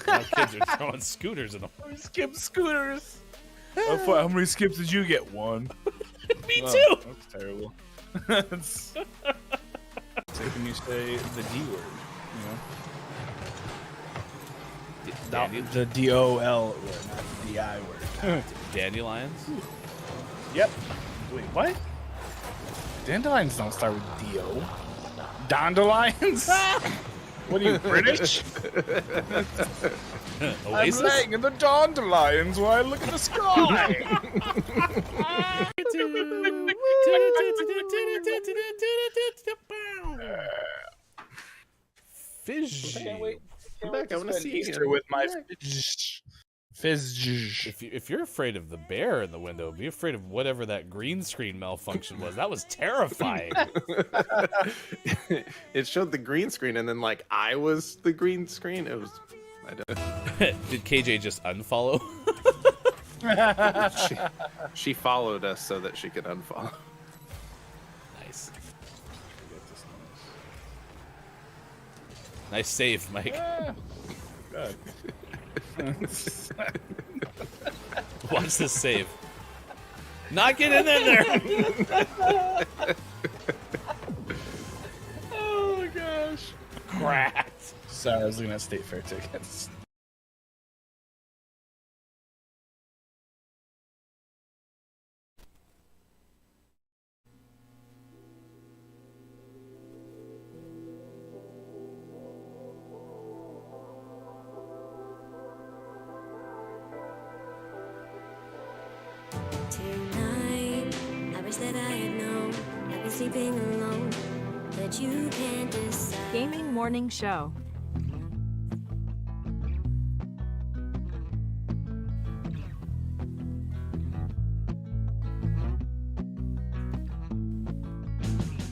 Now kids are throwing scooters in them. Skip scooters. How many skips did you get? One. Me too. That's terrible. It's like when you say the D word, the D-O-L word, not the D-I word. Dandelions? Yep. Wait, what? Dandelions don't start with D-O. Dandelions? What are you, British? I'm laying in the dandelions while I look at the sky. Fizz. Come back. I want to see Easter with my fizz. If you're afraid of the bear in the window, be afraid of whatever that green screen malfunction was. That was terrifying. It showed the green screen, and then like I was the green screen. It was. I don't. Did KJ just unfollow? She followed us so that she could unfollow. Nice. Nice save, Mike. God. Watch this save. Not getting in there. Oh my gosh. Cracked. Sorry, I was looking at State Fair tickets. Tonight, I wish that I had known I'd be sleeping alone, that you can't decide. Gaming Morning Show.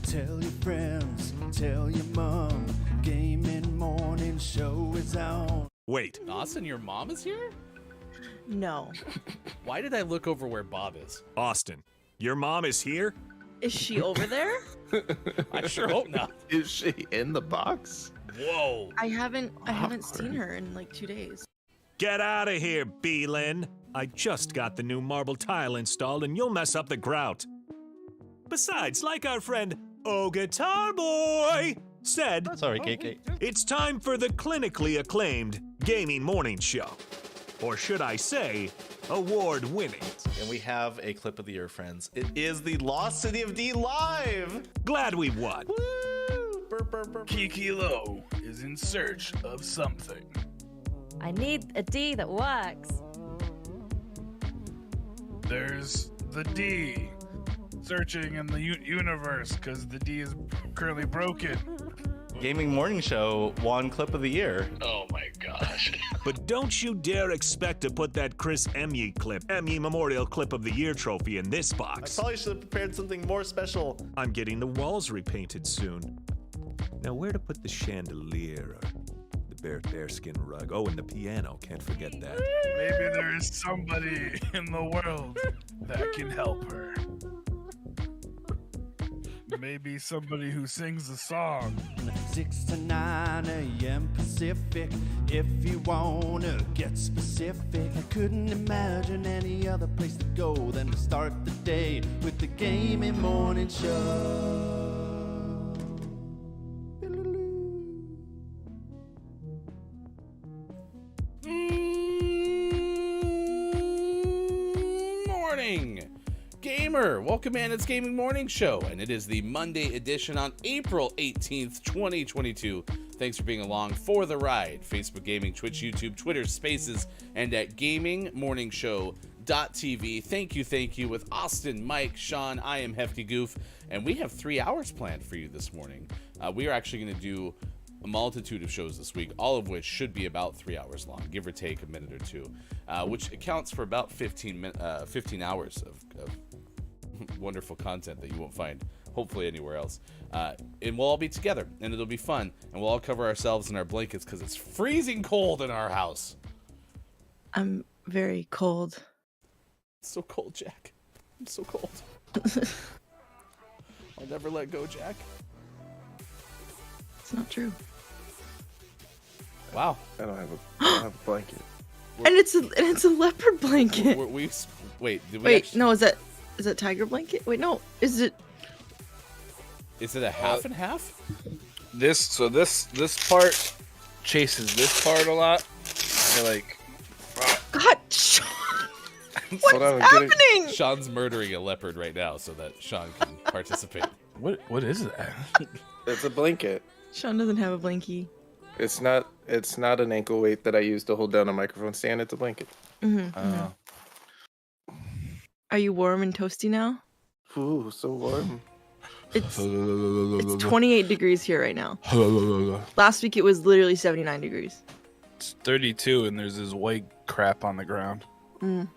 Tell your friends, tell your mom, Gaming Morning Show is on. Wait, Austin, your mom is here? No. Why did I look over where Bob is? Austin, your mom is here? Is she over there? I sure hope not. Is she in the box? Whoa. I haven't seen her in like 2 days. Get out of here, Beelin. I just got the new marble tile installed and you'll mess up the grout. Besides, like our friend Oh Guitar Boy said, Sorry, KK. it's time for the clinically acclaimed Gaming Morning Show. Or should I say, award-winning. And we have a clip of the year, friends. It is the Lost City of D live. Glad we won. Woo! Burp, burp, burp. Kiki Lowe is in search of something. I need a D that works. There's the D. Searching in the universe because the D is currently broken. Gaming Morning Show won clip of the year. Oh my gosh. But don't you dare expect to put that Chris Emmy Memorial Clip of the Year trophy in this I box. probably should have prepared something more special. I'm getting the walls repainted soon. Now where to put the chandelier or the bearskin rug? Oh, and the piano, can't forget that. Maybe there is somebody in the world that can help her. Maybe somebody who sings a song. 6 to 9 a.m. Pacific. If you wanna get specific, I couldn't imagine any other place to go than to start the day with the Gaming Morning Show. Morning, gamer. Welcome in. It's Gaming Morning Show, and it is the Monday edition on April 18th, 2022. Thanks for being along for the ride. Facebook Gaming, Twitch, YouTube, Twitter Spaces, and at gamingmorningshow.tv. Thank you with Austin, Mike, Sean. I am Hefty Goof, and we have 3 hours planned for you this morning. We are actually going to do a multitude of shows this week, all of which should be about 3 hours long, give or take a minute or two, which accounts for about 15 hours of wonderful content that you won't find hopefully anywhere else. And we'll all be together, and it'll be fun, and we'll all cover ourselves in our blankets because it's freezing cold in our house. I'm very cold. It's so cold, Jack. I'm so cold. I'll never let go, Jack. It's not true. Wow. I don't have a blanket. And it's a leopard blanket. Wait. Did we Wait, actually, no, is that tiger blanket? Wait, no, is it? Is it a half and half? This part chases this part a lot. They're like, God, Sean, what's Hold on, I'm happening? Sean's murdering a leopard right now so that Sean can participate. what is that? It's a blanket. Sean doesn't have a blankie. It's not an ankle weight that I use to hold down a microphone stand. It's a blanket. Are you warm and toasty now? Ooh, so warm. It's 28 degrees here right now. Last week it was literally 79 degrees. It's 32, and there's this white crap on the ground. Oh,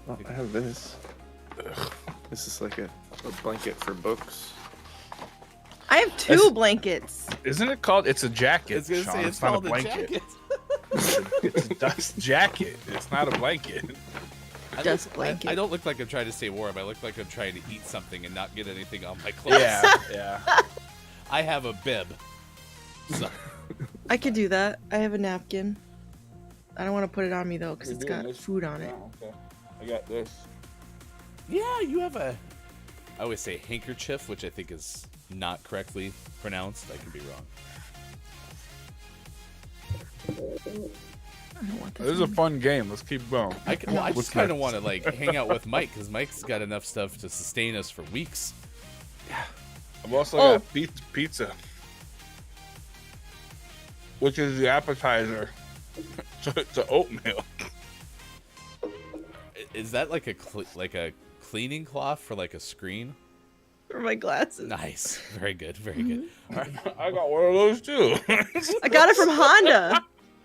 I have this. This is like a blanket for books. I have two blankets. Isn't it called? It's a jacket. I was gonna Sean. say it's not a called a blanket. jacket. It's a dust jacket. It's not a blanket. Dust blanket. I don't look like I'm trying to stay warm. I look like I'm trying to eat something and not get anything on my clothes. Yeah. I have a bib. So. I could do that. I have a napkin. I don't want to put it on me though because it's got food on it. Oh, okay. I got this. Yeah, you have a. I always say handkerchief, which I think is not correctly pronounced. I could be wrong. I don't want This is a fun game. Let's keep going. I just kind of want to like hang out with Mike because Mike's got enough stuff to sustain us for weeks. I've also got pizza, which is the appetizer to oatmeal. Is that like a cleaning cloth for like a screen? For my glasses. Nice, very good, very good. All right. I got one of those too. I got it from Honda.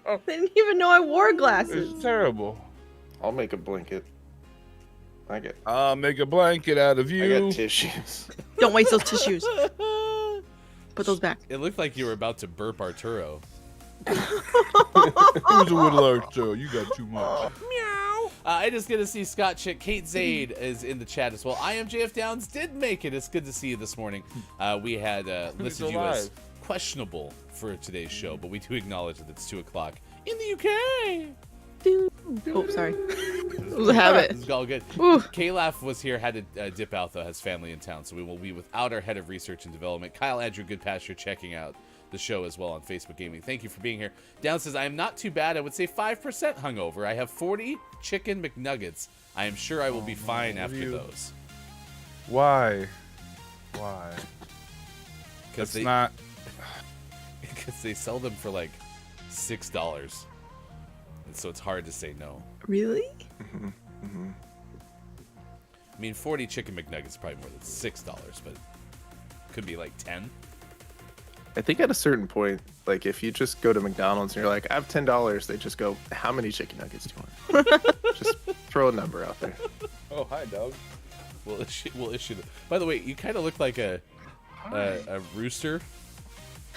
I didn't even know I wore glasses. It's terrible. I'll make a blanket. I'll make a blanket out of you. I got tissues. Don't waste those tissues. Put those back. It looked like you were about to burp Arturo. Who's a little Arturo? You got too much. I just get to see Scott Chick. Kate Zaid is in the chat as well. I am JF Downs. Did make it. It's good to see you this morning. We had listed you as questionable for today's show, but we do acknowledge that it's 2 o'clock in the UK. Oh, sorry. It was a habit. It's all good. Ooh. K-Laugh was here, had to dip out though, has family in town, so we will be without our head of research and development, Kyle Andrew Goodpasture, checking out the show as well on Facebook Gaming. Thank you for being here. Down says, I am not too bad. I would say 5% hungover. I have 40 chicken McNuggets. I am sure I will be fine after those. Why? Because they sell them for like $6. And so it's hard to say no. Really? I mean, 40 chicken McNuggets is probably more than $6, but it could be like 10. I think at a certain point, like if you just go to McDonald's and you're like, I have $10, they just go, how many chicken nuggets do you want? Just throw a number out there. Oh, hi, dog. We'll issue them. By the way, you kind of look like a rooster,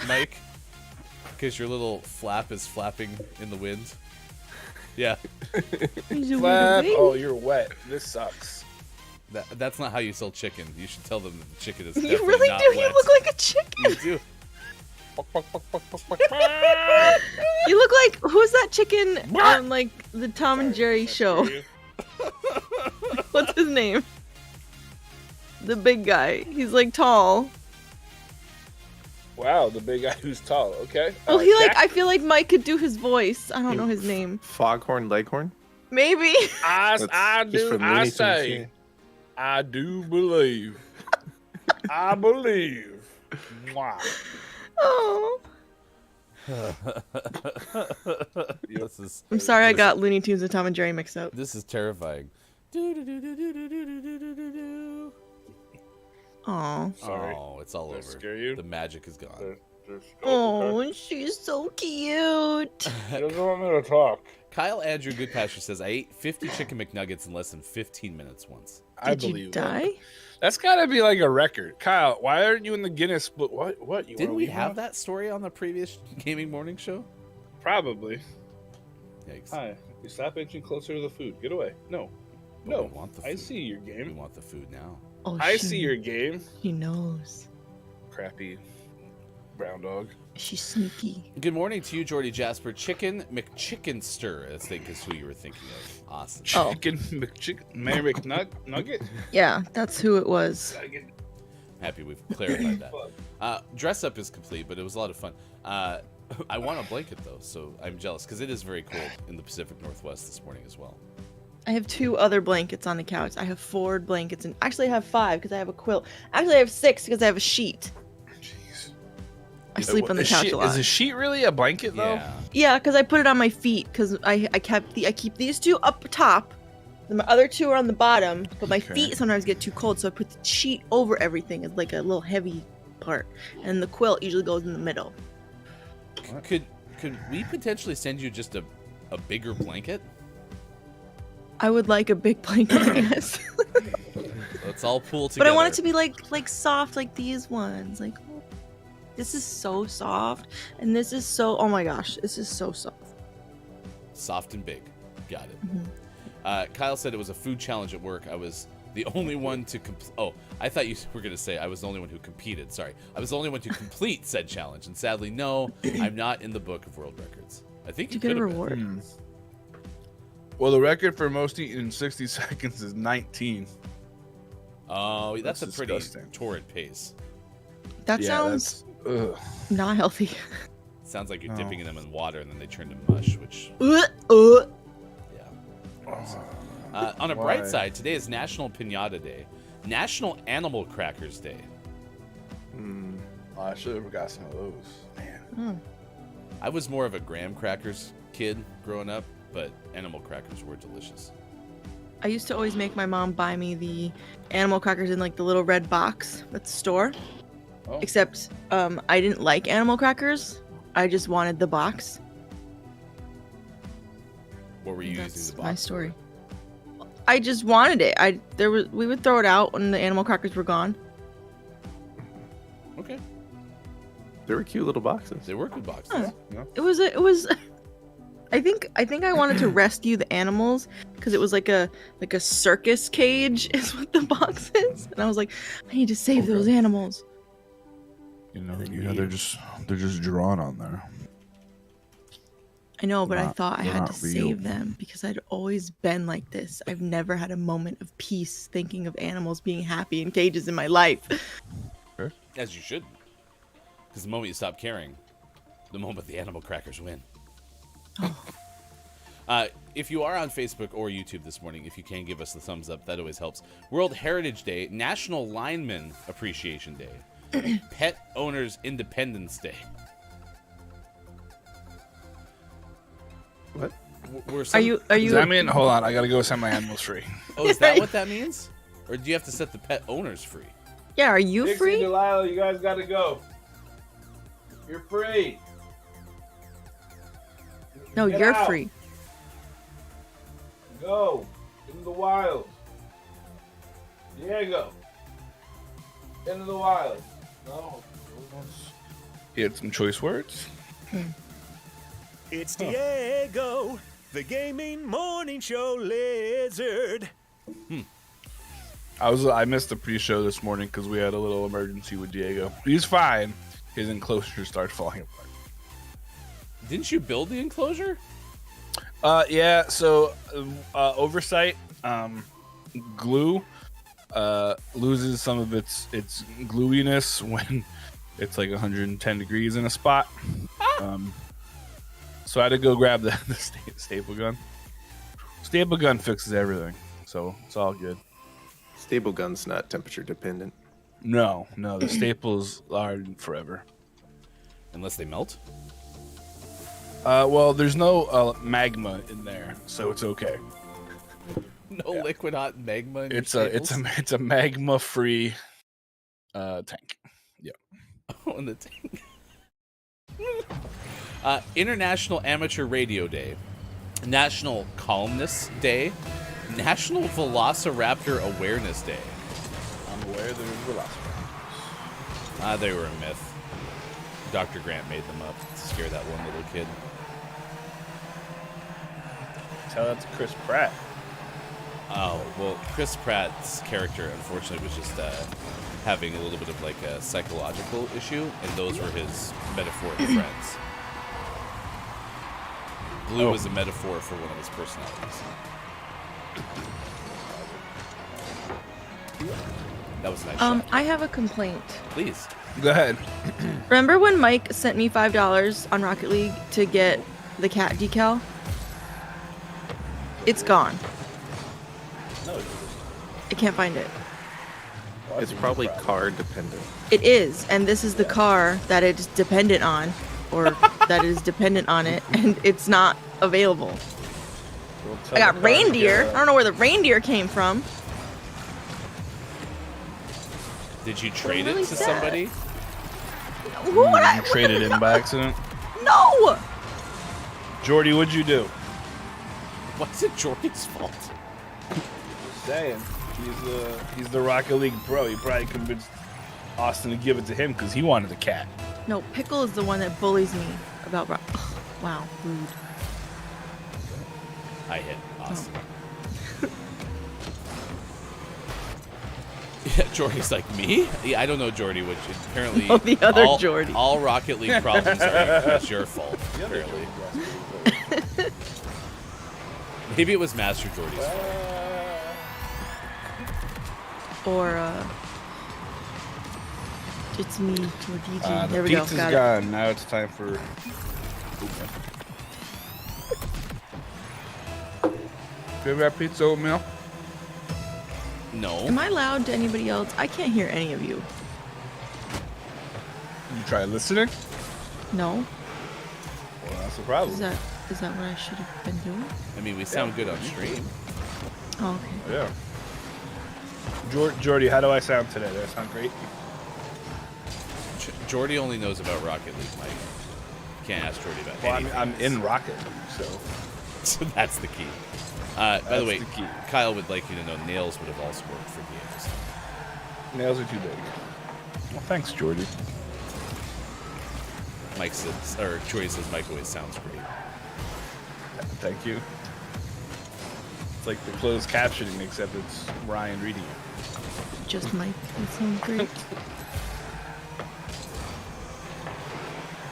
Mike, because your little flap is flapping in the wind. Yeah. Flap. Oh, you're wet. This sucks. That's not how you sell chicken. You should tell them that the chicken is You definitely really not do. wet. You look like a chicken. You do. You look like who's that chicken on like the Tom and Jerry show? What's his name? The big guy. He's like tall. Wow, the big guy who's tall. Okay. Well, he like I feel like Mike could do his voice. I don't know his name. Foghorn Leghorn? Maybe. I just from Looney Tunes, say, yeah. I do believe. I believe. Mwah. Oh. I'm sorry I got Looney Tunes and Tom and Jerry mixed up. This is terrifying. Oh. Sorry. Oh, it's all Did I over. scare you? The magic is gone. Oh, she's so cute. He doesn't want me to talk. Kyle Andrew Goodpasture says, I ate 50 chicken McNuggets in less than 15 minutes once. I Did you believe die? That. That's gotta be like a record. Kyle, why aren't you in the Guinness book? What? You Didn't we wanna have leave that story on the previous Gaming Morning Show? Probably. Yikes. Hi. You stop inching closer to the food. Get away. No. But No. we want the food. I see your We game. want the food now. Oh, I she- see your game. He knows. Crappy brown dog. She's sneaky. Good morning to you, Jordy Jasper. Chicken McChickenster, I think is who you were thinking of. Awesome. Chicken McChicken. Mary McNugget. Yeah, that's who it was. Happy we've clarified that. Dress up is complete, but it was a lot of fun. I want a blanket though, so I'm jealous because it is very cold in the Pacific Northwest this morning as well. I have 2 other blankets on the couch. I have 4 blankets, and actually I have 5 because I have a quilt. Actually, I have 6 because I have a sheet. Jeez. I sleep on the couch a lot. Is a sheet really a blanket though? Yeah, because I put it on my feet because I keep these 2 up top. And my other 2 are on the bottom, but my feet sometimes get too cold, so I put the sheet over everything as like a little heavy part, and the quilt usually goes in the middle. Could we potentially send you just a bigger blanket? I would like a big blanket, yes. Let's all pool together. But I want it to be like soft, like these ones. Like, oh, this is so soft, and this is so. Oh my gosh, this is so soft. Soft and big. Got it. Kyle said it was a food challenge at work. I was the only one to I thought you were going to say I was the only one who competed. Sorry. I was the only one to complete said challenge. And sadly, no, I'm not in the book of world records. I think you get a could have reward. been. Well, the record for most eaten in 60 seconds is 19. Oh, that's a pretty disgusting. torrid pace. That sounds not healthy. Sounds like you're dipping them in water and then they turn to mush, which... on a bright side, today is National Pinata Day, National Animal Crackers Day. I should have got some of those. Man. I was more of a graham crackers kid growing up, but animal crackers were delicious. I used to always make my mom buy me the animal crackers in like the little red box at the store. Oh. Except I didn't like animal crackers. I just wanted the box. What were you That's using the box my story. I just wanted it. We would throw it out when the animal crackers were gone. Okay. They were cute little boxes. They were good boxes. Huh. Yeah. It was I think I wanted to rescue the animals because it was like a circus cage is what the box is. And I was like, I need to save those animals. You know, they're just drawn on there. I know, but I thought I had not to real. save them because I'd always been like this. I've never had a moment of peace thinking of animals being happy in cages in my life. As you should. Because the moment you stop caring, the moment the animal crackers win. If you are on Facebook or YouTube this morning, if you can give us the thumbs up, that always helps. World Heritage Day, National Lineman Appreciation Day, Pet Owners Independence Day. What? Are you? Does that mean? Hold on, I gotta go set my animals free. Oh, is that what that means? Or do you have to set the pet owners free? Yeah, are you free? Delilah, you guys gotta go. You're free. No, Get you're out. free. Go into the wild. Diego. Into the wild. No. You had some choice words. It's Diego, the gaming morning show lizard. I missed the pre-show this morning because we had a little emergency with Diego. He's fine. His enclosure started falling apart. Didn't you build the enclosure? Yeah. So oversight. Glue loses some of its gluiness when it's like 110 degrees in a spot. So I had to go grab the staple gun. Staple gun fixes everything, so it's all good. Staple gun's not temperature dependent. No, the staples are forever. Unless they melt? Well, there's no magma in there, so it's okay. No liquid hot magma in It's your it's a magma free tank. Yeah. Oh, in the tank. International Amateur Radio Day, National Columnists Day, National Velociraptor Awareness Day. I'm aware there's Velociraptor. They were a myth. Dr. Grant made them up to scare that one little kid. Tell that to Chris Pratt. Oh, well, Chris Pratt's character, unfortunately, was just having a little bit of like a psychological issue, and those were his metaphoric friends. Blue was a metaphor for one of his personalities. That was a nice shot. I have a complaint. Please. Go ahead. Remember when Mike sent me $5 on Rocket League to get the cat decal? It's gone. No, I can't find it. It's probably car dependent. It is, and this is the car that it's dependent on, or that is dependent on it, and it's not available. I got reindeer. I don't know where the reindeer came from. Did you trade really it to sad. somebody? Who would I You traded in by accident? No! Jordy, what'd you do? What's it Jordy's fault? Just saying. He's the Rocket League pro. He probably convinced Austin to give it to him because he wanted the cat. No, Pickle is the one that bullies me about Ugh, wow, rude. I hit Austin. Yeah, Jordy's like, me? Yeah, I don't know Jordy, which apparently No, the other Jordy. All Rocket League problems are your fault, apparently. Maybe it was Master Jordy's fault. Or, it's me, Jordy. There we go, Pizza's got gone. Now it's time for... Do you ever have pizza oatmeal? No. Am I loud to anybody else? I can't hear any of you. You try listening? No? Well, that's the problem. Is that what I should have been doing? I mean, we sound good on stream. Oh, okay. Yeah. Jordy, how do I sound today? Do I sound great? Jordy only knows about Rocket League, Mike. Can't ask Jordy about Well, anything. I'm in Rocket, so... So that's the key. By the way, the key. Kyle would like you to know nails would have also worked for games. Nails are too big. Well, thanks, Jordy. Mike says, or Jordy says, Mike always sounds great. Thank you. It's like the closed captioning, except it's Ryan reading it. Just Mike. That sounds great.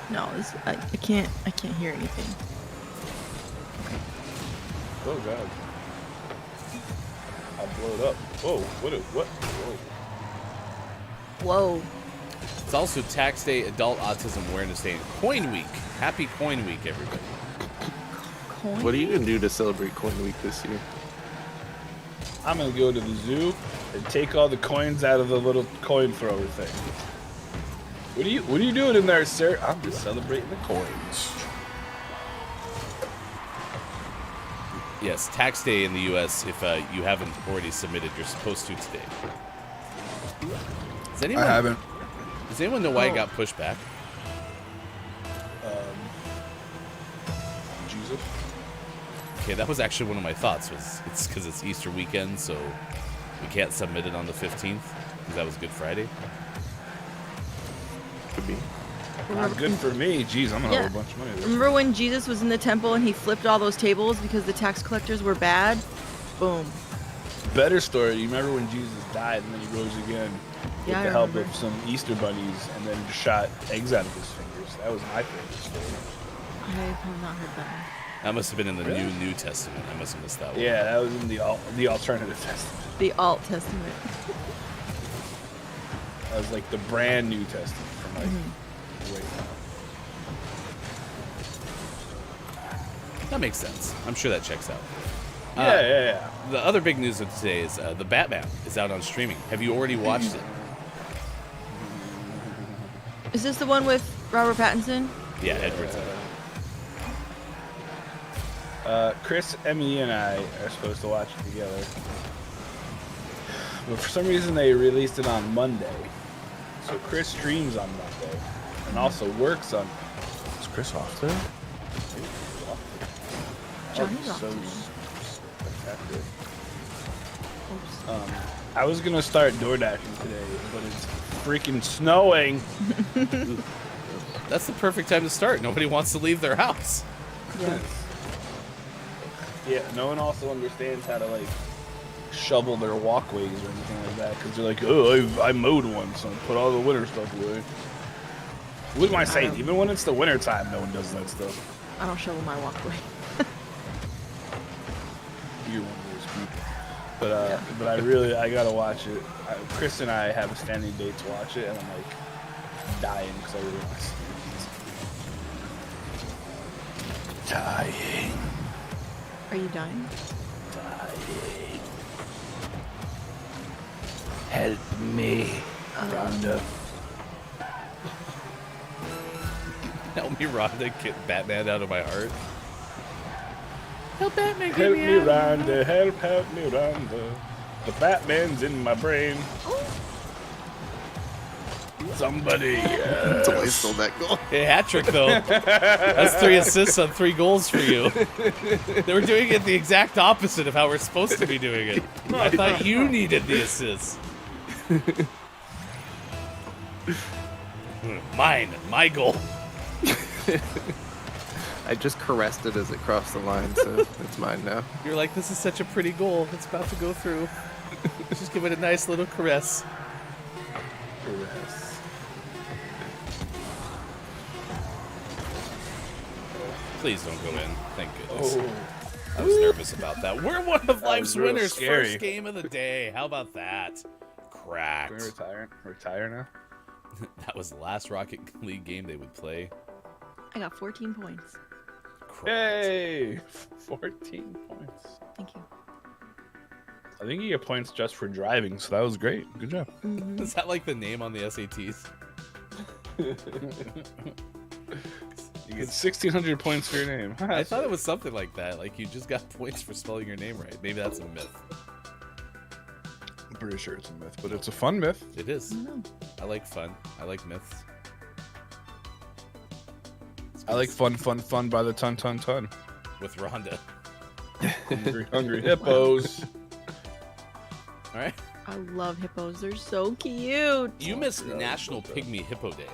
No, I can't hear anything. Oh god. I'll blow it up. Whoa, what? Whoa. It's also Tax Day, Adult Autism Awareness Day, and Coin Week. Happy Coin Week, everybody. Coin? What are you gonna do to celebrate Coin Week this year? I'm gonna go to the zoo and take all the coins out of the little coin thrower thing. What are you doing in there, sir? I'm just celebrating the coins. Yes, Tax Day in the U.S., if you haven't already submitted, you're supposed to today. Does anyone, I haven't. Does anyone know why it got pushed back? Jesus. Okay, that was actually one of my thoughts. It's because it's Easter weekend, so we can't submit it on the 15th because that was Good Friday. Could be. Not good for me. Jeez, I'm gonna Yeah. owe a bunch of money. This Remember when Jesus was in the temple and he flipped all those tables because the tax collectors were bad? Boom. Better story. You remember when Jesus died and then he rose again with Yeah, I the help remember. of some Easter bunnies and then shot eggs out of his fingers? That was my favorite story. I have not heard that one. That must have been in the New Testament. I must have missed that one. Yeah, that was in the alternative testament. The Alt Testament. That was like the brand New Testament from like Mm-hmm. right now. That makes sense. I'm sure that checks out. Yeah. The other big news of today is the Batman is out on streaming. Have you already watched it? Is this the one with Robert Pattinson? Yeah, Edward's in it. Chris, Emmy, and I are supposed to watch it together. But for some reason they released it on Monday. So Chris streams on Monday and also works on... Is Chris off today? Johnny's off so today. spectacular. I was gonna start door dashing today, but it's freaking snowing. That's the perfect time to start. Nobody wants to leave their house. Yeah. Yeah, no one also understands how to like shovel their walkways or anything like that because they're like, oh, I mowed one, so I put all the winter stuff away. What am I saying? Even when it's the winter time, no one does that stuff. I don't shovel my walkway. You're one of those people. But I gotta watch it. Chris and I have a standing date to watch it, and I'm like dying because I really want to see it. Dying. Are you dying? Dying. Help me, Rhonda. Help me, Rhonda, get Batman out of my heart. Help Batman, get Help me me, out. Rhonda. Help me, Rhonda. The Batman's in my brain. Somebody. That's why I stole that goal. Hey, hat trick though. That's 3 assists on 3 goals for you. They were doing it the exact opposite of how we're supposed to be doing it. I thought you needed the assists. Mine, my goal. I just caressed it as it crossed the line, so it's mine now. You're like, this is such a pretty goal. It's about to go through. Just give it a nice little caress. Caress. Please don't go in. Thank goodness. I was nervous about that. We're one of life's real winners. scary. First game of the day. How about that? Cracked. Can we retire now? That was the last Rocket League game they would play. I got 14 points. Yay! 14 points. Thank you. I think you get points just for driving, so that was great. Good job. Is that like the name on the SATs? You get 1,600 points for your name. I thought it was something like that. Like you just got points for spelling your name right. Maybe that's a myth. I'm pretty sure it's a myth, but it's a fun myth. It is. I like fun. I like myths. I like fun by the ton. With Rhonda. Hungry hippos. All right. I love hippos. They're so cute. You missed National Pygmy Hippo Day.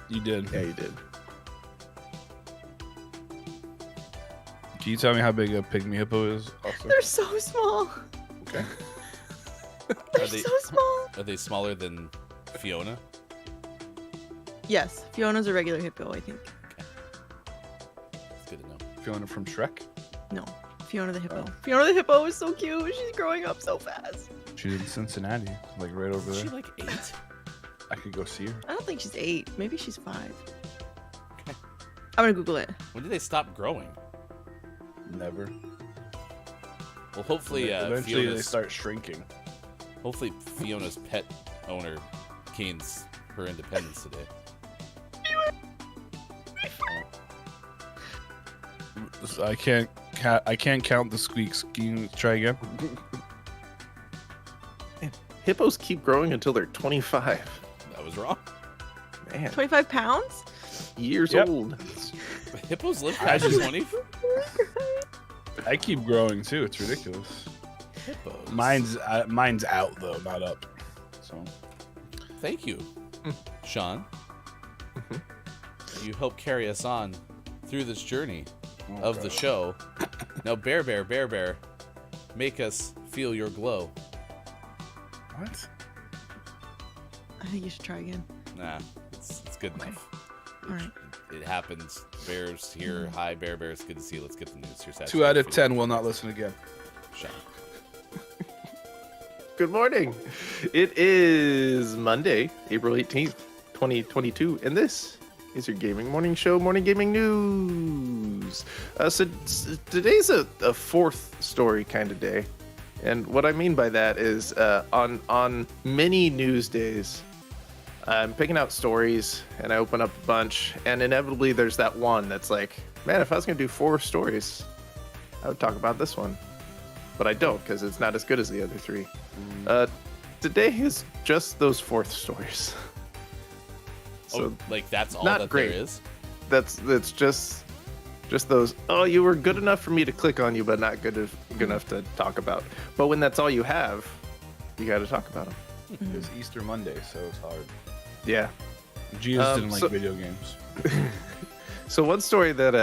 You did. Yeah, you did. Can you tell me how big a pygmy hippo is? Also? They're so small. Okay. They're so small. Are they smaller than Fiona? Yes, Fiona's a regular hippo, I think. It's good to know. Fiona from Shrek? No, Fiona the hippo. Fiona the hippo is so cute. She's growing up so fast. She's in Cincinnati, like right over Is there. she like 8? I could go see her. I don't think she's 8. Maybe she's 5. Okay. I'm gonna Google it. When did they stop growing? Never. Well, hopefully, eventually they Fiona's, start shrinking. hopefully Fiona's pet owner gains her independence today. I can't count the squeaks. Can you try again? Hippos keep growing until they're 25. That was wrong. Man, 25 pounds? years Yep. old. Hippos live past 20? I keep growing too. It's ridiculous. Hippos. Mine's out though, not up. So Thank you, Sean. You help carry us on through this journey of the show. Now, Bear, make us feel your glow. what? I think you should try again. Nah, it's good enough. All right. It happens. Bears here. Hi, Bear. It's good to see you. Let's get the news. Here's 2 out of 10 will not listen again. Sean. Good morning. It is Monday, April 18th, 2022, and this is your gaming morning show, Morning Gaming News. So today's a fourth story kind of day. And what I mean by that is on many news days, I'm picking out stories and I open up a bunch, and inevitably there's that one that's like, man, if I was going to do 4 stories, I would talk about this one. But I don't, because it's not as good as the other 3. Today is just those 4th stories. So like that's all not that great. there is? That's just those, oh, you were good enough for me to click on you, but not good enough to talk about. But when that's all you have, you got to talk about them. It's Easter Monday, so it's hard. Yeah. Jesus didn't like so- video games. So one story that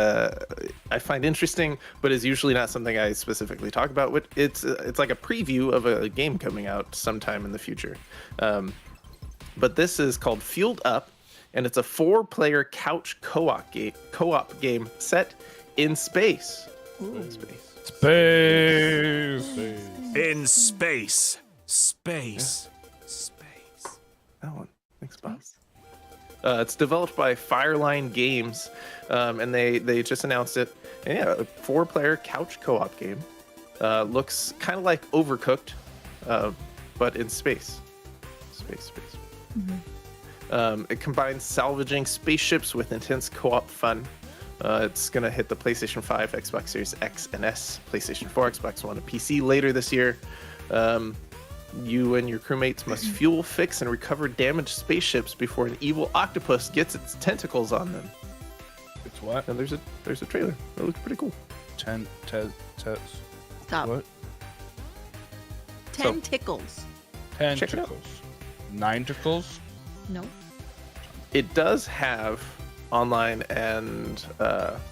I find interesting, but is usually not something I specifically talk about. It's like a preview of a game coming out sometime in the future. But this is called Fueled Up, and it's a 4-player couch co-op game set in space. In space. In space. Space. That one. Thanks, boss. It's developed by Fireline Games, and they just announced it. And yeah, a 4-player couch co-op game. Looks kind of like Overcooked, but in space. Space. It combines salvaging spaceships with intense co-op fun. It's going to hit the PlayStation 5, Xbox Series X and S, PlayStation 4, Xbox One, and PC later this year. You and your crewmates must fuel, fix, and recover damaged spaceships before an evil octopus gets its tentacles on them. It's what? And there's a trailer. It looks pretty cool. Stop. What? 10 tickles. Tentacles. 9 tickles? No. It does have online and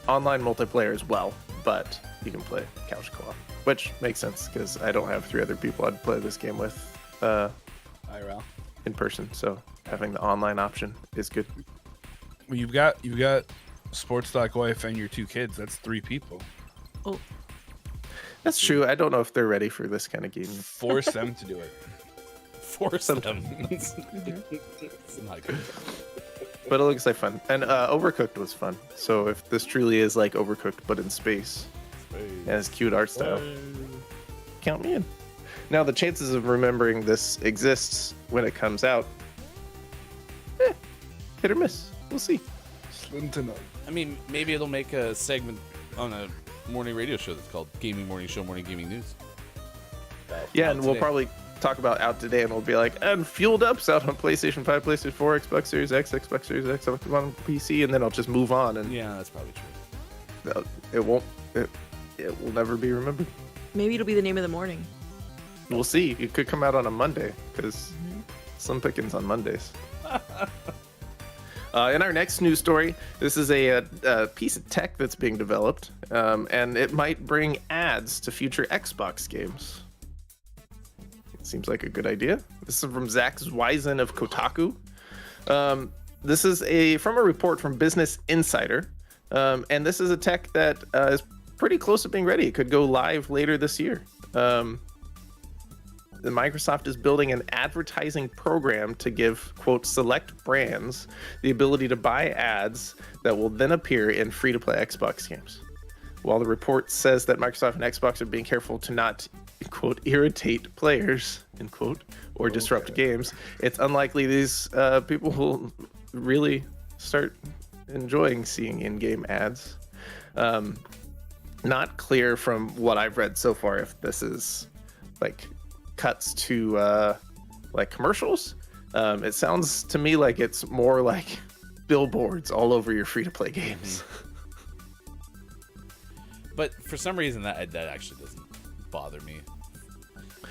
online multiplayer as well, but you can play couch co-op, which makes sense because I don't have 3 other people I'd play this game with IRL in person. So having the online option is good. Well, you've got sports.wife and your 2 kids. That's 3 people. Oh. That's true. I don't know if they're ready for this kind of game. Force them to do it. Force them. It's not good. But it looks like fun. And Overcooked was fun. So if this truly is like Overcooked but in space, and has cute art style, count me in. Now the chances of remembering this exists when it comes out, hit or miss. We'll see. Slim to none. I mean, maybe it'll make a segment on a morning radio show that's called Gaming Morning Show, Morning Gaming News. Yeah, and we'll probably talk about out today, and we'll be like, and Fueled Up's out on PlayStation 5, PlayStation 4, Xbox Series X, Xbox Series X, Xbox One, PC, and then I'll just move on. And yeah, that's probably true. It won't. It will never be remembered. Maybe it'll be the name of the morning. We'll see. It could come out on a Monday because Slim Pickens on Mondays. In our next news story, this is a piece of tech that's being developed, and it might bring ads to future Xbox games. Seems like a good idea. This is from Zach Zweisen of Kotaku. This is from a report from Business Insider, and this is a tech that is pretty close to being ready. It could go live later this year. Microsoft is building an advertising program to give, quote, select brands the ability to buy ads that will then appear in free-to-play Xbox games. While the report says that Microsoft and Xbox are being careful to not, quote, irritate players, end quote, or disrupt games, it's unlikely these people will really start enjoying seeing in-game ads. Not clear from what I've read so far if this is like cuts to like commercials. It sounds to me like it's more like billboards all over your free-to-play games. But for some reason that actually doesn't bother me.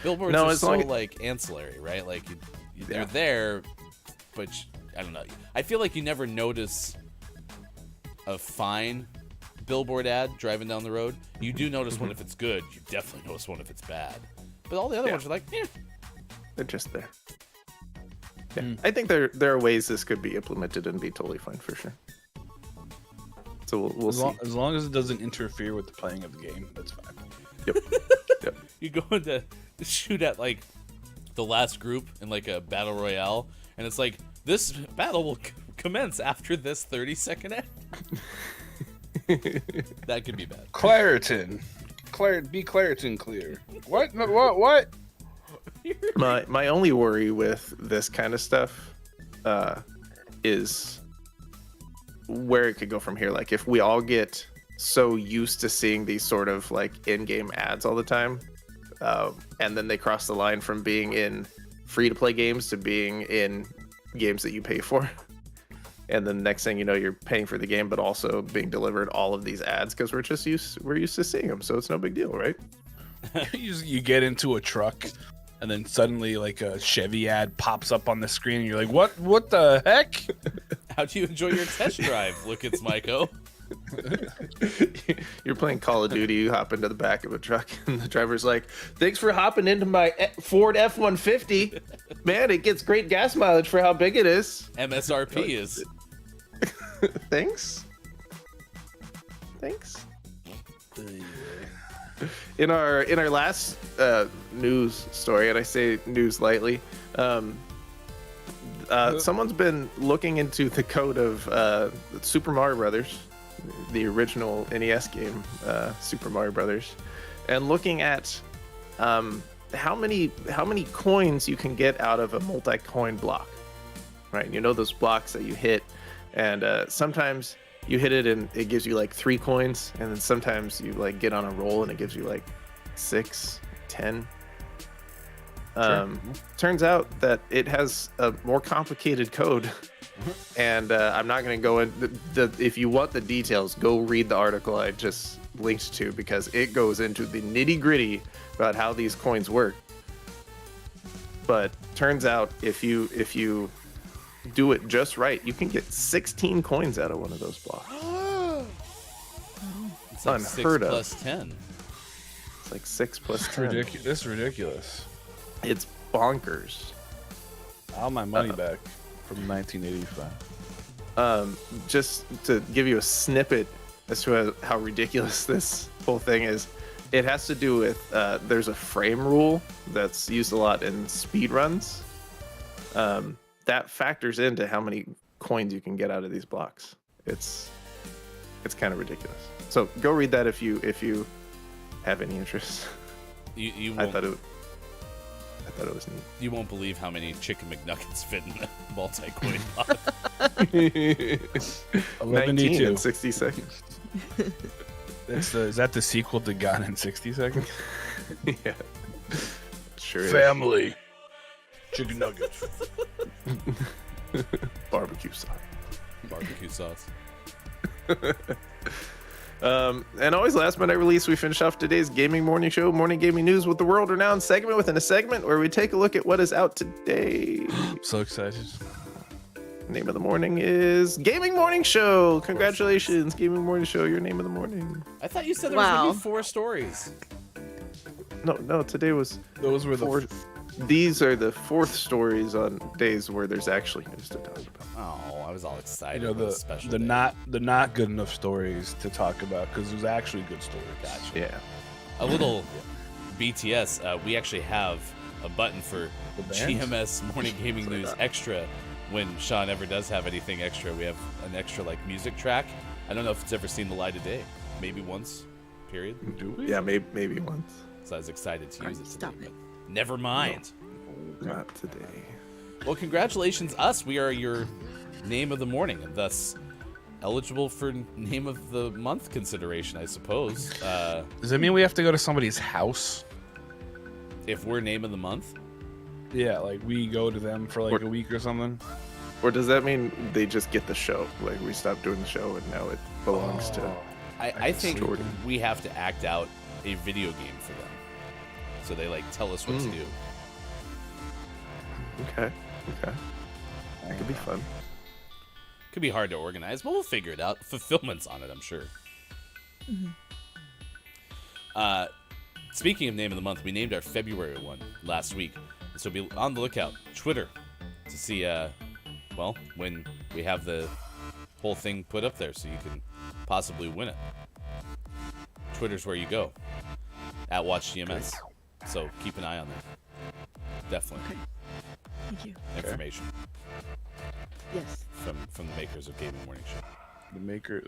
Billboards are so like ancillary, right? Like they're there, but I don't know. I feel like you never notice a fine billboard ad driving down the road. You do notice one if it's good. You definitely notice one if it's bad. But all the other ones are like, they're just there. Yeah, I think there are ways this could be implemented and be totally fine for sure. So we'll see. As long as it doesn't interfere with the playing of the game, that's fine. Yep. You go into shoot at like the last group in like a battle royale, and it's like this battle will commence after this 30-second ad. That could be bad. Claritin. Be Claritin clear. What? What? My only worry with this kind of stuff is where it could go from here. Like if we all get so used to seeing these sort of like in-game ads all the time, and then they cross the line from being in free-to-play games to being in games that you pay for. And then next thing you know, you're paying for the game, but also being delivered all of these ads because we're used to seeing them, so it's no big deal, right? You get into a truck, and then suddenly like a Chevy ad pops up on the screen, and you're like, "What the heck?" How do you enjoy your test drive? Look, it's Maiko. You're playing Call of Duty, you hop into the back of a truck, and the driver's like, thanks for hopping into my Ford F-150. Man, it gets great gas mileage for how big it is. MSRP is. Thanks. In our last news story, and I say news lightly, someone's been looking into the code of Super Mario Brothers, the original NES game, Super Mario Brothers, and looking at how many coins you can get out of a multi-coin block. Right, you know those blocks that you hit, and sometimes you hit it and it gives you like 3 coins, and then sometimes you like get on a roll and it gives you like 6, 10. Turns out that it has a more complicated code, and I'm not going to go in. If you want the details, go read the article I just linked to, because it goes into the nitty gritty about how these coins work. But turns out if you do it just right, you can get 16 coins out of one of those blocks. It's like unheard 6 of. plus 10. It's like 6 plus 10. This is ridiculous. It's bonkers. All my money back from 1985. Just to give you a snippet as to how ridiculous this whole thing is, it has to do with there's a frame rule that's used a lot in speed runs. That factors into how many coins you can get out of these blocks. It's kind of ridiculous. So go read that if you have any interest. You I won't, thought it was neat. you won't believe how many chicken McNuggets fit in the multi-coin block. 19 in 60 seconds. Is that the sequel to Gone in 60 Seconds? Yeah. Sure is. Family. Chicken nuggets. Barbecue sauce. Barbecue sauce. And always last but not release, we finish off today's gaming morning show, morning gaming news with the world renowned segment within a segment where we take a look at what is out today. I'm so excited. Name of the morning is Gaming Morning Show. Congratulations, Gaming Morning Show, your name of the morning. I thought you said there was going to be 4 stories. No, today was Those were four. These are the 4th stories on days where there's actually news to talk about. Oh, I was all excited. You know, for this special the day. not good enough stories to talk about, because there's actually good stories. Gotcha. Yeah. A little BTS. We actually have a button for The band? GMS Morning Gaming News Extra. When Sean ever does have anything extra, we have an extra like music track. I don't know if it's ever seen the light of day. Maybe once. Period. Do we? Yeah, maybe once. So I was excited to use it today. Stop it. But never mind. Not today. Well, congratulations, us. We are your name of the morning, and thus eligible for name of the month consideration, I suppose. Does that mean we have to go to somebody's house? If we're name of the month, Yeah, like we go to them for like Or- a week or something. Or does that mean they just get the show? Like we stopped doing the show and now it belongs to. I think Jordan. we have to act out a video game for them. So they like tell us what to do. Okay. That could be fun. Could be hard to organize, but we'll figure it out. Fulfillment's on it, I'm sure. Speaking of name of the month, we named our February one last week. So be on the lookout, Twitter, to see, when we have the whole thing put up there so you can possibly win it. Twitter's where you go, at WatchGMS. So keep an eye on that. Definitely. Thank you. Information Yes. from the makers of Gaming Morning Show. The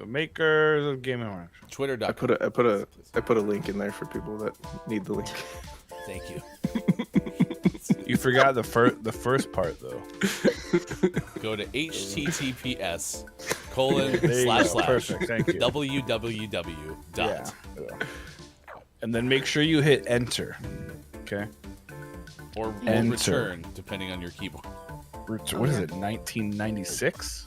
makers of Game Orange. Twitter.com. I put a link in there for people that need the link. Thank you. You forgot the first part though. Go to https : There you go. / Perfect. Thank you. www. Yeah. And then make sure you hit enter. Okay. Or Enter. return, depending on your keyboard. What is it? 1996?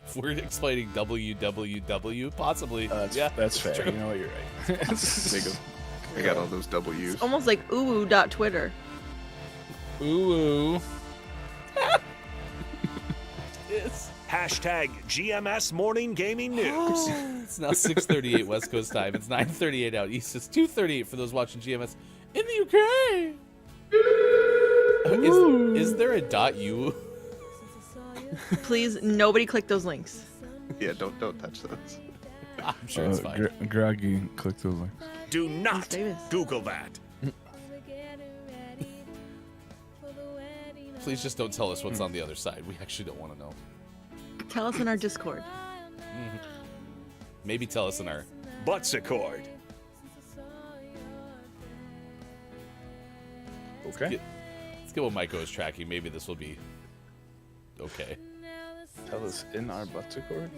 If we're explaining www, possibly. That's fair. true. You know what? You're right. I got all those W's. It's almost like ooh.twitter. Ooh. Yes. Hashtag GMS Morning Gaming News. It's now 6:38 West Coast time. It's 9:38 out east. It's 2:38 for those watching GMS in the UK. Is there a .u? Please, nobody click those links. Yeah, don't touch those. I'm sure it's fine. Groggy, click those links. Do not Davis. Google that. Please just don't tell us what's on the other side. We actually don't want to know. Tell us in our Discord. Maybe tell us in our... Butts-a-cord. Okay. Let's get what Maiko is tracking. Maybe this will be okay. Tell us in our butts-a-cord.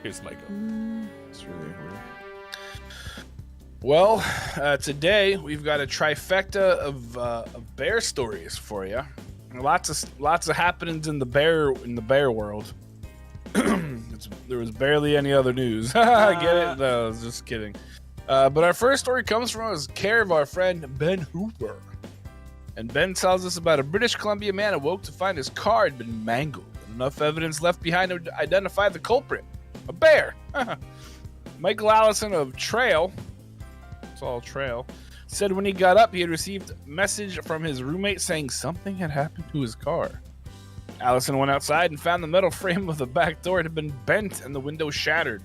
Here's Maiko. It's really weird. Well, today we've got a trifecta of bear stories for you. Lots of happenings in the bear world. There was barely any other news. Get it? No, I was just kidding. But our first story comes from us care of our friend Ben Hooper. And Ben tells us about a British Columbia man awoke to find his car had been mangled. Enough evidence left behind to identify the culprit. A bear. Michael Allison of Trail, it's all Trail, said when he got up he had received a message from his roommate saying something had happened to his car. Allison went outside and found the metal frame of the back door had been bent and the window shattered.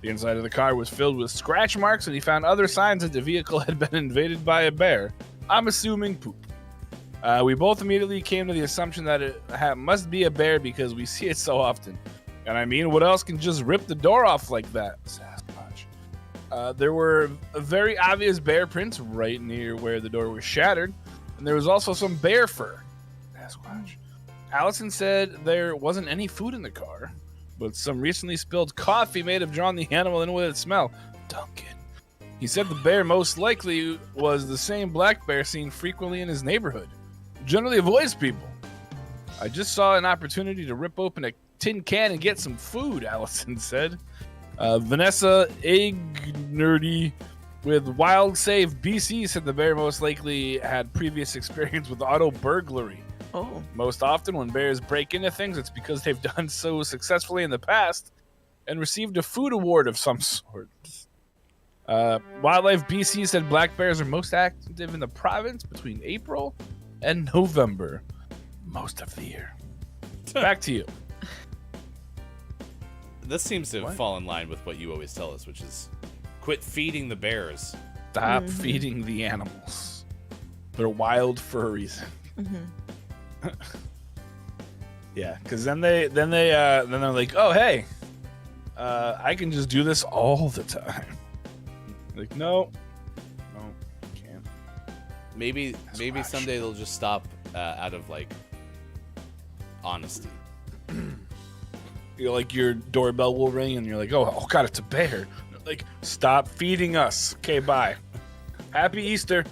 The inside of the car was filled with scratch marks and he found other signs that the vehicle had been invaded by a bear. I'm assuming poop. We both immediately came to the assumption that it must be a bear because we see it so often. And I mean, what else can just rip the door off like that? Sasquatch. There were very obvious bear prints right near where the door was shattered, and there was also some bear fur. Sasquatch. Allison said there wasn't any food in the car, but some recently spilled coffee may have drawn the animal in with its smell. Duncan. He said the bear most likely was the same black bear seen frequently in his neighborhood. Generally avoids people. I just saw an opportunity to rip open a tin can and get some food, Allison said. Vanessa Agnerdy with Wild Save BC said the bear most likely had previous experience with auto burglary. Oh. Most often when bears break into things, it's because they've done so successfully in the past and received a food award of some sort. Wildlife BC said black bears are most active in the province between April and November, most of the year. Back to you. This seems to fall in line with what you always tell us, which is quit feeding the bears. Stop feeding the animals. They're wild for a reason. Yeah, because then they're like, oh hey, I can just do this all the time. Like no, can't. Maybe someday they'll just stop out of like honesty. You know, like your doorbell will ring and you're like, oh god, it's a bear. Like, stop feeding us. Okay, bye. Happy Easter.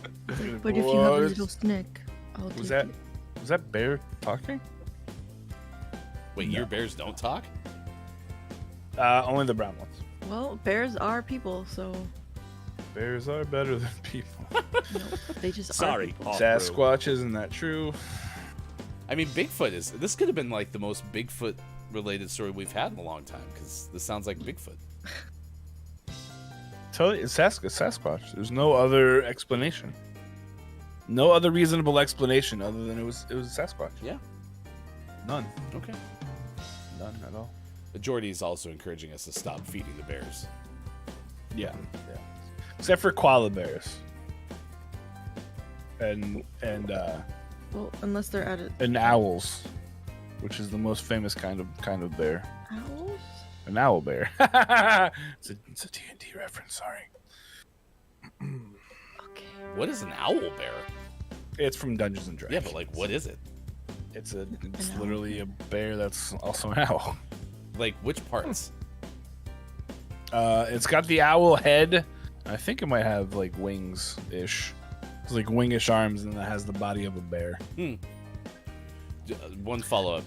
But if you have a little snack, I'll take it. Was that bear talking? Wait, your bears don't talk? Only the brown ones. Well, bears are people, so Bears are better than people. no, they just Sorry, are people. Sasquatch, isn't that true? I mean, Bigfoot is. This could have been like the most Bigfoot-related story we've had in a long time, because this sounds like Bigfoot. Totally, it's Sasquatch. There's no other explanation. No other reasonable explanation other than it was Sasquatch. Yeah. None. Okay. None at all. Jordy is also encouraging us to stop feeding the bears. Yeah. Except for koala bears. And Well, unless they're at it. and owls, which is the most famous kind of bear. Owls? An owl bear. it's a D&D reference, sorry. Okay. What is an owl bear? It's from Dungeons and Dragons. Yeah, but like, what is it? It's literally a bear that's also an owl. Like, which parts? It's got the owl head. I think it might have like wings-ish. It's like wingish arms, and it has the body of a bear. One follow-up: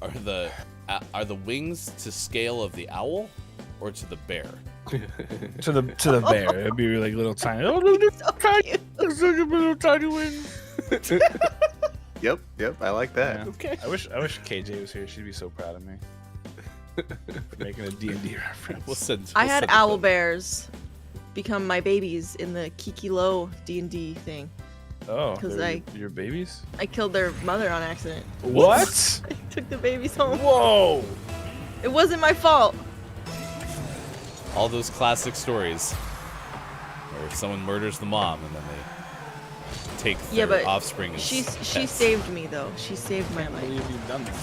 are the wings to scale of the owl, or to the bear? to the bear. It'd be like little tiny. Oh, little tiny wings. Yep. I like that. Yeah. Okay. I wish KJ was here. She'd be so proud of me. Making a D&D reference. I had owl bears become my babies in the Kiki Low D&D thing. Oh, because your babies? I killed their mother on accident. What? I took the babies home. Whoa! It wasn't my fault. All those classic stories where someone murders the mom and then they take their offspring. As she pets. saved me though. She saved my I life. believe you've done this.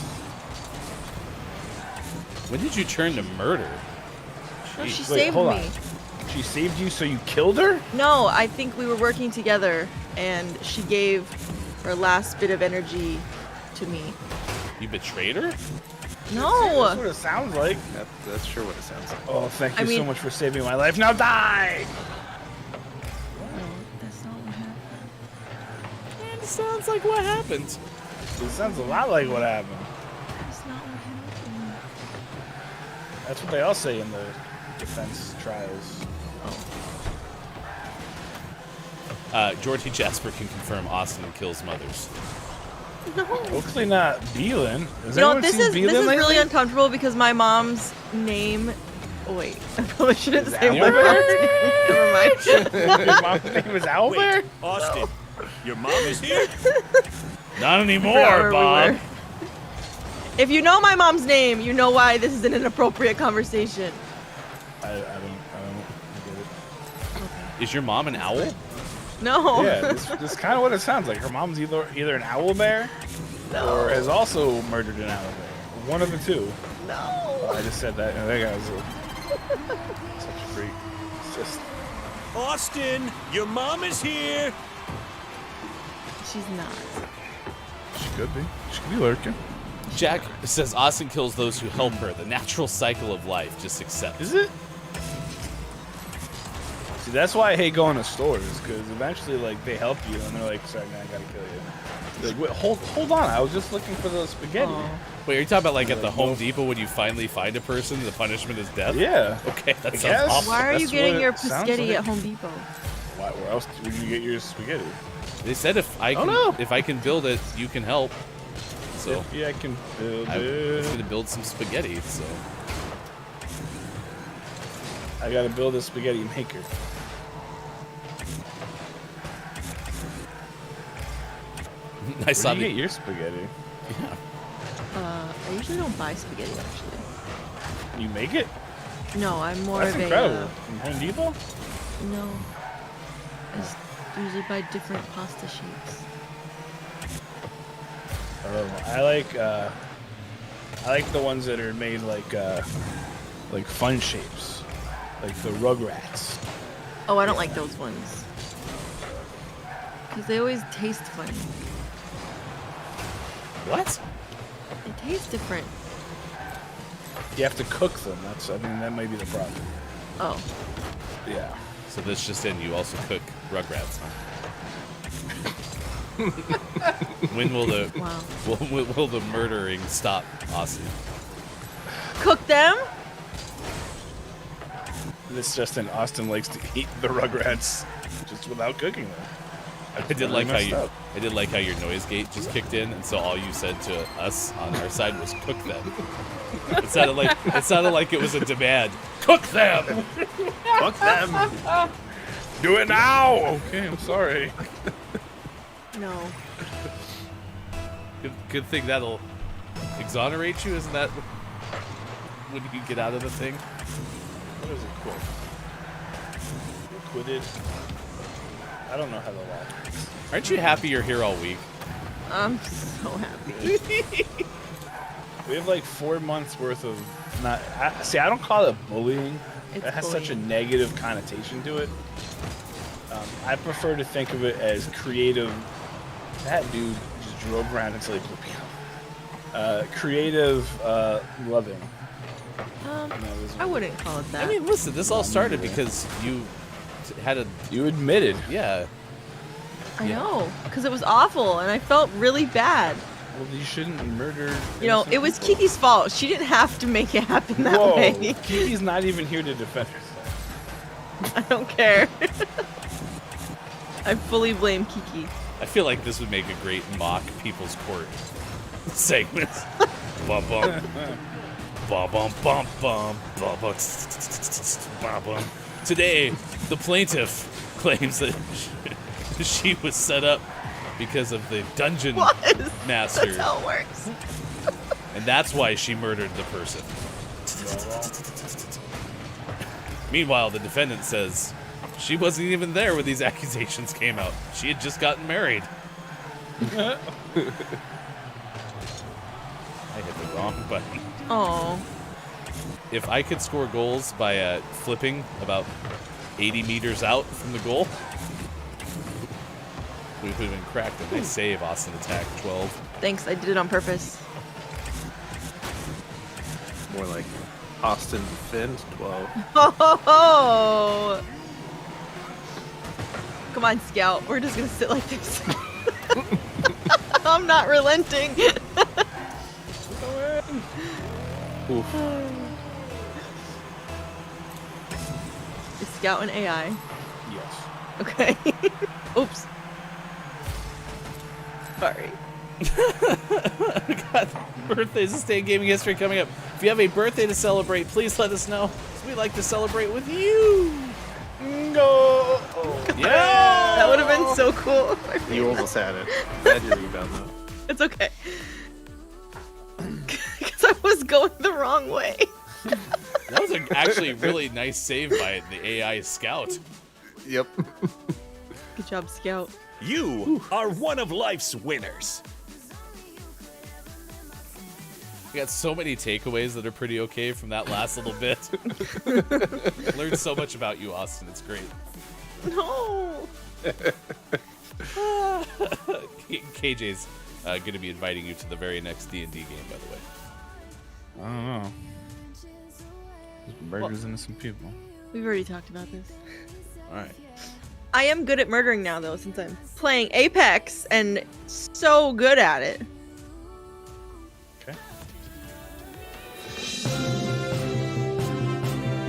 When did you turn to murder? No, she Wait, saved hold me. on. She saved you, so you killed her? No, I think we were working together, and she gave her last bit of energy to me. You betrayed her? No. That's what it sounds like. That's sure what it sounds like. Oh, thank you I mean- so much for saving my life. Now die! No, that's not what happened. It sounds like what happened. It sounds a lot like what happened. That's not what happened. That's what they all say in the defense trials. Georgie Jasper can confirm Austin kills mothers. No. Hopefully not Beelan. Has You know, anyone this seen is Beelan really lately? uncomfortable because my mom's name. Oh wait, I probably shouldn't Is say my Owlbear? mom's name. Never mind. Your mom's name is Owlbear? Wait, Austin, your mom is here? Not Forgot anymore, where we Bob. were. If you know my mom's name, you know why this is an inappropriate conversation. I don't get it. Is your mom an owl? No. Yeah, this is kind of what it sounds like. Her mom's either an owlbear or has also murdered an owlbear. One of the two. No. I just said that, and that guy was such a freak. It's just Austin, your mom is here. She's not. she could be. She could be lurking. Jack says Austin kills those who help her. The natural cycle of life. Just accept. Is it? See, that's why I hate going to stores, because eventually, like, they help you, and they're like, sorry, man, I gotta kill you. Like, wait, hold on, I was just looking for the spaghetti. Aw. Wait, are you talking about like at the Like, Home no. Depot when you finally find a person, the punishment is death? Yeah. Okay, that I sounds guess. awful. Why are you That's getting what your it sounds spaghetti like. at Home Depot? Where else would you get your spaghetti? They said if I can, if I can build it, you can help. So Yeah, I can build I was it. gonna build some spaghetti. So I gotta build a spaghetti maker. I Where saw do you the. get your spaghetti? I usually don't buy spaghetti actually. You make it? No, I'm more That's of incredible. a. From Home Depot? No. I usually buy different pasta shapes. I like the ones that are made like fun shapes, like the Rugrats. Oh, I don't like those ones. Because they always taste funny. What? They taste different. You have to cook them. I mean, that may be the problem. Oh. Yeah. So this just in, you also cook Rugrats, huh? When will the Wow. will the murdering stop, Austin? Cook them? This just in, Austin likes to eat the Rugrats just without cooking them. I did like how messed you. up. I did like how your noise gate just kicked in, and so all you said to us on our side was "cook them." It sounded like it was a demand. Cook them. Fuck them. Do it now. Okay, I'm sorry. No. Good thing that'll exonerate you. Isn't that when you get out of the thing? What is it quit? Acquitted. I don't know how the law works. Aren't you happy you're here all week? I'm so happy. We have like 4 months worth of not. I don't call it bullying. It's That has such a bullying. negative connotation to it. I prefer to think of it as creative. That dude just drove around until he blew me up. Creative loving. And that was- I wouldn't call it that. I mean, listen, this all started because you had a. You admitted. Yeah. I know, because it was awful, and I felt really bad. Well, you shouldn't murder. You know, innocent it was people. Kiki's fault. She didn't have to make it happen that Whoa, way. Kiki's not even here to defend herself. I don't care. I fully blame Kiki. I feel like this would make a great mock People's Court segment. Bum bum. Today, the plaintiff claims that she was set up because of the dungeon master. That's how it works. And that's why she murdered the person. Meanwhile, the defendant says she wasn't even there when these accusations came out. She had just gotten married. I hit the wrong button. Oh. If I could score goals by flipping about 80 meters out from the goal, we would have been cracked. A nice save, Austin Attack 12. Thanks, I did it on purpose. More like Austin Defend 12. Oh! Come on, Scout. We're just gonna sit like this. I'm not relenting. Oof. Is Scout an AI? Yes. Okay. Oops. Sorry. God, birthdays this day in gaming history coming up. If you have a birthday to celebrate, please let us know. We'd like to celebrate with you. Go. Yeah. That would have been so cool. You almost had it. Bad your rebound though. It's okay. Because I was going the wrong way. That was actually a really nice save by the AI Scout. Yep. Good job, Scout. You are one of life's winners. We got so many takeaways that are pretty okay from that last little bit. Learned so much about you, Austin. It's great. No. KJ's going to be inviting you to the very next D&D game, by the way. I don't know. There's burgers into some people. We've already talked about this. All right. I am good at murdering now, though, since I'm playing Apex and so good at it. Okay.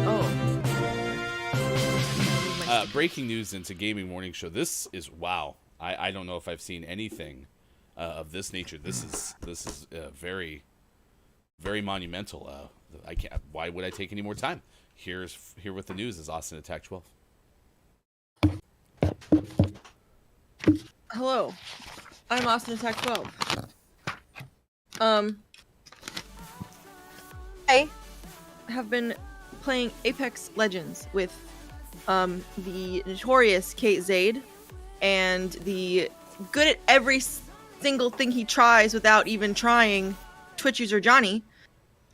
Oh. Breaking news into Gaming Morning Show. This is wow. I don't know if I've seen anything of this nature. This is very, very monumental. I can't. Why would I take any more time? Here with the news is Austin Attack 12. Hello, I'm Austin Attack 12. I have been playing Apex Legends with the notorious Kate Zaid and the good at every single thing he tries without even trying Twitch user Johnny.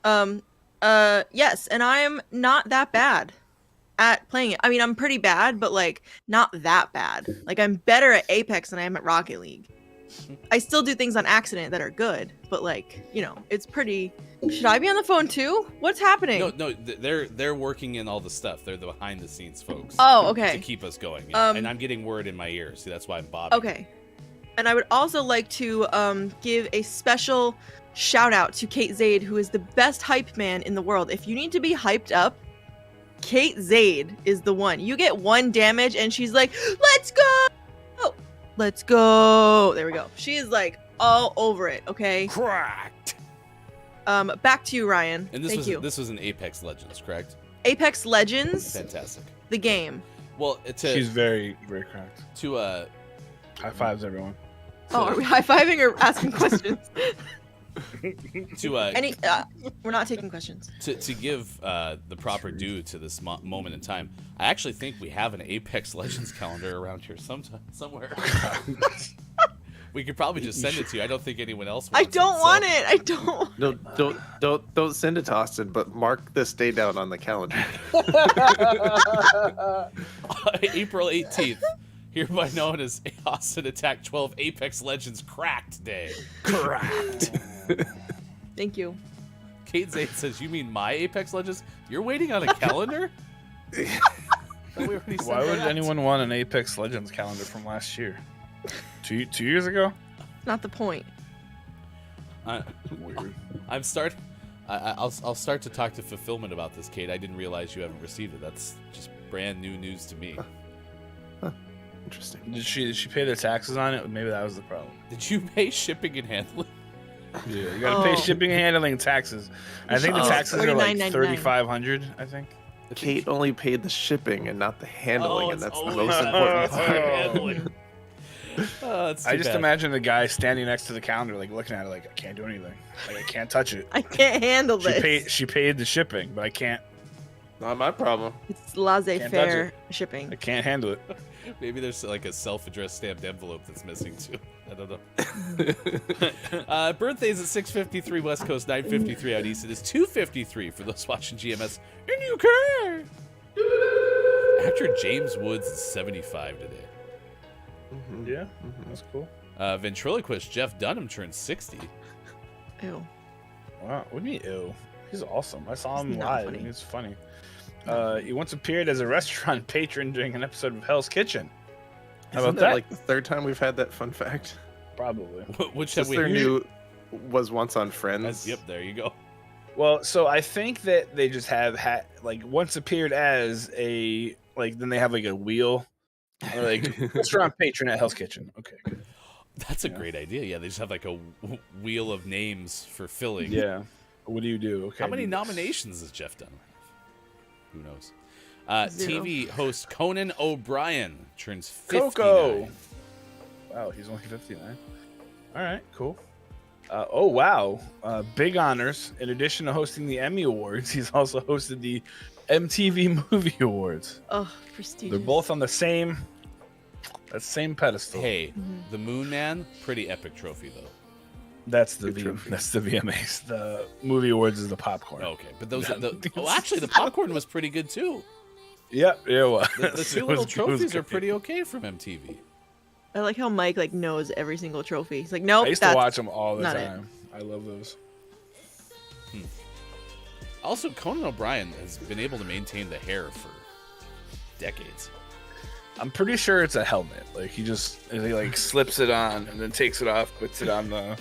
Yes, and I am not that bad at playing it. I mean, I'm pretty bad, but like not that bad. Like I'm better at Apex than I am at Rocket League. I still do things on accident that are good, but like, you know, it's pretty. Should I be on the phone too? What's happening? No, they're working in all the stuff. They're the behind the scenes folks. Oh, okay. To keep us going. Yeah. And I'm getting word in my ear. See, that's why I'm bobbing. Okay. And I would also like to give a special shout out to Kate Zaid, who is the best hype man in the world. If you need to be hyped up, Kate Zaid is the one. You get 1 damage and she's like, let's go! Let's go! There we go. She is like all over it, okay? Cracked. Back to you, Ryan. And this was an Apex Legends, correct? Apex Legends? Fantastic. The game. Well, she's very, very cracked. High fives, everyone. Oh, are we high-fiving or asking questions? We're not taking questions. To give the proper due to this moment in time, I actually think we have an Apex Legends calendar around here somewhere. We could probably just send it to you. I don't think anyone else wants I don't want it. I don't. No, don't send it to Austin, but mark this day down on the calendar. April 18th. Hereby known as Austin Attack 12 Apex Legends Cracked Day. Cracked. Thank you. Kate Zaid says, you mean my Apex Legends? You're waiting on a calendar? Why would anyone want an Apex Legends calendar from last year? 2 years ago? Not the point. Weird. I'll start to talk to fulfillment about this, Kate. I didn't realize you haven't received it. That's just brand new news to me. Interesting. Did she pay the taxes on it? Maybe that was the problem. Did you pay shipping and handling? Yeah, you gotta pay shipping, handling, and taxes. I think the taxes are like $3,500. I think. Kate only paid the shipping and not the handling, and that's the always most important part. I just imagine the guy standing next to the counter, like looking at it, like I can't do anything. Like I can't touch it. I can't handle this. She paid the shipping, but I can't. Not my problem. It's laissez-faire shipping. I can't handle it. Maybe there's like a self-addressed stamped envelope that's missing too. I don't know. Birthdays at 6:53 West Coast, 9:53 out East. It is 2:53 for those watching GMS in UK. Actor James Woods is 75 today. Yeah, that's cool. Ventriloquist Jeff Dunham turns 60. Ew. Wow, what do you mean ew? He's awesome. I saw him He's not live. funny. And he's funny. He once appeared as a restaurant patron during an episode of Hell's Kitchen. How Isn't about that? like the third time we've had that fun fact? Probably. Which have we Sister knew was once on Friends. Yep, there you go. Well, so I think that they just have like once appeared as a then they have like a wheel, or like restaurant patron at Hell's Kitchen. Okay, good. That's a great idea. Yeah, they just have like a wheel of names for filling. Yeah. What do you do? Okay. How many nominations does Jeff Dunham have? Who knows? TV host Conan O'Brien turns 59. Coco. Wow, he's only 59. All right, cool. Oh wow, big honors. In addition to hosting the Emmy Awards, he's also hosted the MTV Movie Awards. Oh, prestigious. They're both on the same pedestal. Hey, the Moon Man, pretty epic trophy though. That's the VMAs. The Movie Awards is the popcorn. Okay, but those actually the popcorn was pretty good too. Yep, it was. The two little trophies are pretty okay from MTV. I like how Mike knows every single trophy. He's like, nope. I used to watch them all the not time. I love those. Also, Conan O'Brien has been able to maintain the hair for decades. I'm pretty sure it's a helmet. Like he slips it on and then takes it off, puts it on the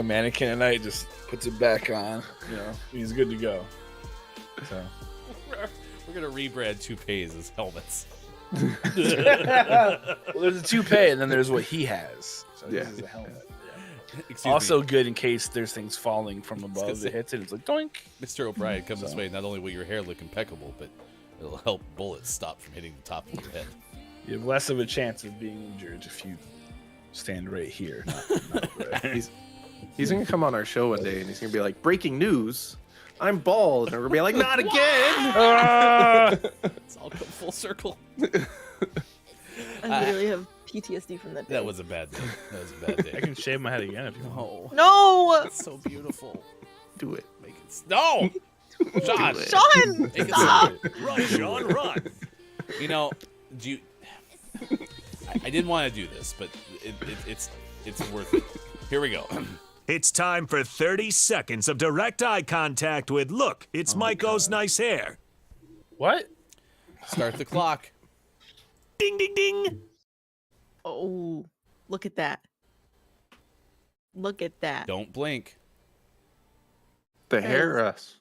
mannequin, and I just puts it back on. You know, he's good to go. So we're gonna rebrand toupees as helmets. Well, there's a toupee, and then there's what he has. So this is a helmet. Yeah. Also good in case there's things falling from above. It hits it. It's like doink. Mr. O'Brien, come this way. Not only will your hair look impeccable, but it'll help bullets stop from hitting the top of your head. You have less of a chance of being injured if you stand right here. Not right. He's gonna come on our show one day, and he's gonna be like, "Breaking news! I'm bald," and we're gonna be like, "Not again!" It's all come full circle. I literally have PTSD from that day. That was a bad day. I can shave my head again if you want. No! It's so beautiful. Do it. Make it. No! Sean! Sean! Make it Stop! Run, Sean, run! You know, I didn't want to do this, but it's worth it. Here we go. It's time for 30 seconds of direct eye contact with, look, it's Maiko's nice hair. What? Start the clock. Ding, ding, ding. Oh, look at that. Look at that. Don't blink. The hair or us?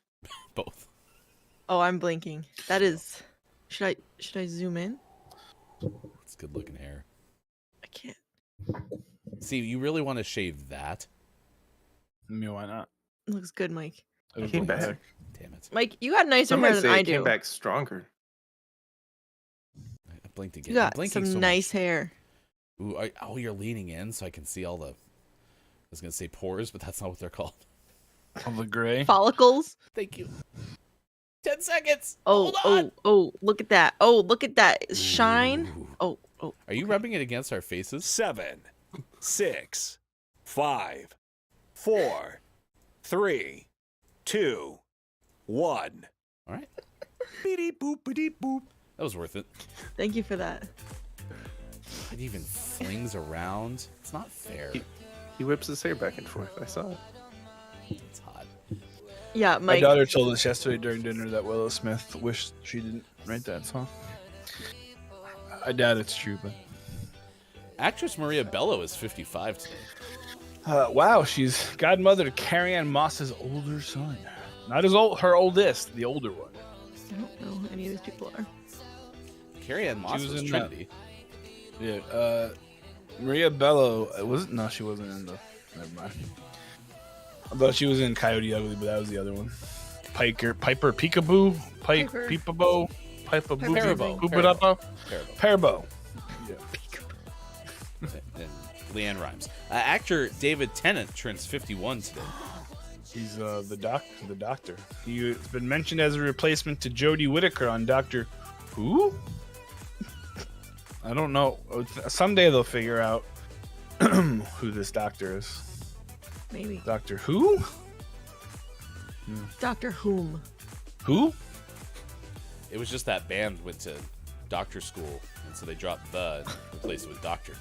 Both. Oh, I'm blinking. That is... Should I zoom in? It's good looking hair. I can't. See, you really want to shave that? I mean, why not? It looks good, Mike. It came back. Damn it. Mike, you got nicer hair than I do. It came back stronger. I blinked again. You got blinking some so nice much. hair. Ooh, you're leaning in so I can see all the... I was going to say pores, but that's not what they're called. All the gray? Follicles? Thank you. 10 seconds. Oh, Hold on. look at that. Oh, look at that. Shine. Ooh. Oh. Are you rubbing it against our faces? 7, 6, 5, 4, 3, 2, 1. All right. Beep boop, beep boop. That was worth it. Thank you for that. It even flings around. It's not fair. He whips his hair back and forth. I saw it. It's hot. Yeah, My Mike. daughter told us yesterday during dinner that Willow Smith wished she didn't write that song. I doubt it's true, but... Actress Maria Bello is 55 today. Wow, she's godmother to Carrie-Anne Moss's older son. Not his her oldest, the older one. I don't know who any of these people are. Carrie-Anne Moss was in Trinity. Yeah, Maria Bello, she wasn't in the... Never mind. I thought she was in Coyote Ugly, but that was the other one. Piper Peekaboo, Piper. Peepabo, Piper Parabo. Boobadapa, Parabo. Yeah. And Leanne Rhymes. Actor David Tennant turns 51 today. He's the doctor. He's been mentioned as a replacement to Jodie Whittaker on Doctor Who? I don't know. Someday they'll figure out who this doctor is. Maybe. Doctor Who? Doctor Whom. Who? It was just that band went to doctor school, and so they dropped the and replaced it with doctor.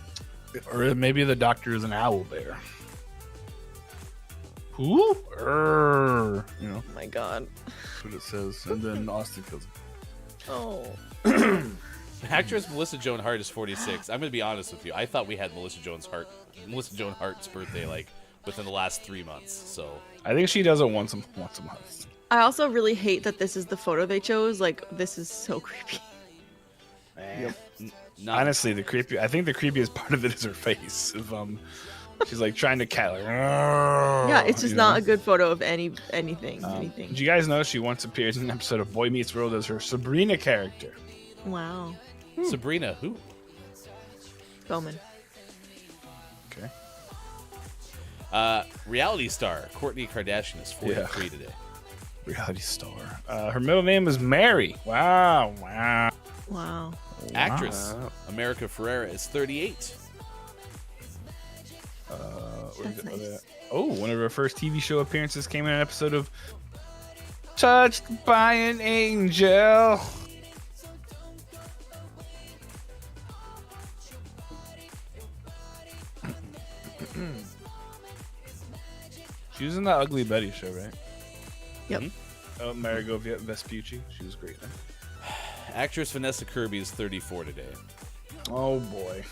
Or maybe the doctor is an owl bear. Who? You know, Oh my god. that's what it says. And then Austin kills him. Oh. Actress Melissa Joan Hart is 46. I'm going to be honest with you. I thought we had Melissa Joan Hart's birthday like within the last 3 months. So I think she does it once a month. I also really hate that this is the photo they chose. Like, this is so creepy. Honestly, I think the creepiest part of it is her face. If she's like trying to cat. Yeah, it's just not a good photo of anything. Did you guys know she once appeared in an episode of Boy Meets World as her Sabrina character? Wow. Sabrina, who? Bowman. Okay. Reality star Kourtney Kardashian is 43 today. Reality star. Her middle name is Mary. Wow. Actress America Ferrera is 38. That's nice. One of her first TV show appearances came in an episode of Touched by an Angel. She was in that Ugly Betty show, right? Yep. Oh, Marigo Vespucci. She was great. Actress Vanessa Kirby is 34 today. Oh boy.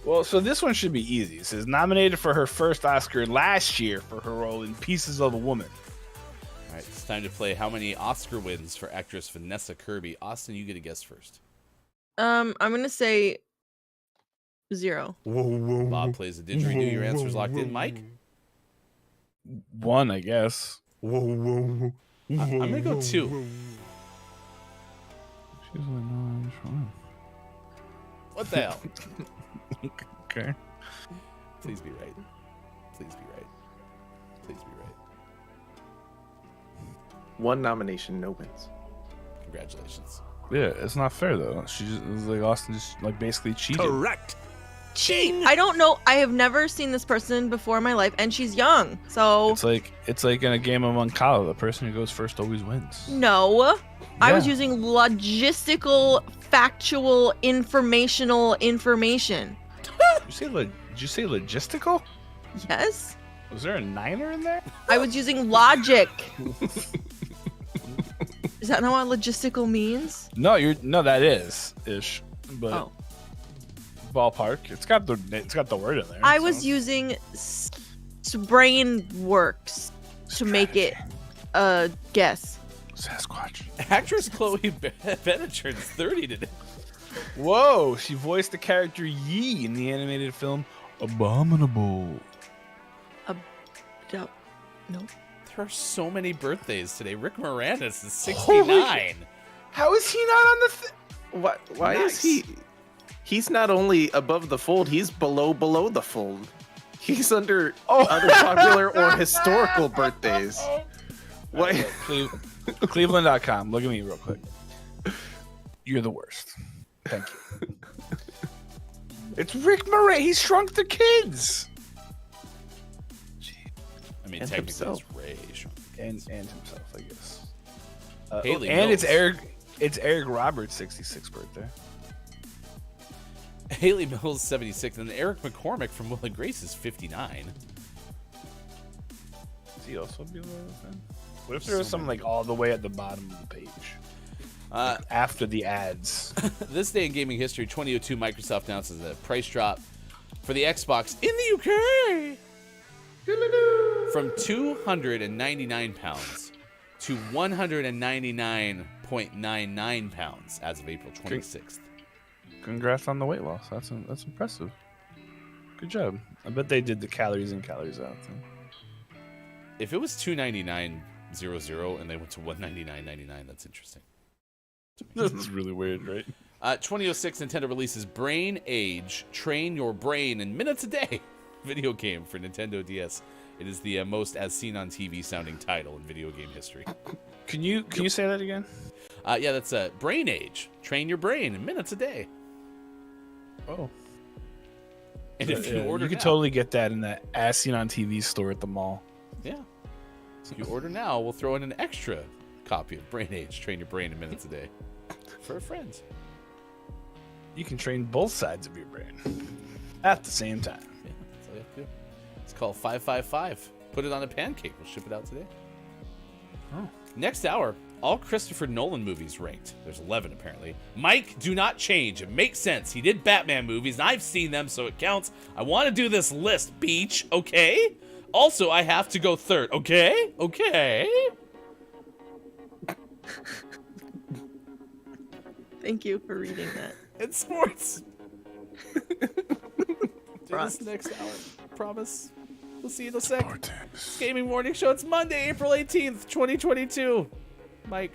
Well, so this one should be easy. It says nominated for her first Oscar last year for her role in Pieces of a Woman. All right, it's time to play How Many Oscar Wins for actress Vanessa Kirby. Austin, you get a guess first. I'm gonna say 0. Bob plays a didgeridoo. Your answer's locked in. Mike? 1, I guess. I'm gonna go 2. She's like, no, What the hell? Okay. Please be right. Please be right. Please be right. 1 nomination, no wins. Congratulations. Yeah, it's not fair though. She just it was like Austin just like basically cheated. Correct. Cheat. I don't know. I have never seen this person before in my life, and she's young. So It's like in a game of Uncala, the person who goes first always wins. no. I was Yeah. using logistical, factual, information. Did you say logistical? Yes. Was there a 9er in there? I was using logic. Is that not what logistical means? No, that is ish, but Oh. ballpark. It's got the word in there. I so. was using brain works to make it a guess. Sasquatch. Actress Chloe Bennett turns 30 today. Whoa, she voiced the character Yi in the animated film Abominable. No. There are so many birthdays today. Rick Moranis is 69. How is he not on the Why is he? He's not only above the fold, he's below the fold. He's under other popular or historical birthdays. Why? Cleveland.com. Look at me real quick. You're the worst. Thank you. It's Rick Moranis. He shrunk the kids. I mean, And technically himself. it's Ray. And himself, I guess. Haley and Mills. it's Eric Roberts' 66th birthday. Haley Mills 76, and Eric McCormick from Will and Grace is 59. Is he also below that? What if there was something like all the way at the bottom of the page? After the ads. This day in gaming history, 2002, Microsoft announces a price drop for the Xbox in the UK from £299 to £199.99 as of April 26th. Congrats on the weight loss. That's impressive. Good job. I bet they did the calories in, calories out thing. If it was $299.00 and they went to $199.99, that's interesting. This is really weird, right? 2006, Nintendo releases Brain Age, Train Your Brain in Minutes a Day video game for Nintendo DS. It is the most as seen on TV sounding title in video game history. Can you say that again? Yeah, that's Brain Age, Train Your Brain in Minutes a Day. Oh. And if you order you can now, totally get that in that as seen on TV store at the mall. Yeah. If you order now, we'll throw in an extra copy of Brain Age, Train Your Brain in Minutes a Day for a friend. You can train both sides of your brain at the same time. Yeah, that's all you have to do. It's called 555. Put it on a pancake. We'll ship it out today. Oh. Next hour, all Christopher Nolan movies ranked. There's 11 apparently. Mike, do not change. It makes sense. He did Batman movies, and I've seen them, so it counts. I want to do this list, Beach. Okay? Also, I have to go third. Okay? Okay? Thank you for reading that. In sports. Do this next hour. Promise. We'll see you in a sec. Gaming Morning Show. It's Monday, April 18th, 2022. Mike,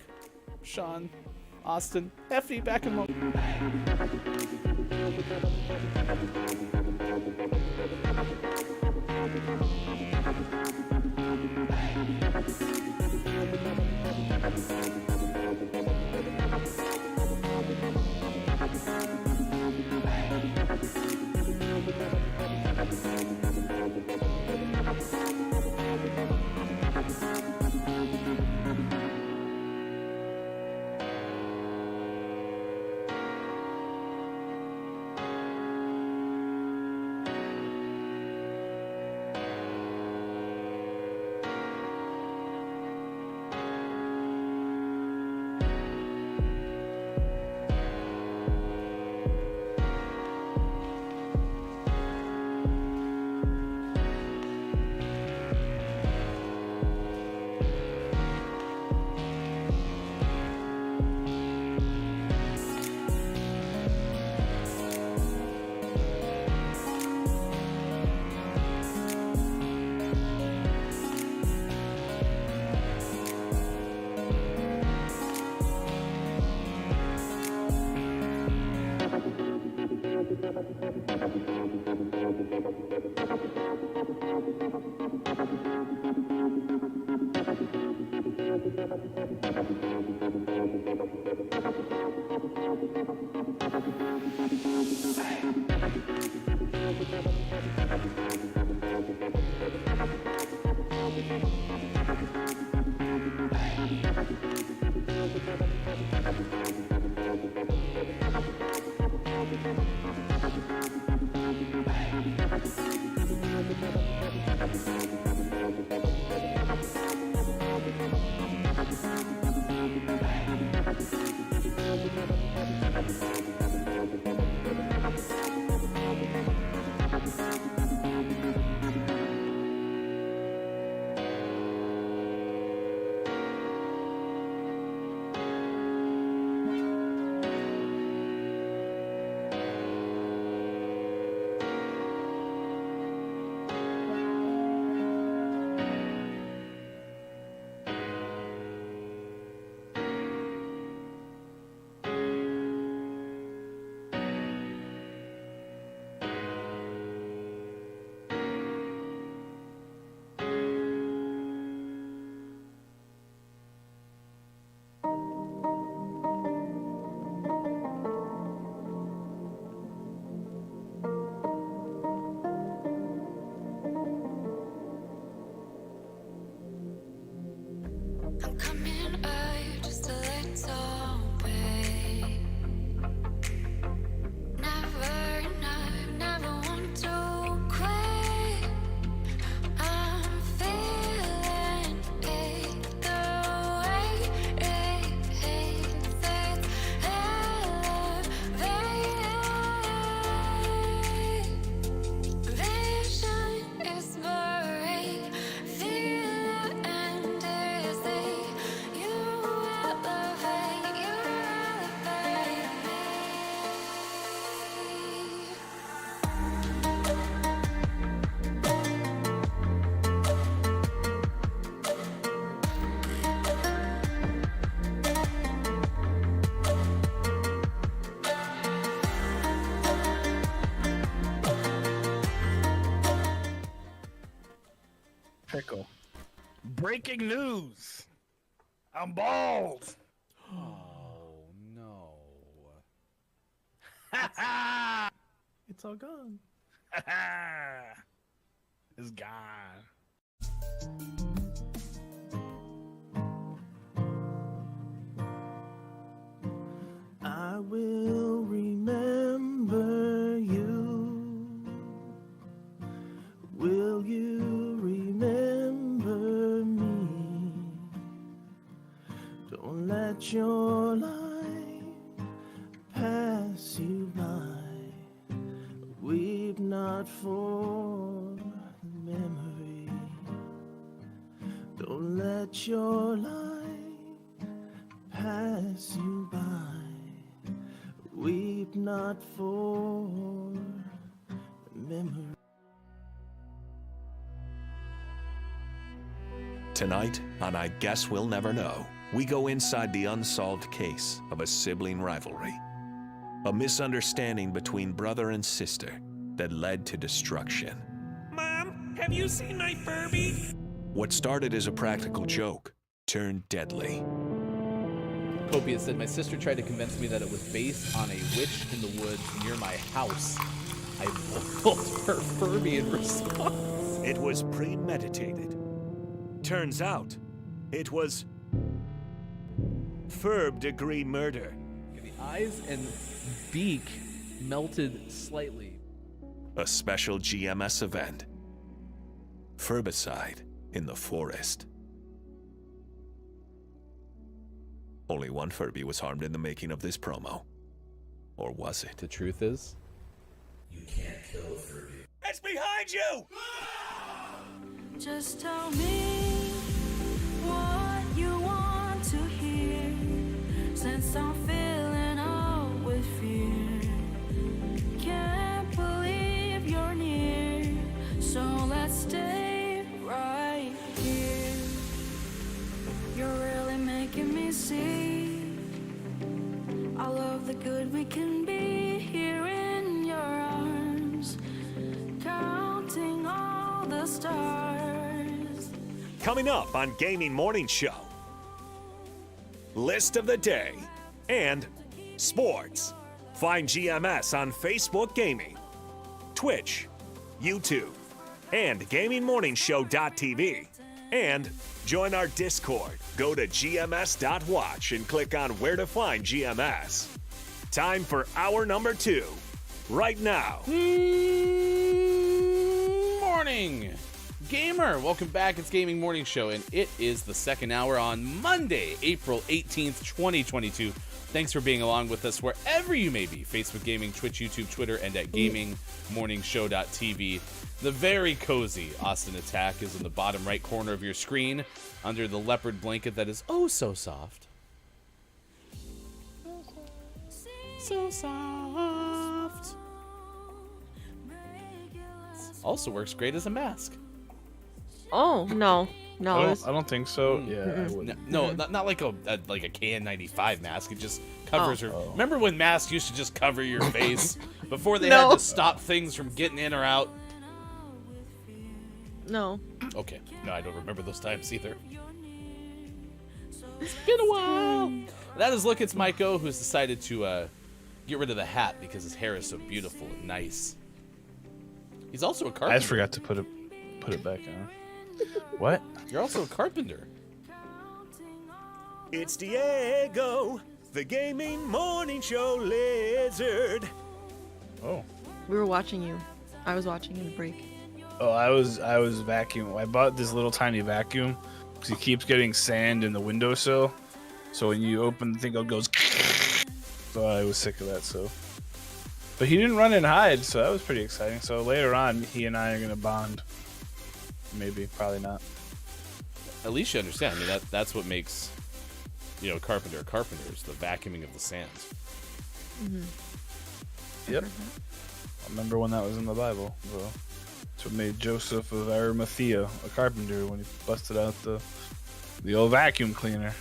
Sean, Austin, Hefty, back in a moment. Michael. Breaking news. I'm bald. Oh no. It's all gone. It's gone. I will remember you. Will you remember me? Don't let your life pass you by. Weep not for the memory. Don't let your life pass you by. Weep not for memory. Tonight, on I Guess We'll Never Know, we go inside the unsolved case of a sibling rivalry. A misunderstanding between brother and sister that led to destruction. Mom, have you seen my Furby? What started as a practical joke turned deadly. Copia said, my sister tried to convince me that it was based on a witch in the woods near my house. I boiled her Furby in response. It was premeditated. Turns out, it was third-degree murder. The eyes and beak melted slightly. A special GMS event. Furbicide in the forest. Only one Furby was harmed in the making of this promo. Or was it? The truth is, You can't kill a Furby. It's behind you! Just tell me what you want to hear, since I'm feeling out with fear. Can't believe you're near, so let's stay right here. You're really making me see all of the good we can be here in your arms, counting all the stars. Coming up on Gaming Morning Show. List of the day and sports. Find GMS on Facebook Gaming, Twitch, YouTube, and GamingMorningshow.tv. And join our Discord. Go to gms.watch and click on where to find GMS. Time for hour number 2. Right now. morning, gamer. Welcome back. It's Gaming Morning Show, and it is the second hour on Monday, April 18th, 2022. Thanks for being along with us wherever you may be. Facebook Gaming, Twitch, YouTube, Twitter, and at GamingMorningshow.tv. The very cozy Austin Attack is in the bottom right corner of your screen under the leopard blanket that is oh so soft. So soft. Also works great as a mask. Oh, no. No. I it's- don't think so. Yeah, I wouldn't. No, not like a KN95 mask. It just covers her. Remember when masks used to just cover your face before they had to stop things from getting in or out? No. Okay. No, I don't remember those times either. It's been a while. That is Look, It's Maiko, who's decided to get rid of the hat because his hair is so beautiful and nice. He's also a carpenter. I just forgot to put it back on. What? You're also a carpenter. It's Diego, the Gaming Morning Show lizard. Oh. We were watching you. I was watching in the break. Oh, I was vacuuming. I bought this little tiny vacuum because it keeps getting sand in the windowsill. So when you open the thing, it goes. So I was sick of that. But he didn't run and hide, so that was pretty exciting. So later on, he and I are gonna bond. Maybe, probably not. At least you understand. I mean, that's what makes, carpenter carpenters, the vacuuming of the sand. Mm-hmm. Yep. I remember when that was in the Bible. So that's what made Joseph of Arimathea a carpenter when he busted out the old vacuum cleaner,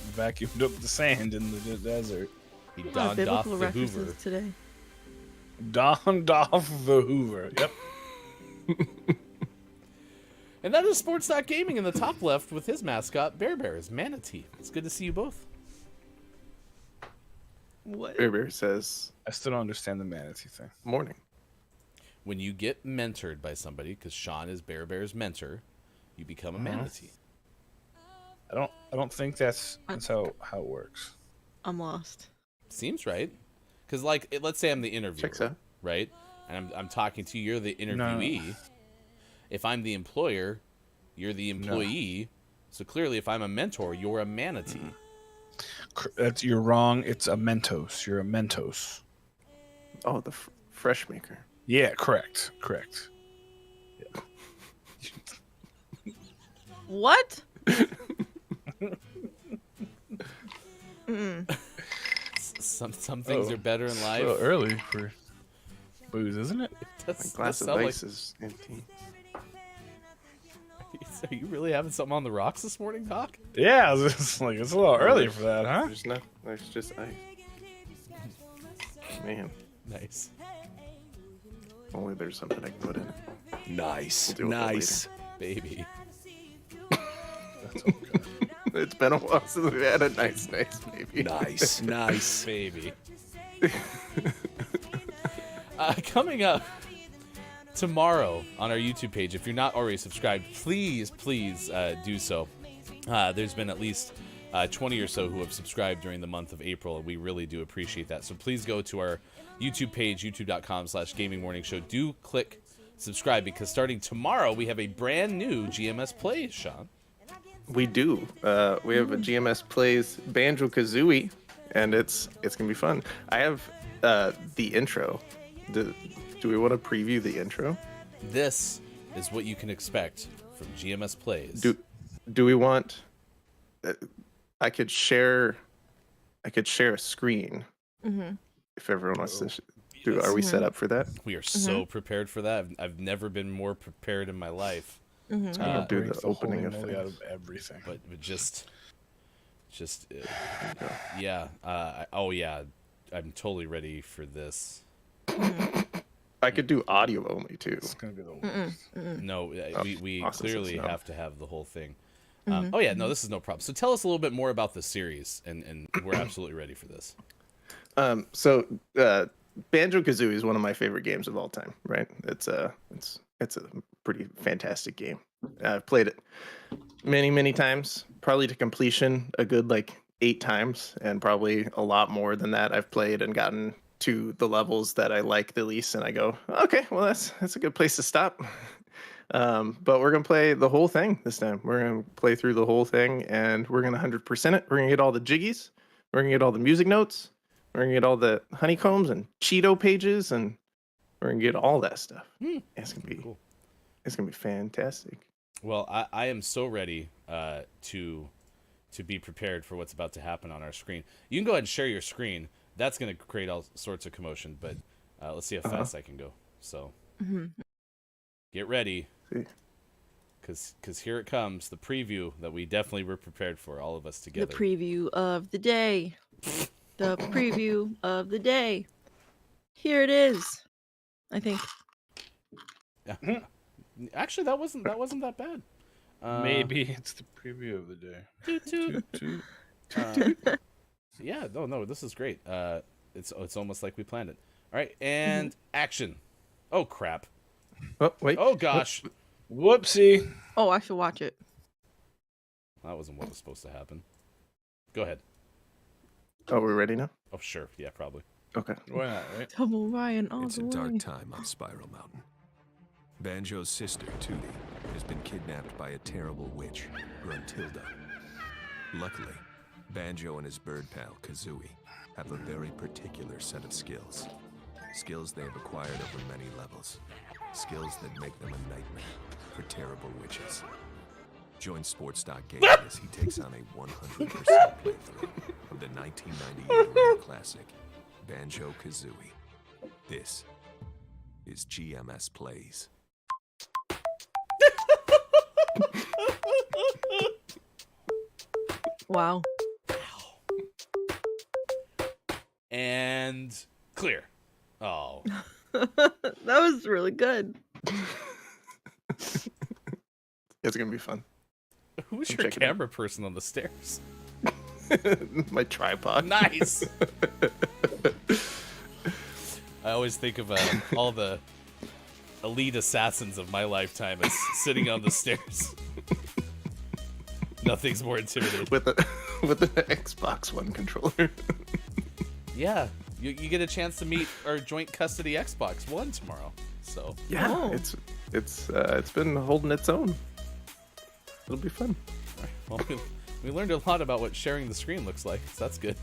and vacuumed up the sand in the desert. He A lot of donned off biblical the references Hoover. today. Donned off the Hoover. Yep. And that is Sports Gaming in the top left with his mascot, Bear Bears, Manatee. It's good to see you both. What? Bear Bear says, I still don't understand the manatee thing. morning. When you get mentored by somebody, because Sean is Bear Bear's mentor, you become a manatee. I don't think that's how it works. I'm lost. Seems right. Because, like, let's say I'm the interviewer, Checks out. right? And I'm talking to you, you're the interviewee. No. If I'm the employer, you're the employee. So clearly, if I'm a mentor, you're a manatee. You're wrong. It's a Mentos. You're a Mentos. Oh, the fresh maker. Yeah, correct. What? Some things are better in life. A little early for booze, isn't it? My glass of ice is empty. Are you really having something on the rocks this morning, Doc? Yeah, I was just like, it's a little early for that, huh? There's just ice. Man, Nice. only there's something I can put in it. Nice. We'll deal with that Nice. Baby. It's been a while since we've had a nice baby. Nice. Baby. Coming up tomorrow on our YouTube page, if you're not already subscribed, please do so. There's been at least 20 or so who have subscribed during the month of April, and we really do appreciate that. So please go to our YouTube page, youtube.com/gamingmorningshow. Do click subscribe, because starting tomorrow, we have a brand new GMS Plays, Sean. We do. We have a GMS Plays Banjo-Kazooie, and it's gonna be fun. I have the intro. Do we want to preview the intro? This is what you can expect from GMS Plays. Do we want? I could share a screen. Mm-hmm. If everyone wants to. Are we set up for that? We are so prepared for that. I've never been more prepared in my life. Mm-hmm. I'm gonna do Brings the opening of holy moly out things. of everything. But yeah. I'm totally ready for this. I could do audio only too. It's gonna be the worst. No, we Austin clearly says no. have to have the whole thing. This is no problem. So tell us a little bit more about the series, and we're absolutely ready for this. Banjo-Kazooie is one of my favorite games of all time, right? It's a pretty fantastic game. I've played it many times, probably to completion a good 8 times, and probably a lot more than that I've played and gotten to the levels that I like the least, and I go, okay, well that's a good place to stop. But we're gonna play the whole thing this time. We're gonna play through the whole thing, and we're gonna 100% it. We're gonna get all the jiggies. We're gonna get all the music notes. We're gonna get all the honeycombs and Cheeto pages, and we're gonna get all that stuff. It's gonna be Cool. It's gonna be fantastic. Well, I am so ready to be prepared for what's about to happen on our screen. You can go ahead and share your screen. That's going to create all sorts of commotion, but let's see how fast I can go. So get ready, because here it comes, the preview that we definitely were prepared for, all of us together. The preview of the day. The preview of the day. Here it is. I think. Yeah. Actually, that wasn't that bad. Maybe it's the preview of the day. Toot. Yeah, no, this is great. It's almost like we planned it. All right, and action. Oh crap. Oh wait. Oh gosh. Whoopsie. Oh, I should watch it. That wasn't what was supposed to happen. Go ahead. Oh, we're ready now? Oh sure, yeah, probably. Okay. Why not, right? Double Ryan all It's the a way. dark time on Spiral Mountain. Banjo's sister, Tootie, has been kidnapped by a terrible witch, Gruntilda. Luckily, Banjo and his bird pal, Kazooie, have a very particular set of skills. Skills they have acquired over many levels. Skills that make them a nightmare for terrible witches. Join Sports.Gaming as he takes on a 100% playthrough of the 1998 rare classic, Banjo-Kazooie. This is GMS Plays. Wow. And clear. Oh. That was really good. It's gonna be fun. Who's I'm your checking it. camera person on the stairs? My tripod. Nice. I always think of all the elite assassins of my lifetime as sitting on the stairs. Nothing's more intimidating. with an Xbox One controller. Yeah, you get a chance to meet our joint custody Xbox One tomorrow. So Yeah, Oh. it's been holding its own. It'll be fun. well, we learned a lot about what sharing the screen looks like. So that's good.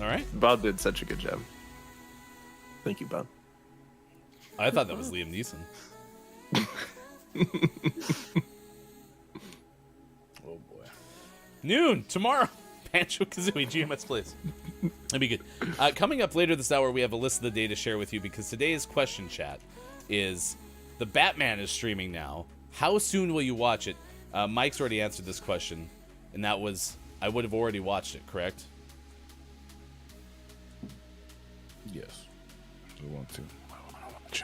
All right. Bob did such a good job. Thank you, Bob. I thought that was Liam Neeson. Oh boy. Noon tomorrow. Banjo-Kazooie GMS Plays. That'd be good. Coming up later this hour, we have a list of the day to share with you because today's question chat is the Batman is streaming now. How soon will you watch it? Mike's already answered this question, and that was I would have already watched it, correct? Yes. I want to.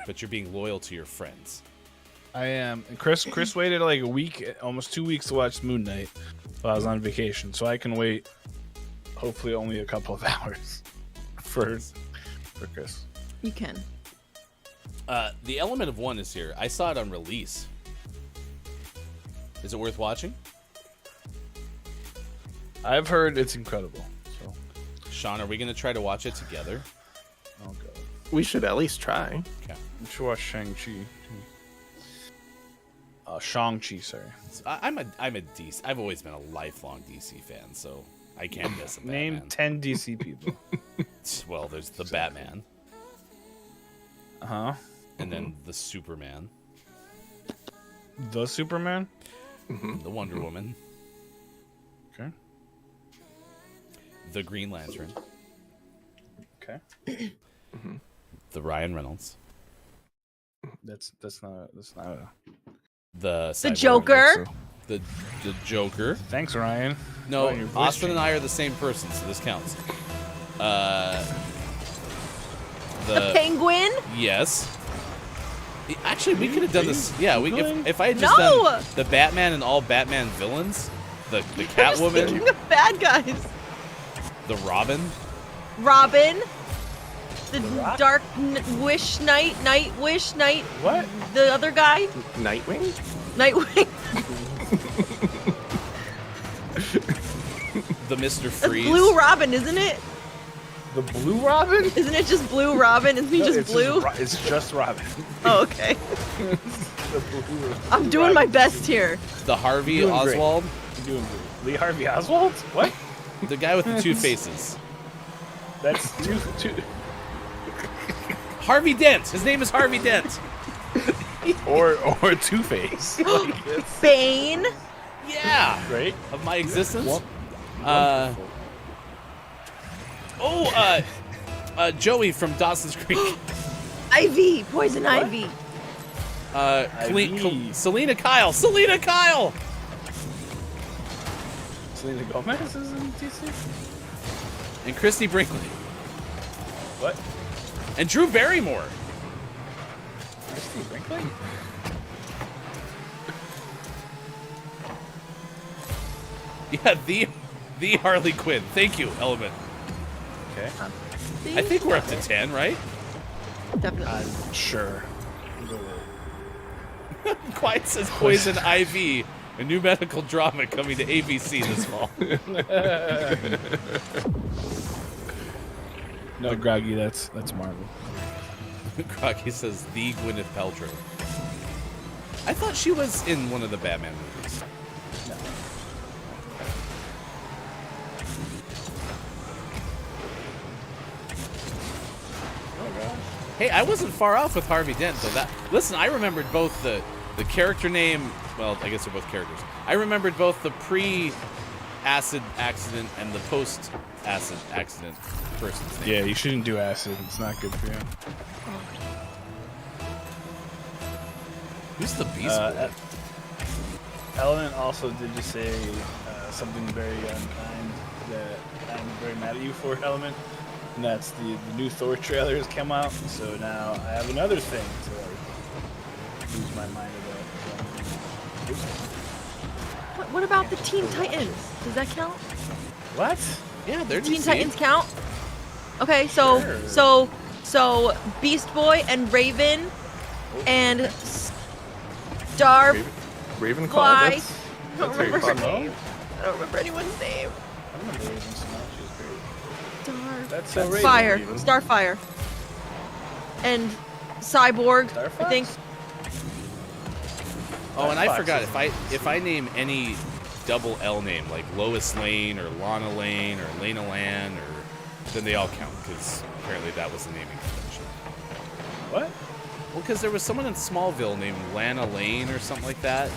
But you're being loyal to your friends. I am. And Chris waited like a week, almost 2 weeks to watch Moon Knight while I was on vacation, so I can wait. Hopefully, only a couple of hours for Chris. You can. The Element of One is here. I saw it on release. Is it worth watching? I've heard it's incredible. So, Sean, are we going to try to watch it together? oh god, We should at least try. Okay. we should watch Shang-Chi. Shang-Chi, sorry. I'm a DC. I've always been a lifelong DC fan, so I can't miss a Batman. Name 10 DC people. Well, there's the Batman, and then the Superman, The Superman. the Wonder Woman, Okay. the Green Lantern, Okay. the Ryan Reynolds, That's not a. the The Cyborg, Joker. the Joker. Thanks, Ryan. No, Oh, your voice Austin and changed. I are the same person, so this counts. The Penguin. Yes. Actually, we could have done this. Yeah, if I had just No! done the Batman and all Batman villains, the I'm just Catwoman, thinking of bad guys. the Robin. Robin. The Rock? Dark Wish Knight. Night Wish Knight. What? The other guy. Nightwing? Nightwing. The Mr. That's Freeze. Blue Robin, isn't it? The Blue Robin? Isn't it just Blue Robin? Isn't he No, just it's blue? It's just Robin. Oh, okay. The blue I'm doing my best here. The Harvey Doing great. Oswald. You're doing good. Lee Harvey Oswald? What? The guy with the two faces. That's two. Harvey Dent. His name is Harvey Dent. Or Two-Face. Like this, Bane. Yeah. right? Of my existence. Well, Joey from Dawson's Creek. Ivy. Poison Ivy. Ivy. Selena Kyle. Selena Kyle. Selena Gomez is in DC? And Christy Brinkley. What? And Drew Barrymore. Christy Brinkley? Yeah, the Harley Quinn. Thank you, Element. Okay. I think we're up to 10, right? Definitely. Sure. Quiet says Poison Ivy, a new medical drama coming to ABC this fall. No, Groggy, that's Marvel. Crocky says the Gwyneth Paltrow. I thought she was in one of the Batman movies. No. Hey, I wasn't far off with Harvey Dent though. Listen, I remembered both the character name. Well, I guess they're both characters. I remembered both the pre-acid accident and the post-acid accident person's name. Yeah, you shouldn't do acid. It's not good for you. Who's the Beast Boy? Ellen also did just say something very unkind that I'm very mad at you for, Element. And that's the new Thor trailer has come out, so now I have another thing to my mind about. What about the Teen Titans? Does that count? What? Yeah, they're Teen DC. Titans count? Okay, so Beast Boy and Raven and Star Ravenclaw. Fly. That's I don't Harry remember her Potter. name. I don't remember anyone's name. I remember Raven so much. She was great. Star That's so Raven. Fire. Raven. Starfire. And Cyborg, I Starfox? think. Oh, and I Fox forgot is if I name any double L name like Lois Lane or Lana Lane or Lena Lan, or then they all count because apparently that was the naming convention. What? Well, because there was someone in Smallville named Lana Lane or something like that.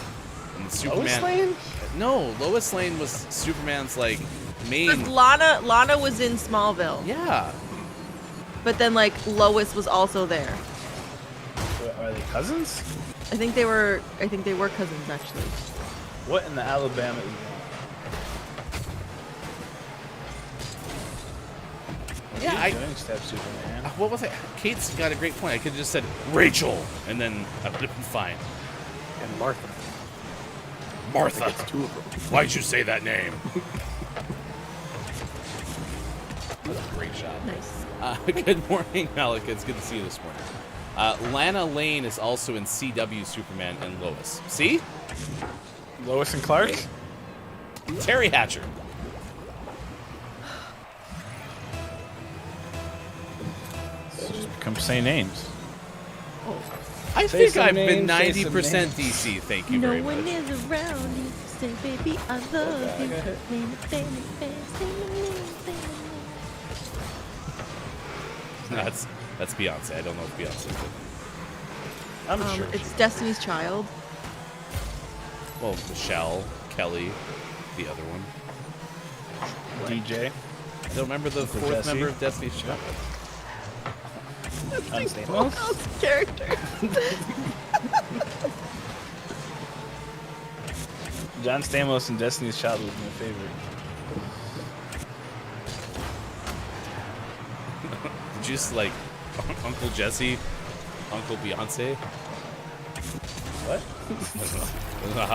And Superman. Lois Lane? No, Lois Lane was Superman's like main. Because Lana was in Smallville, Yeah. but then like Lois was also there. Are they cousins? I think they were cousins actually. What in the Alabama is Yeah, What are I. you doing, Step Superman? What was it? Kate's got a great point. I could have just said Rachel, and then I would have been fine. And Martha. Martha. It's two of them. Why'd you say that name? That was a great shot. Nice. Good morning, Malika. It's good to see you this morning. Lana Lane is also in CW Superman and Lois. See? Lois and Clark? Terry Hatcher. Just become saying names. I Say think some I've been names, say some 90% names. DC. Thank you No very one much. is around you. Say, baby, I love you. Name it, name it, name it, say my name, say my name. That's Beyonce. I don't know if Beyonce did. I'm sure. It's Destiny's Child. Well, Michelle, Kelly, the other one. DJ. I don't remember the Uncle fourth Jesse. member of Destiny's Child. Stamos? Character. John Stamos and Destiny's Child was my favorite. Did you just like Uncle Jesse, Uncle Beyonce? What?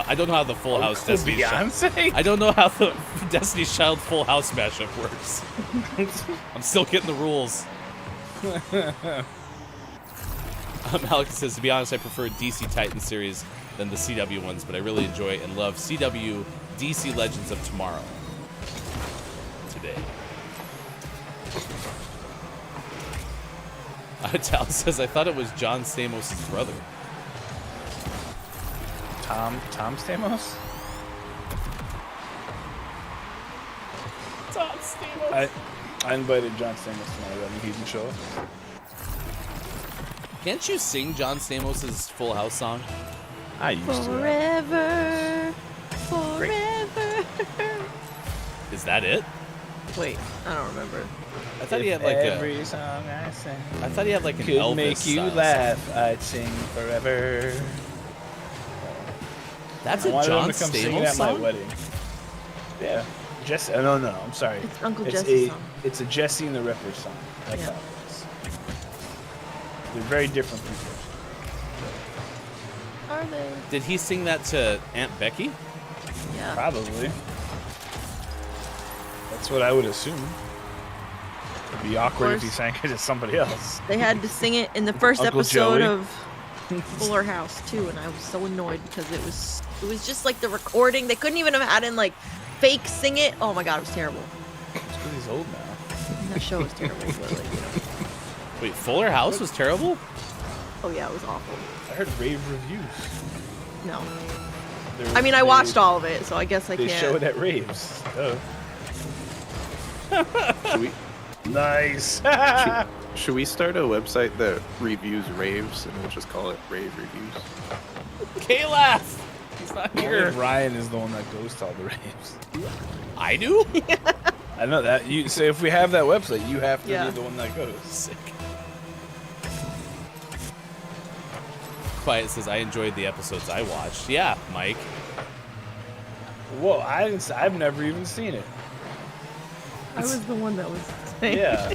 I don't know how the Full House Uncle Destiny's Child. Beyonce? I don't know how the Destiny's Child Full House mashup works. I'm still getting the rules. Alex says, to be honest, I prefer DC Titan series than the CW ones, but I really enjoy and love CW DC Legends of Tomorrow today. Tal says, I thought it was John Stamos' brother. Tom Stamos? Tom Stamos. I invited John Stamos to my wedding. He can show up. Can't you sing John Stamos' Full House song? I used to. Forever. Forever. Is that it? Wait, I don't remember. I thought he had If like every song I sang I thought he had like an could Elvis make you style laugh, song. I'd sing forever. That's I a wanted John him to come sing Stamos at my song? wedding. Yeah. Jesse. No, I'm sorry. It's Uncle It's Jesse's a song. it's a Jesse and the Ripper song. That's Yeah. how it is. They're very different people. Are they? Did he sing that to Aunt Becky? Yeah. Probably. That's what I would assume. It'd be awkward if he course. sang it to somebody else. They had to sing it in the first Uncle episode Joey. of Fuller House too, and I was so annoyed because it was just like the recording. They couldn't even have had in like fake sing it. Oh my god, it was terrible. It's because he's old now. That show was terrible. But, like, you know. Wait, Fuller House was terrible? Oh yeah, it was awful. I heard rave reviews. No. They're- I mean, I they- watched all of it, so I guess I They can't. show it at raves. Oh. Should we, Nice. should we start a website that reviews raves and we'll just call it Rave Reviews? K-Laugh! He's not here. Ryan is the one that goes to all the raves. I do? I know that. You say if we have that website, you have to Yeah. be the one that goes. Sick. Quiet says, I enjoyed the episodes I watched. Yeah, Mike. Whoa, I've never even seen it. I was the one that was saying. Yeah.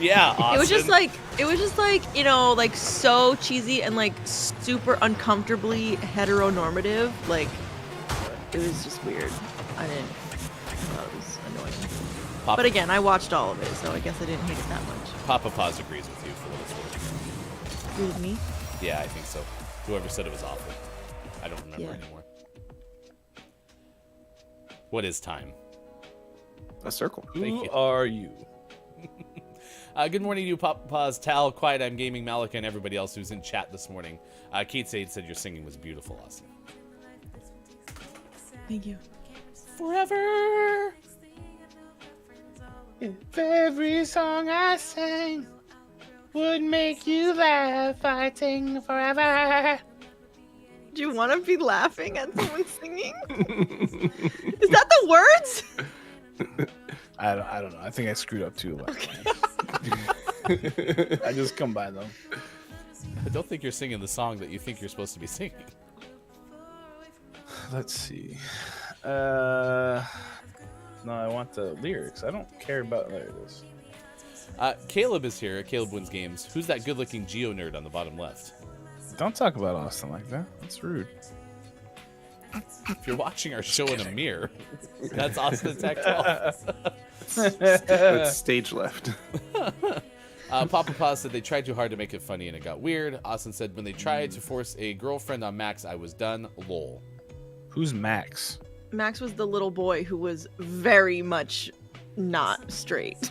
Yeah, Austin. It was just like, you know, like so cheesy and like super uncomfortably heteronormative. Like, it was just weird. I thought it was annoying. But again, I watched all of it, so I guess I didn't hate it that much. Papa Paz agrees with you for what it's worth. Agree with me? Yeah, I think so. Whoever said it was awful. I don't remember Yeah. anymore. What is time? A circle. Who are you? Good morning to you, Papa Paz, Tal, Quiet, I'm Gaming, Malika, and everybody else who's in chat this morning. Kate Sade said your singing was beautiful, Austin. Thank you. Forever. If every song I sang would make you laugh, I'd sing forever. Do you want to be laughing at someone singing? Is that the words? I don't know. I think I screwed up too. I just come by though. I don't think you're singing the song that you think you're supposed to be singing. Let's see. No, I want the lyrics. I don't care about lyrics. Caleb is here. Caleb Wins Games. Who's that good-looking geo nerd on the bottom left? Don't talk about Austin like that. That's rude. If you're watching our show in a mirror, that's Austin Attack 12. It's stage left. Papa Paz said they tried too hard to make it funny and it got weird. Austin said when they tried to force a girlfriend on Max, I was done. Lol. Who's Max? Max was the little boy who was very much not straight.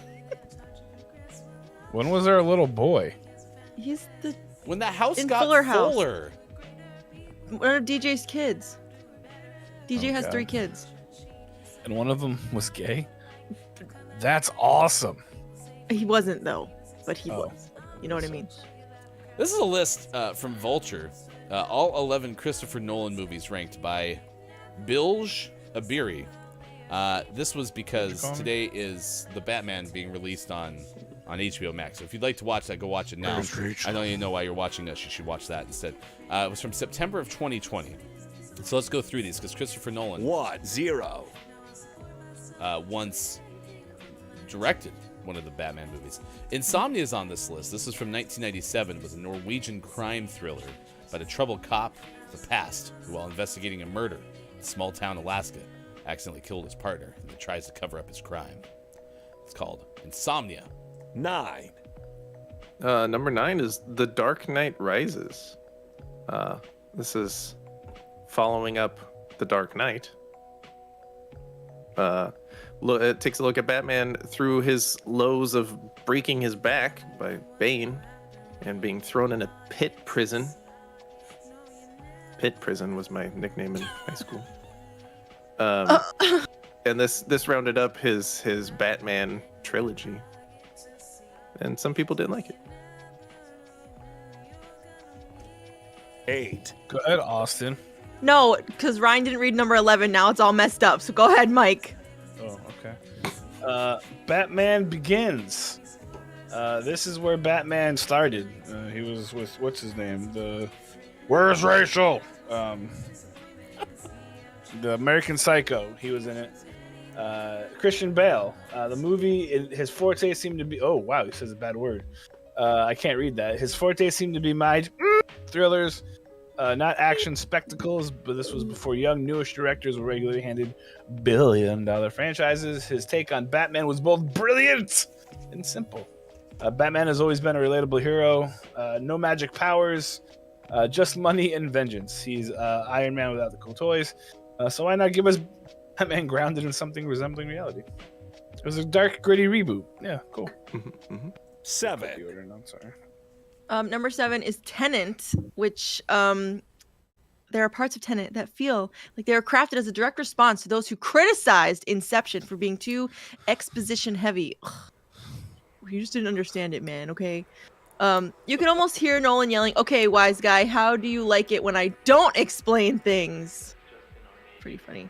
When was there a little boy? He's the When the house in got Fuller House. fuller. One of DJ's kids. DJ has Okay. 3 kids. And one of them was gay? That's awesome. He wasn't though, but he Oh. was. You know what I mean? This is a list from Vulture. All 11 Christopher Nolan movies ranked by Bilge Abiri. This was because today is the Batman being released on HBO Max. So if you'd like to watch that, go watch it now. I don't even know why you're watching this. You should watch that instead. It was from September of 2020. So let's go through these because Christopher Nolan once directed one of the Batman movies. Insomnia is on this list. This is from 1997. It was a Norwegian crime thriller about a troubled cop of the past who, while investigating a murder in small town Alaska, accidentally killed his partner and then tries to cover up his crime. It's called Insomnia. 9. Number 9 is The Dark Knight Rises. This is following up The Dark Knight. It takes a look at Batman through his lows of breaking his back by Bane and being thrown in a pit prison. Pit prison was my nickname in high school. And this rounded up his Batman trilogy. And some people didn't like it. 8. Go ahead, Austin. No, because Ryan didn't read number 11. Now it's all messed up. So go ahead, Mike. Oh, okay. Batman Begins. This is where Batman started. He was with, what's his name? Where's Rachel? The American Psycho. He was in it. Christian Bale. The movie, his forte seemed to be... Oh, wow, he says a bad word. I can't read that. His forte seemed to be thrillers, not action spectacles, but this was before young, newish directors were regularly handed billion-dollar franchises. His take on Batman was both brilliant and simple. Batman has always been a relatable hero. No magic powers, just money and vengeance. He's Iron Man without the cool toys. So why not give us Batman grounded in something resembling reality? It was a dark, gritty reboot. Yeah, cool. 7. I'm sorry. Number 7 is Tenet, which there are parts of Tenet that feel like they are crafted as a direct response to those who criticized Inception for being too exposition heavy. Ugh. You just didn't understand it, man, okay? You can almost hear Nolan yelling, "Okay, wise guy, how do you like it when I don't explain things?" Pretty funny.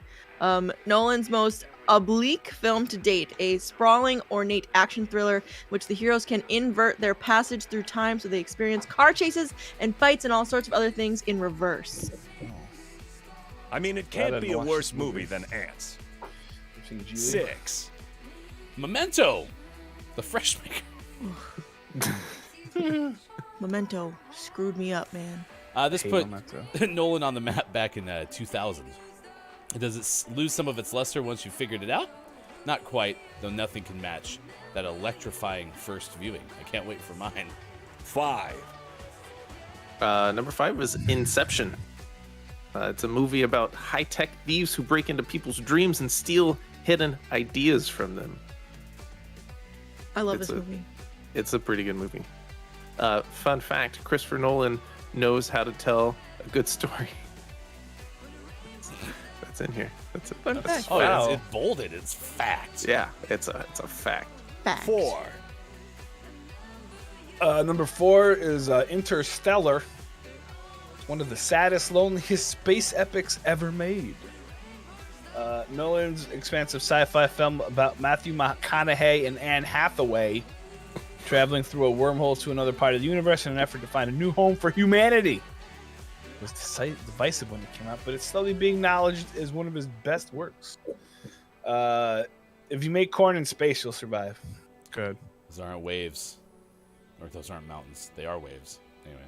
Nolan's most oblique film to date, a sprawling, ornate action thriller in which the heroes can invert their passage through time so they experience car chases and fights and all sorts of other things in reverse. I mean, it can't be a worse movie than Ants. 6. Memento, The Freshmaker. Memento screwed me up, man. This put Nolan on the map back in 2000. Does it lose some of its luster once you figured it out? Not quite, though nothing can match that electrifying first viewing. I can't wait for mine. 5. Number 5 was Inception. It's a movie about high-tech thieves who break into people's dreams and steal hidden ideas from them. I love this movie. It's a pretty good movie. Fun fact, Christopher Nolan knows how to tell a good story. That's in here. That's a fun fact. Oh, wow. It's bolded. It's fact. Yeah, it's a fact. Fact. 4. Number 4 is Interstellar. It's one of the saddest, loneliest space epics ever made. Nolan's expansive sci-fi film about Matthew McConaughey and Anne Hathaway traveling through a wormhole to another part of the universe in an effort to find a new home for humanity. It was divisive when it came out, but it's slowly being acknowledged as one of his best works. If you make corn in space, you'll survive. Good. Those aren't waves. Or those aren't mountains. They are waves. Anyway.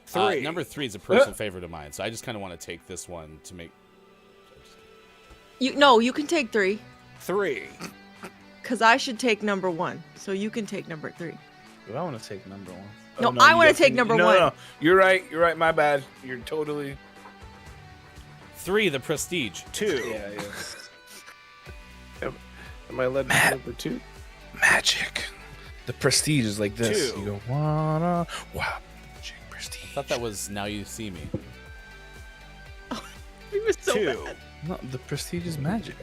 3. Number 3 is a personal favorite of mine, so I just kind of want to take this one to make... You can take 3. 3. Because I should take number 1, so you can take number 3. I want to take number 1. No, I want to take number 1. No, you're right. My bad. You're totally... 3, The Prestige. 2. Yeah. Am I allowed to do number 2? Magic. The Prestige is like this. 2. You go, wow, magic, prestige. I thought that was Now You See Me. He was so 2. bad. No, The Prestige is magic.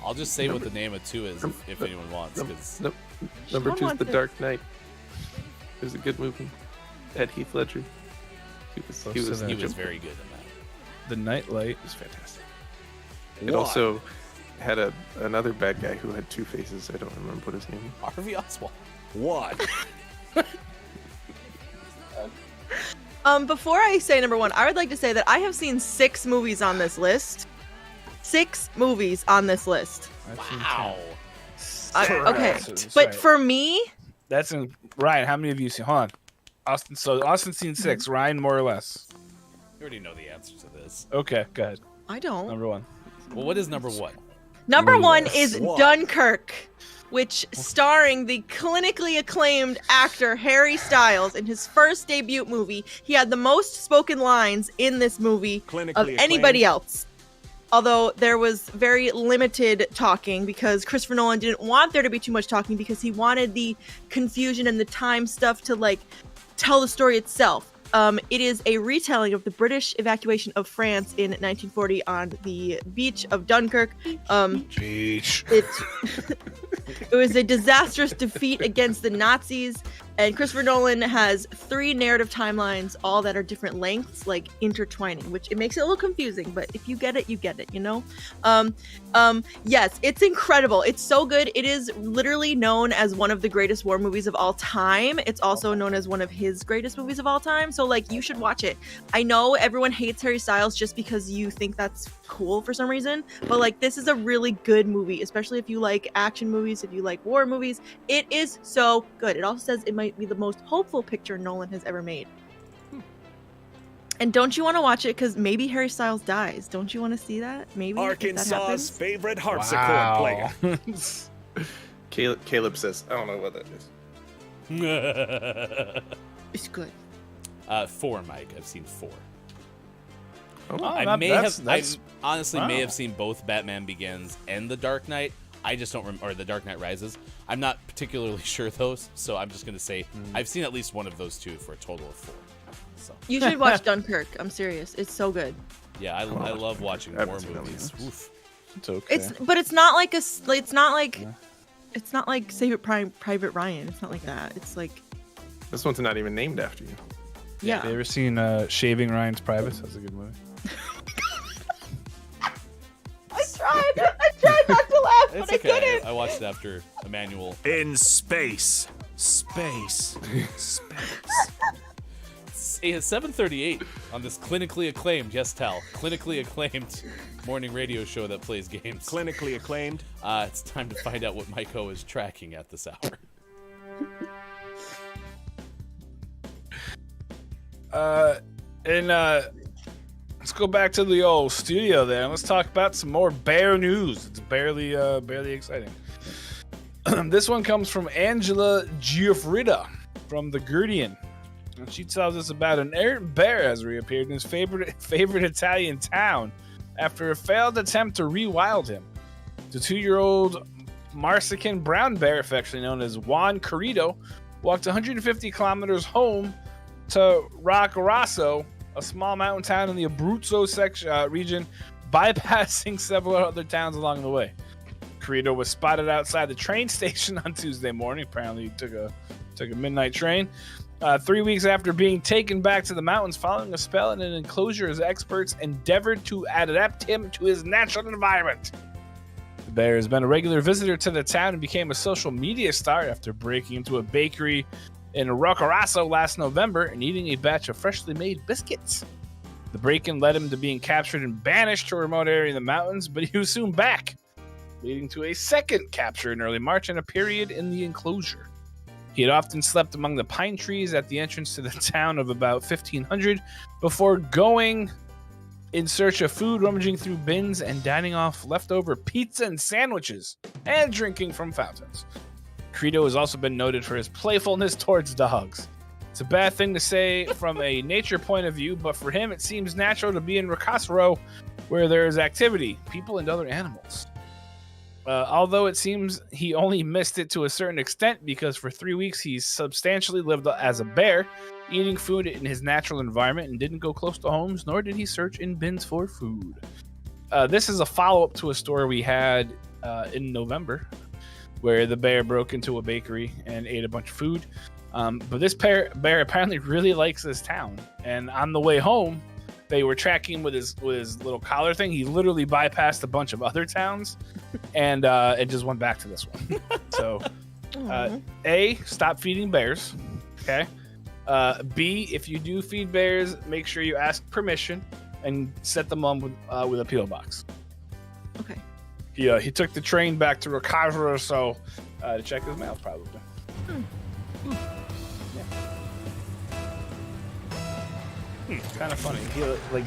I'll just say what the name of 2 is if anyone wants. Nope. Number Sean 2 is wants The it. Dark Knight. It was a good movie. Ed Heath Ledger. He was very good in that. The Nightlight. It was fantastic. It also had another bad guy who had 2 faces. I don't remember what his name was. Harvey Oswald. 1. Before I say number 1, I would like to say that I have seen 6 movies on this list. 6 movies on this list. Wow. Okay, That's but right. for me, That's in Ryan. How many have you seen? Hold on. Austin. So Austin's seen 6. Ryan, more or less. You already know the answer to this. Okay, go ahead. I don't. Number 1. Well, what is number 1? Number 1 is What? Dunkirk, which starring the clinically acclaimed actor Harry Styles in his first debut movie. He had the most spoken lines in this movie of Clinically anybody acclaimed. else. Although there was very limited talking because Christopher Nolan didn't want there to be too much talking because he wanted the confusion and the time stuff to like tell the story itself. It is a retelling of the British evacuation of France in 1940 on the beach of Dunkirk. Beach. It was a disastrous defeat against the Nazis, and Christopher Nolan has 3 narrative timelines, all that are different lengths, like intertwining, which it makes it a little confusing, but if you get it, you get it, you know? Yes, it's incredible. It's so good. It is literally known as one of the greatest war movies of all time. It's also known as one of his greatest movies of all time, so like you should watch it. I know everyone hates Harry Styles just because you think that's cool for some reason, but like this is a really good movie, especially if you like action movies, if you like war movies. It is so good. It also says it might be the most hopeful picture Nolan has ever made. And don't you want to watch it because maybe Harry Styles dies? Don't you want to see that? Maybe if that Arkansas's happens? favorite harpsichord player. Caleb says, I don't know what that is. It's good. 4, Mike. I've seen 4. Oh, I honestly may have seen both Batman Begins and The Dark Knight. I just don't remember, or The Dark Knight Rises. I'm not particularly sure those, so I'm just going to say I've seen at least one of those 2 for a total of 4. So You should watch Dunkirk. I'm serious. It's so good. yeah, I love watching I war haven't seen that movies. one. Oof. It's okay. It's not like it's not like Private Ryan. It's not like that. It's like This one's not even named after you. yeah. Have you ever seen Shaving Ryan's Privates? That's a good movie. I tried not to laugh, It's but okay. I couldn't. I watched it after Emmanuel. In space. Space. It's 7:38 on this clinically acclaimed, yes, Tal, clinically acclaimed morning radio show that plays games. Clinically acclaimed. It's time to find out what Mike O is tracking at this hour. Let's go back to the old studio there and let's talk about some more bear news. It's barely exciting. This one comes from Angela Giuffrida from The Guardian. And she tells us about an errant bear has reappeared in his favorite Italian town after a failed attempt to rewild him. The 2-year-old Marsican brown bear, affectionately known as Juan Corrido, walked 150 kilometers home to Roccaraso, a small mountain town in the Abruzzo region, bypassing several other towns along the way. Corrido was spotted outside the train station on Tuesday morning. Apparently, he took a midnight train. 3 weeks after being taken back to the mountains following a spell in an enclosure, as experts endeavored to adapt him to his natural environment. The bear has been a regular visitor to the town and became a social media star after breaking into a bakery in Roccaraso last November and eating a batch of freshly made biscuits. The break-in led him to being captured and banished to a remote area in the mountains, but he was soon back, leading to a second capture in early March and a period in the enclosure. He had often slept among the pine trees at the entrance to the town of about 1,500 before going in search of food, rummaging through bins, and dining off leftover pizza and sandwiches, and drinking from fountains. Corrido has also been noted for his playfulness towards dogs. It's a bad thing to say from a nature point of view, but for him it seems natural to be in Roccaraso where there is activity, people and other animals. Although it seems he only missed it to a certain extent because for 3 weeks he's substantially lived as a bear, eating food in his natural environment and didn't go close to homes, nor did he search in bins for food. This is a follow-up to a story we had in November where the bear broke into a bakery and ate a bunch of food. But this bear apparently really likes this town. And on the way home, they were tracking with his little collar thing. He literally bypassed a bunch of other towns and just went back to this one. So, A, stop feeding bears. Okay. B, if you do feed bears, make sure you ask permission and set them on with a P.O. box. Okay. Yeah, he took the train back to Roccaraso to check his mail, probably. Kind of funny.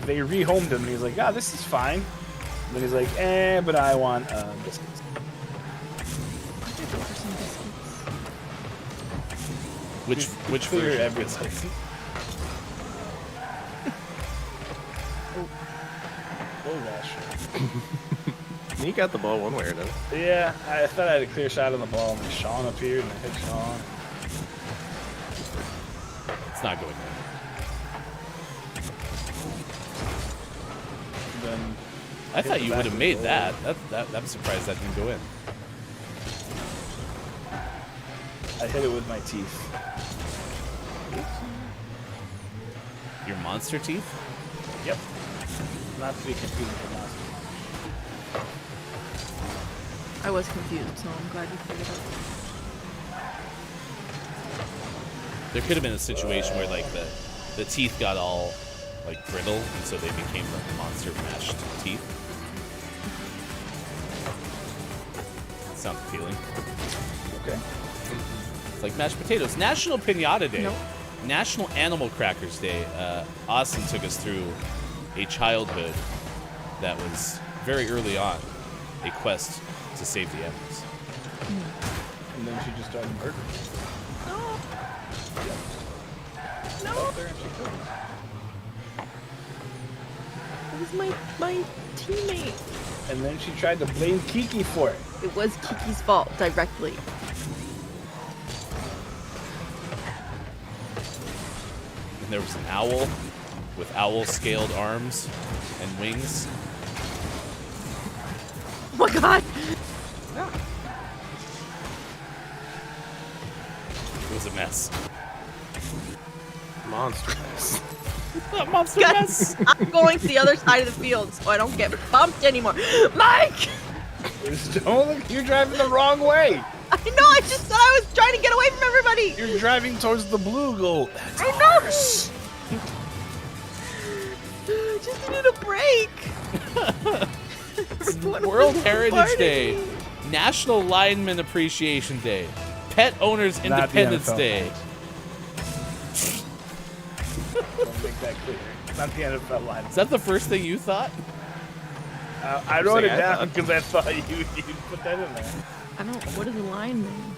They rehomed him, and he's like, this is fine. And then he's like, but I want biscuits. Which for version? everything. Oh gosh. You got the ball one way or another. Yeah, I thought I had a clear shot on the ball, and then Sean appeared, and I hit Sean. It's not going in. Then I thought you would have made that. I'm surprised that didn't go in. I hit it with my teeth. Your monster teeth? Yep. Not to be confused with monster. I was confused, so I'm glad you figured it out. There could have been a situation where the teeth got all brittle, and so they became the monster mashed teeth. Sounds appealing. Okay. It's like mashed potatoes. National Pinata Day. Nope. National Animal Crackers Day. Austin took us through a childhood that was very early on a quest to save the animals. And then she just started murdering. No. No. Out there and she killed him. It was my teammate. And then she tried to blame Kiki for it. It was Kiki's fault directly. And there was an owl with owl-scaled arms and wings. Oh my god! It was a mess. Monster mess. Monster Guys, I'm going to the other side of the field so I don't get bumped anymore. Mike! You're driving the wrong way. I know, I just thought I was trying to get away from everybody. You're driving towards the blue goal. I know. I just needed a break. World Heritage Day. National Lineman Appreciation Day. Pet Owners Not the Independence NFL. Day. Don't make that clear. It's not the NFL line. Is that the first thing you thought? I wrote it I down thought- because I thought you put that in there. I don't. What is a lineman?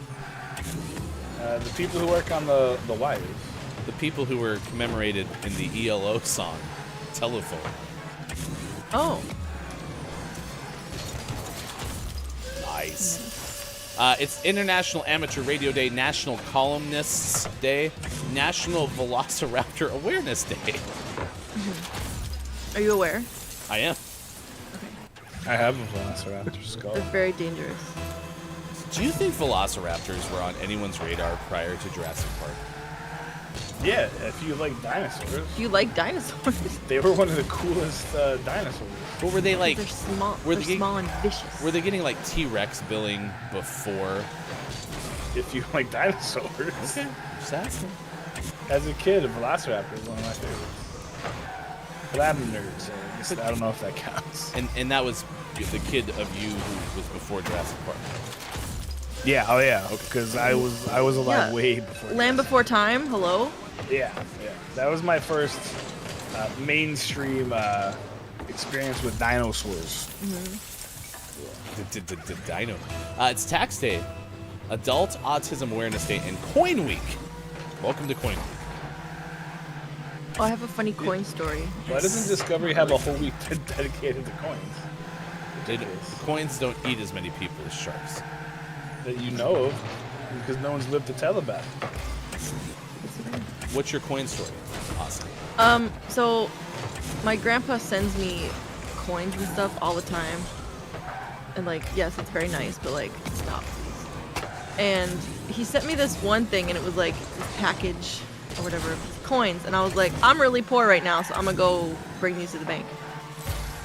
The people who work on the wires. The people who were commemorated in the ELO song, Telephone. Oh. Nice. It's International Amateur Radio Day, National Columnists Day, National Velociraptor Awareness Day. Are you aware? I am. I have a Velociraptor skull. They're very dangerous. Do you think velociraptors were on anyone's radar prior to Jurassic Park? Yeah, if you like dinosaurs. Do you like dinosaurs? They were one of the coolest dinosaurs. But were they like? They're small. Were They're they- small and vicious. Were they getting like T-Rex billing before? If you like dinosaurs. Okay, just asking. As a kid, a Velociraptor was one of my favorites. But I'm a nerd, so I don't know if that counts. And that was the kid of you who was before Jurassic Park. Yeah, oh yeah, because I was alive Yeah. way before. Land Before Time. Hello. Yeah. That was my first mainstream experience with dinosaurs. Dino. It's Tax Day, Adult Autism Awareness Day, and Coin Week. Welcome to Coin Week. Oh, I have a funny coin story. Why doesn't Discovery have a whole week dedicated to coins? Coins don't eat as many people as sharks. That you know of, because no one's lived to tell about it. What's your coin story, Austin? So my grandpa sends me coins and stuff all the time. And like, yes, it's very nice, but like, stop, please. And he sent me this one thing, and it was like this package or whatever of coins, and I was like, I'm really poor right now, so I'm gonna go bring these to the bank.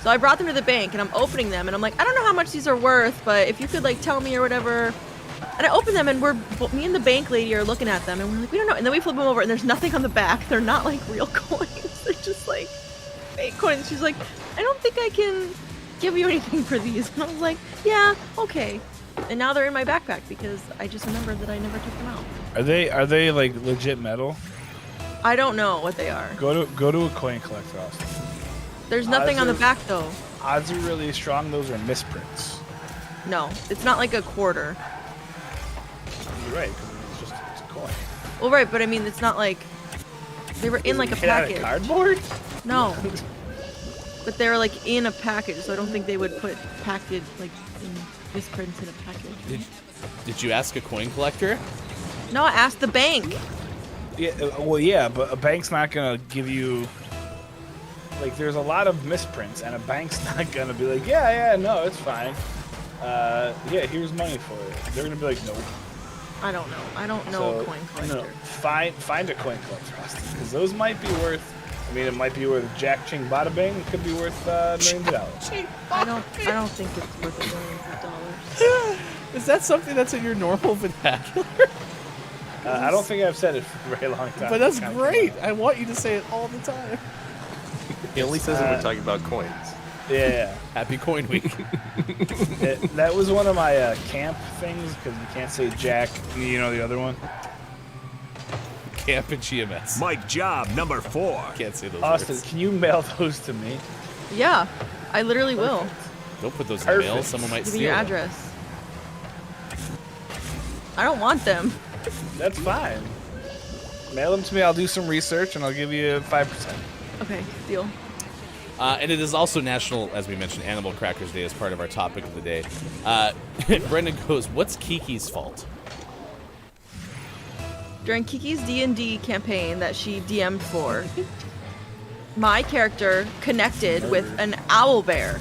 So I brought them to the bank, and I'm opening them, and I'm like, I don't know how much these are worth, but if you could like tell me or whatever. And I open them, and me and the bank lady are looking at them, and we're like, we don't know. And then we flip them over, and there's nothing on the back. They're not like real coins. They're just like fake coins. She's like, I don't think I can give you anything for these. And I was like, yeah, okay. And now they're in my backpack because I just remembered that I never took them out. Are they like legit metal? I don't know what they are. Go to a coin collector, Austin. There's nothing on the back though. Odds are really strong. Those are misprints. No, it's not like a quarter. You're right, because it's a coin. Well, right, but I mean, it's not like they were in like a Made out of package. cardboard? No. But they were like in a package, so I don't think they would put package like misprints in a package. Did you ask a coin collector? No, I asked the bank. Yeah, but a bank's not gonna give you. Like, there's a lot of misprints, and a bank's not gonna be like, yeah, no, it's fine. Yeah, here's money for it. They're gonna be like, nope. I don't know. I don't know a coin collector. No, find a coin collector, Austin, because those might be worth. I mean, it might be worth Jack Ching Bada Bing. It could be worth millions of dollars. I don't think it's worth millions of dollars. Is that something that's in your normal vernacular? I don't think I've said it for a very long time. But that's great. I want you to say it all the time. He only says it when we're talking about coins. Yeah. Happy Coin Week. That was one of my camp things, because you can't say Jack. You know the other one? Camp and GMS. Mike job number 4. Can't say those Austin, words. can you mail those to me? Yeah, I literally will. Don't put those in the mail. Perfect. Someone might Give me steal your them. address. I don't want them. That's fine. Mail them to me. I'll do some research, and I'll give you 5%. Okay, deal. And it is also National, as we mentioned, Animal Crackers Day as part of our topic of the day. Brendan goes, what's Kiki's fault? During Kiki's D&D campaign that she DM'd for, my character connected with an owl bear.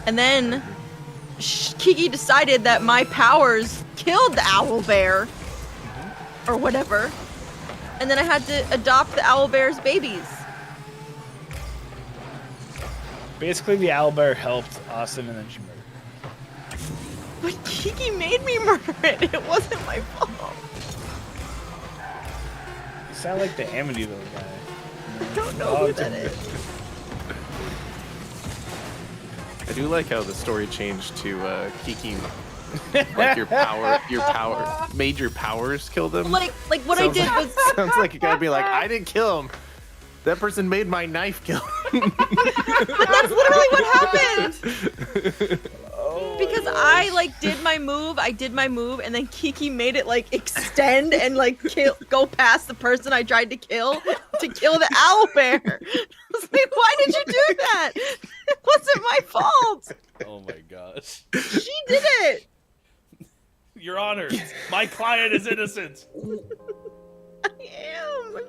And then Kiki decided that my powers killed the owl bear. Or whatever. And then I had to adopt the owl bear's babies. Basically, the owlbear helped Austin, and then she murdered. But Kiki made me murder it. It wasn't my fault. You sound like the Amityville guy. I don't know who that is. I do like how the story changed to Kiki Like your major powers killed him. Like what I did was sounds like you gotta be like, I didn't kill him. That person made my knife kill him. But that's literally what happened. Because I did my move, and then Kiki made it extend and go past the person I tried to kill the owlbear. I was like, why did you do that? It wasn't my fault. Oh my gosh. She did it. Your Honor, my client is innocent. I'm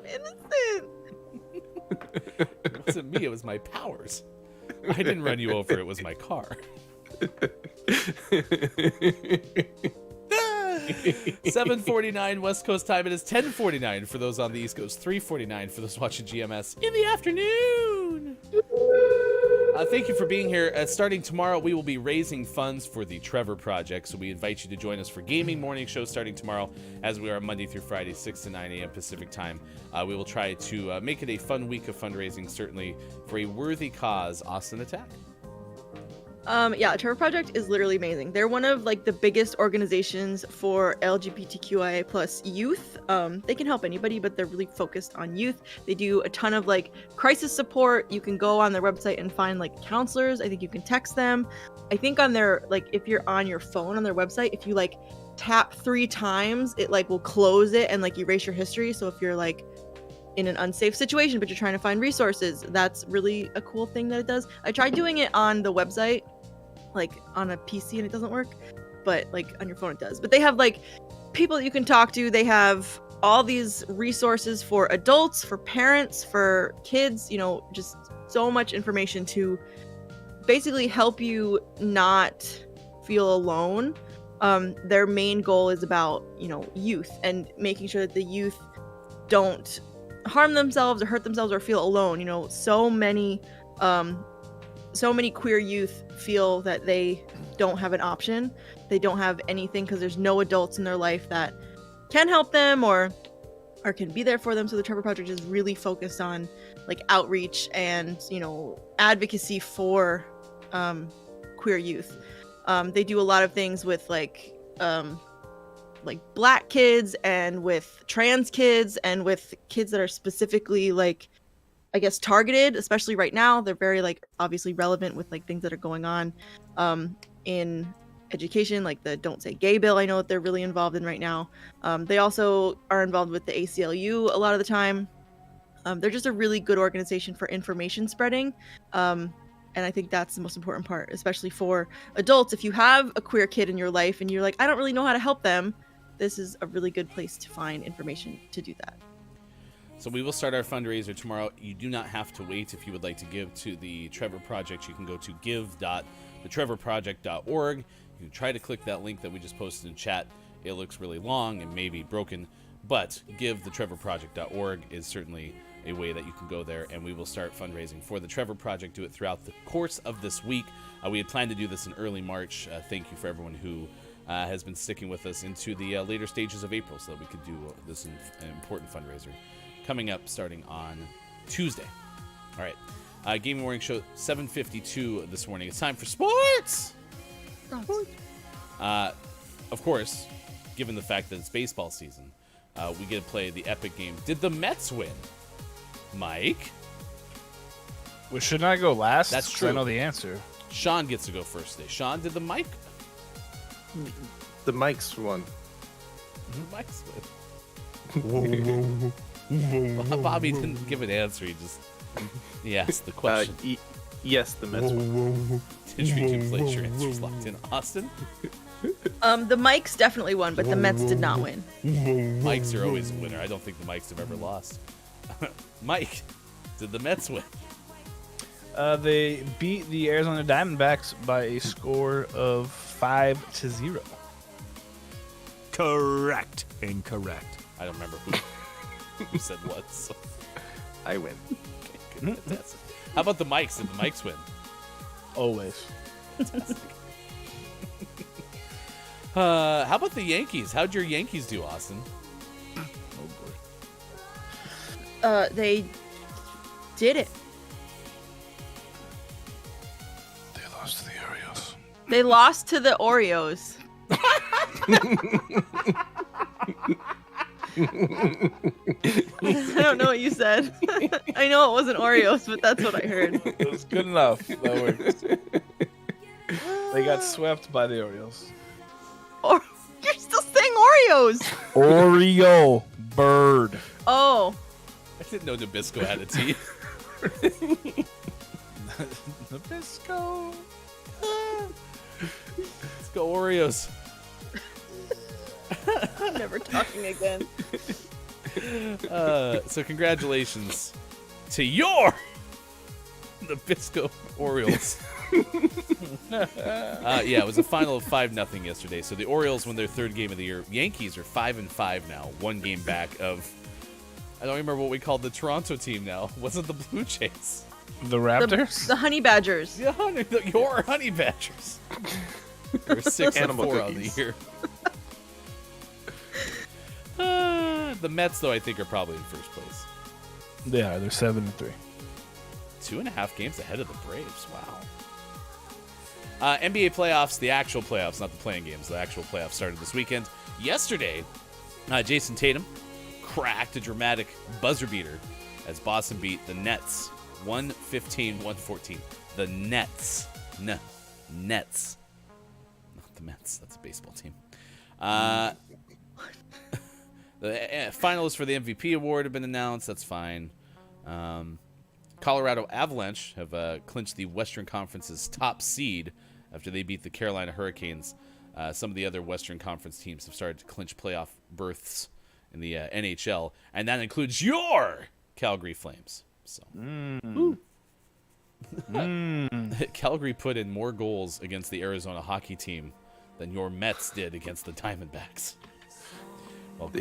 innocent. It wasn't me, it was my powers. I didn't run you over, it was my car. 7:49 West Coast time. It is 10:49 for those on the East Coast, 3:49 for those watching GMS in the afternoon. Thank you for being here. Starting tomorrow, we will be raising funds for the Trevor Project, so we invite you to join us for Gaming Morning Show starting tomorrow, as we are Monday through Friday, 6 to 9 a.m. Pacific time. We will try to make it a fun week of fundraising, certainly for a worthy cause. Austin, attack. Yeah, Trevor Project is literally amazing. They're one of the biggest organizations for LGBTQIA plus youth. They can help anybody, but they're really focused on youth. They do a ton of crisis support. You can go on their website and find counselors. I think you can text them. I think on their if you're on your phone on their website, if you tap 3 times, it will close it and erase your history. So if you're in an unsafe situation but you're trying to find resources, that's really a cool thing that it does. I tried doing it on the website on a PC and it doesn't work, but on your phone it does. But they have people that you can talk to. They have all these resources for adults, for parents, for kids, just so much information to basically help you not feel alone. Their main goal is about youth and making sure that the youth don't harm themselves or hurt themselves or feel alone. So many queer youth feel that they don't have an option. They don't have anything because there's no adults in their life that can help them or can be there for them. So the Trevor Project is really focused on outreach and advocacy for queer youth. They do a lot of things with Black kids and with trans kids and with kids that are specifically targeted, especially right now. They're very obviously relevant with things that are going on in education, the Don't Say Gay bill. I know that they're really involved in right now. They also are involved with the ACLU a lot of the time. They're just a really good organization for information spreading. And I think that's the most important part, especially for adults. If you have a queer kid in your life and you're I don't really know how to help them, this is a really good place to find information to do that. So we will start our fundraiser tomorrow. You do not have to wait. If you would like to give to the Trevor Project, you can go to give.thetrevorproject.org. You can try to click that link that we just posted in chat. It looks really long and maybe broken, but give.thetrevorproject.org is certainly a way that you can go there, and we will start fundraising for the Trevor Project. Do it throughout the course of this week. We had planned to do this in early March. Thank you for everyone who has been sticking with us into the later stages of April so that we could do this important fundraiser. Coming up starting on Tuesday. All right. Gaming Morning Show 7:52 this morning. It's time for sports. Of course, given the fact that it's baseball season, we get to play the epic game. Did the Mets win? Mike? Well, shouldn't I go last? That's true. I know the answer. Sean gets to go first today. Sean, did the Mike? The Mikes won. The Mike's win. Bobby didn't give an answer. He asked the question. Yes, the Mets won. Did you place your answers locked in? Austin? The Mikes definitely won, but the Mets did not win. Mikes are always a winner. I don't think the Mikes have ever lost. Mike, did the Mets win? They beat the Arizona Diamondbacks by a score of 5-0. Correct. Incorrect. I don't remember who said what. So. I win. Okay, good. Fantastic. How about the Mikes? Did the Mikes win? Always. Fantastic. How about the Yankees? How'd your Yankees do, Austin? Oh boy. They did it. They lost to the Orioles. They lost to the Oreos. I don't know what you said. I know it wasn't Oreos, but that's what I heard. It was good enough. That works. They got swept by the Orioles. Or you're still saying Oreos. Oreo bird. Oh. I didn't know Nabisco had a T. Nabisco. Let's go Oreos. I'm never talking again. So congratulations to your Nabisco Orioles. Yeah, it was a final of 5-0 yesterday. So the Orioles won their third game of the year. Yankees are 5-5 now, one game back of. I don't remember what we called the Toronto team now. Wasn't the Blue Jays? The Raptors? The Honey Badgers. Yeah, your Honey Badgers. They're 6-4 on the year. The Mets, though, I think are probably in first place. Yeah, they're 7-3. 2.5 games ahead of the Braves. Wow. NBA playoffs, the actual playoffs, not the playing games. The actual playoffs started this weekend. Yesterday, Jason Tatum cracked a dramatic buzzer beater as Boston beat the Nets 115-114. The Nets. Nets. Not the Mets. That's a baseball team. The finalists for the MVP award have been announced. That's fine. Colorado Avalanche have clinched the Western Conference's top seed after they beat the Carolina Hurricanes. Some of the other Western Conference teams have started to clinch playoff berths in the NHL, and that includes your Calgary Flames. So, Calgary put in more goals against the Arizona hockey team than your Mets did against the Diamondbacks. Well,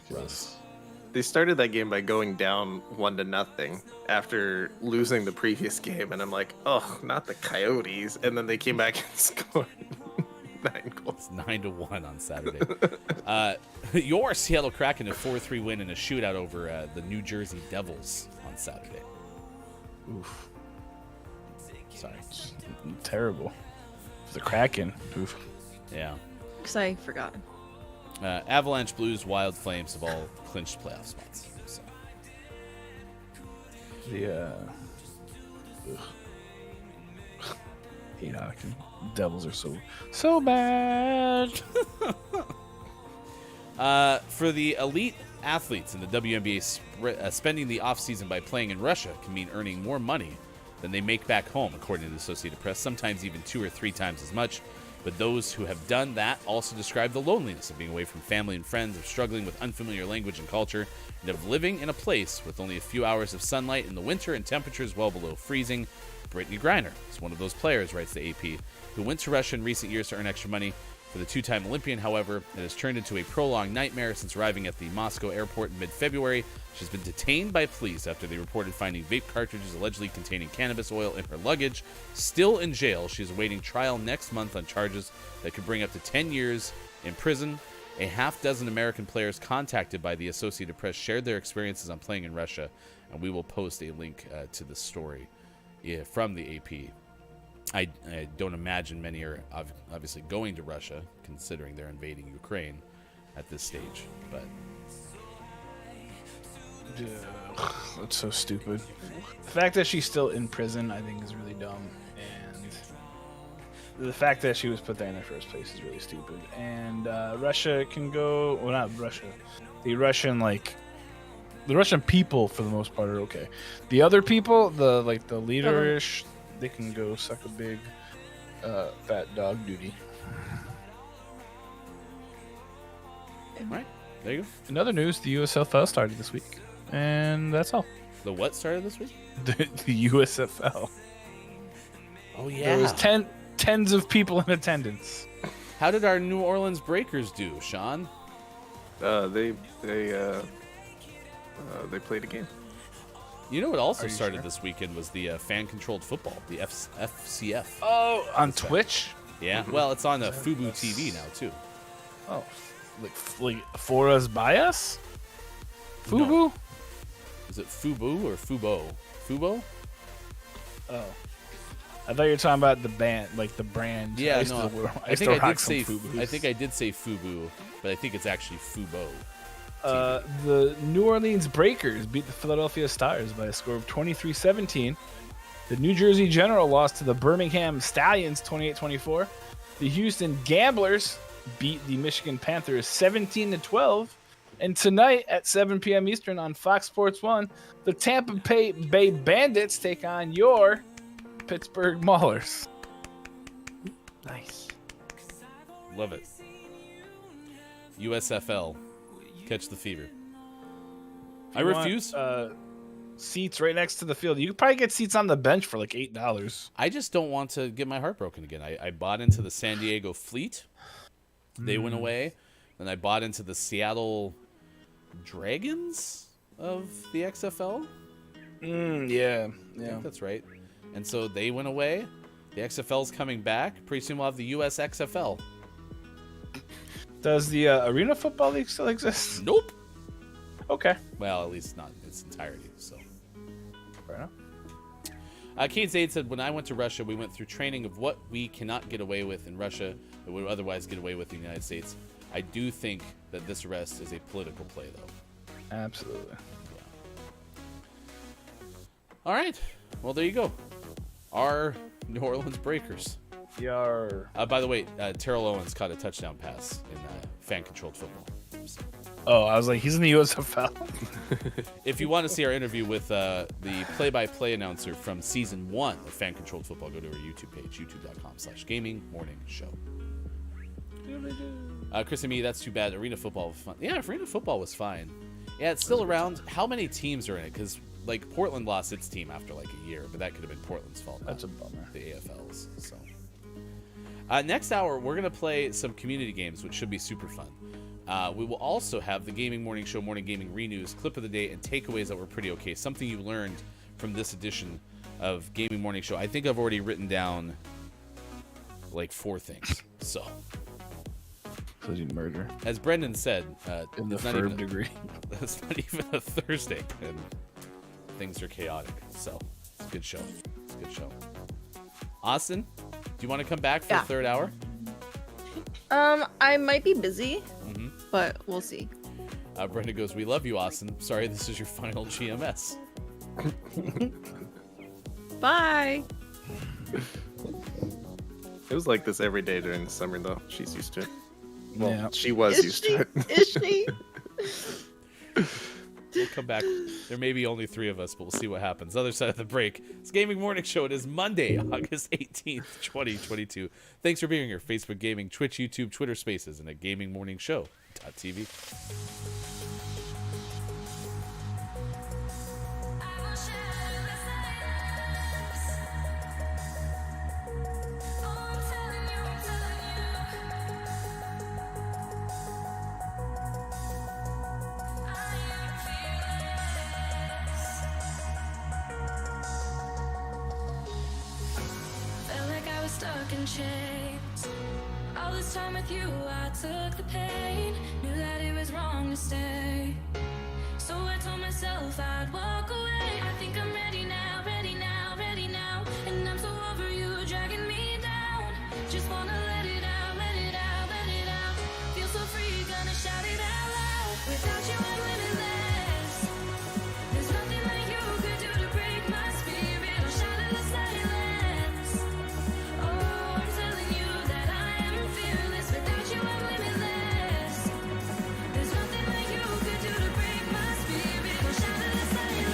goals. They started that game by going down 1-0 after losing the previous game, and I'm like, oh, not the Coyotes. And then they came back and scored 9 goals. 9-1 on Saturday. Your Seattle Kraken a 4-3 win in a shootout over the New Jersey Devils on Saturday. Oof. Sorry. Terrible. For the Kraken. Oof. Yeah. Because I forgot. Avalanche, Blues, Wild, Flames have all clinched playoff spots. So. The hate hockey. Devils are so bad. For the elite athletes in the WNBA, spending the offseason by playing in Russia can mean earning more money than they make back home, according to the Associated Press, sometimes even 2 or 3 times as much. But those who have done that also describe the loneliness of being away from family and friends, of struggling with unfamiliar language and culture, and of living in a place with only a few hours of sunlight in the winter and temperatures well below freezing. Brittany Griner is one of those players, writes the AP, who went to Russia in recent years to earn extra money. For the 2-time Olympian, however, it has turned into a prolonged nightmare since arriving at the Moscow airport in mid-February. She's been detained by police after they reported finding vape cartridges allegedly containing cannabis oil in her luggage. Still in jail, she's awaiting trial next month on charges that could bring up to 10 years in prison. A half-dozen American players contacted by the Associated Press shared their experiences on playing in Russia, and we will post a link to the story from the AP. I don't imagine many are obviously going to Russia, considering they're invading Ukraine at this stage. But that's so stupid. The fact that she's still in prison, I think, is really dumb. And the fact that she was put there in the first place is really stupid. And Russia can go... Well, not Russia. The Russian people, for the most part, are okay. The other people, the leader-ish... They can go suck a big fat dog duty. all right, there you go. In other news, the USFL started this week. And that's all. The what started this week? The USFL. Oh, yeah. There was tens of people in attendance. How did our New Orleans Breakers do, Sean? They played a game. You know what also started this weekend was the fan-controlled football, the FCF. Oh, on Twitch? Yeah, well, it's on Fubo TV now, too. Oh, like for us, by us? Fubo? No. Is it Fubo or Fubo? Fubo? Oh. I thought you were talking about the band, like the brand. Yeah, I think I did say Fubu, but I think it's actually Fubo. The New Orleans Breakers beat the Philadelphia Stars by a score of 23-17. The New Jersey General lost to the Birmingham Stallions 28-24. The Houston Gamblers beat the Michigan Panthers 17-12. And tonight at 7 p.m. Eastern on Fox Sports 1, the Tampa Bay Bandits take on your Pittsburgh Maulers. Nice. Love it. USFL. Catch the fever. I refuse. Seats right next to the field. You could probably get seats on the bench for like $8. I just don't want to get my heart broken again. I bought into the San Diego Fleet. They went away. Then I bought into the Seattle Dragons of the XFL. Yeah. I think that's right. And so they went away. The XFL's coming back. Pretty soon we'll have the US XFL. Does the Arena Football League still exist? Nope. Okay. Well, at least not in its entirety. So. Fair enough. Kate Zaid said, when I went to Russia, we went through training of what we cannot get away with in Russia that we would otherwise get away with in the United States. I do think that this arrest is a political play, though. Absolutely. Yeah. All right. Well, there you go. Our New Orleans Breakers. Yar. By the way, Terrell Owens caught a touchdown pass in fan-controlled football. So. Oh, I was like, he's in the USFL. If you want to see our interview with the play-by-play announcer from season 1 of fan-controlled football, go to our YouTube page, youtube.com/gamingmorningshow. Chris and me, that's too bad. Arena football was fun. Yeah, Arena football was fine. Yeah, it's still around. How many teams are in it? Because like Portland lost its team after like a year, but that could have been Portland's fault. That's a bummer. The AFL's. So next hour we're gonna play some community games, which should be super fun. We will also have the Gaming Morning Show Morning Gaming Renews, clip of the day, and takeaways that were pretty okay. Something you learned from this edition of Gaming Morning Show. I think I've already written down like 4 things. So. Murder. As Brendan said, in the third degree. It's not even a Thursday, and things are chaotic. So it's a good show. It's a good show. Austin, do you want to come back for the third hour? I might be busy, but we'll see. Brenda goes, "We love you, Austin. Sorry, this is your final GMS." Bye. It was like this every day during the summer, though. She's used to it. Well, Yeah. she was used to it. Is she? We'll come back. There may be only 3 of us, but we'll see what happens. Other side of the break. It's Gaming Morning Show. It is Monday, August 18th, 2022. Thanks for being here. Facebook Gaming, Twitch, YouTube, Twitter Spaces, and at gamingmorningshow.tv. Stuck in chains. All this time with you, I took the pain. Knew that it was wrong to stay. So I told myself I'd walk away. I think I'm ready now, ready now, ready now. And I'm so over you dragging me down. Just wanna let it out, let it out, let it out. Feel so free, gonna shout it out loud. Without you, I'm limitless. There's nothing that you could do to break my spirit or shatter the silence. There's nothing that you could do to break my spirit or shatter the silence.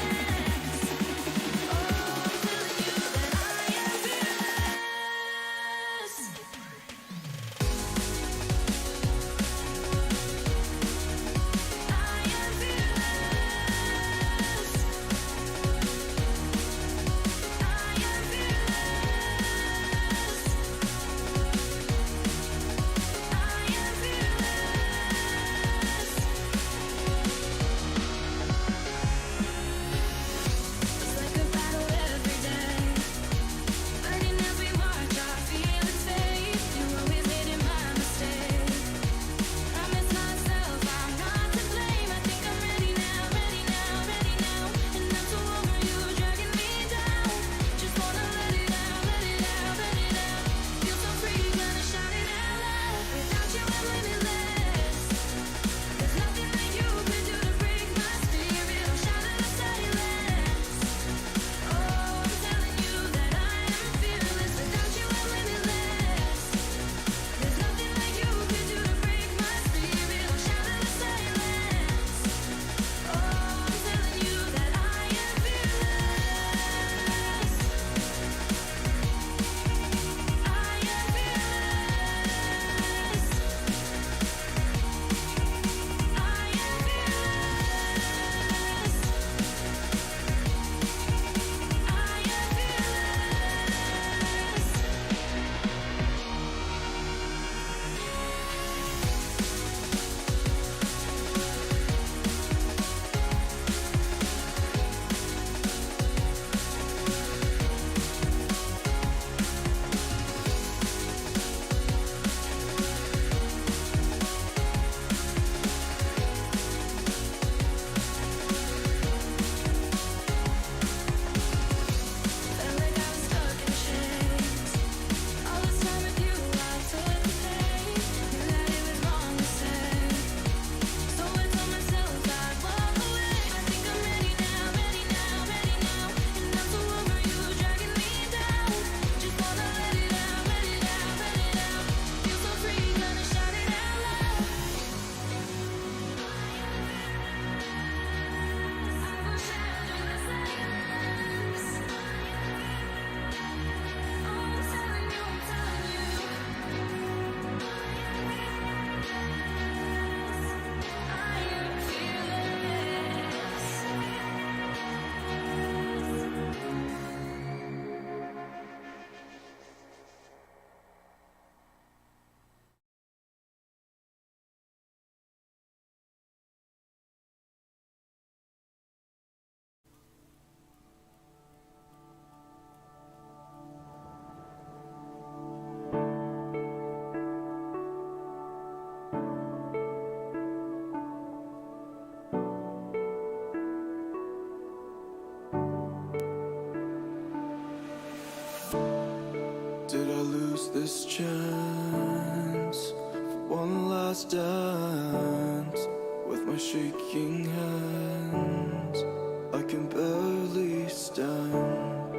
this chance for one last dance with my shaking hands. I can barely stand.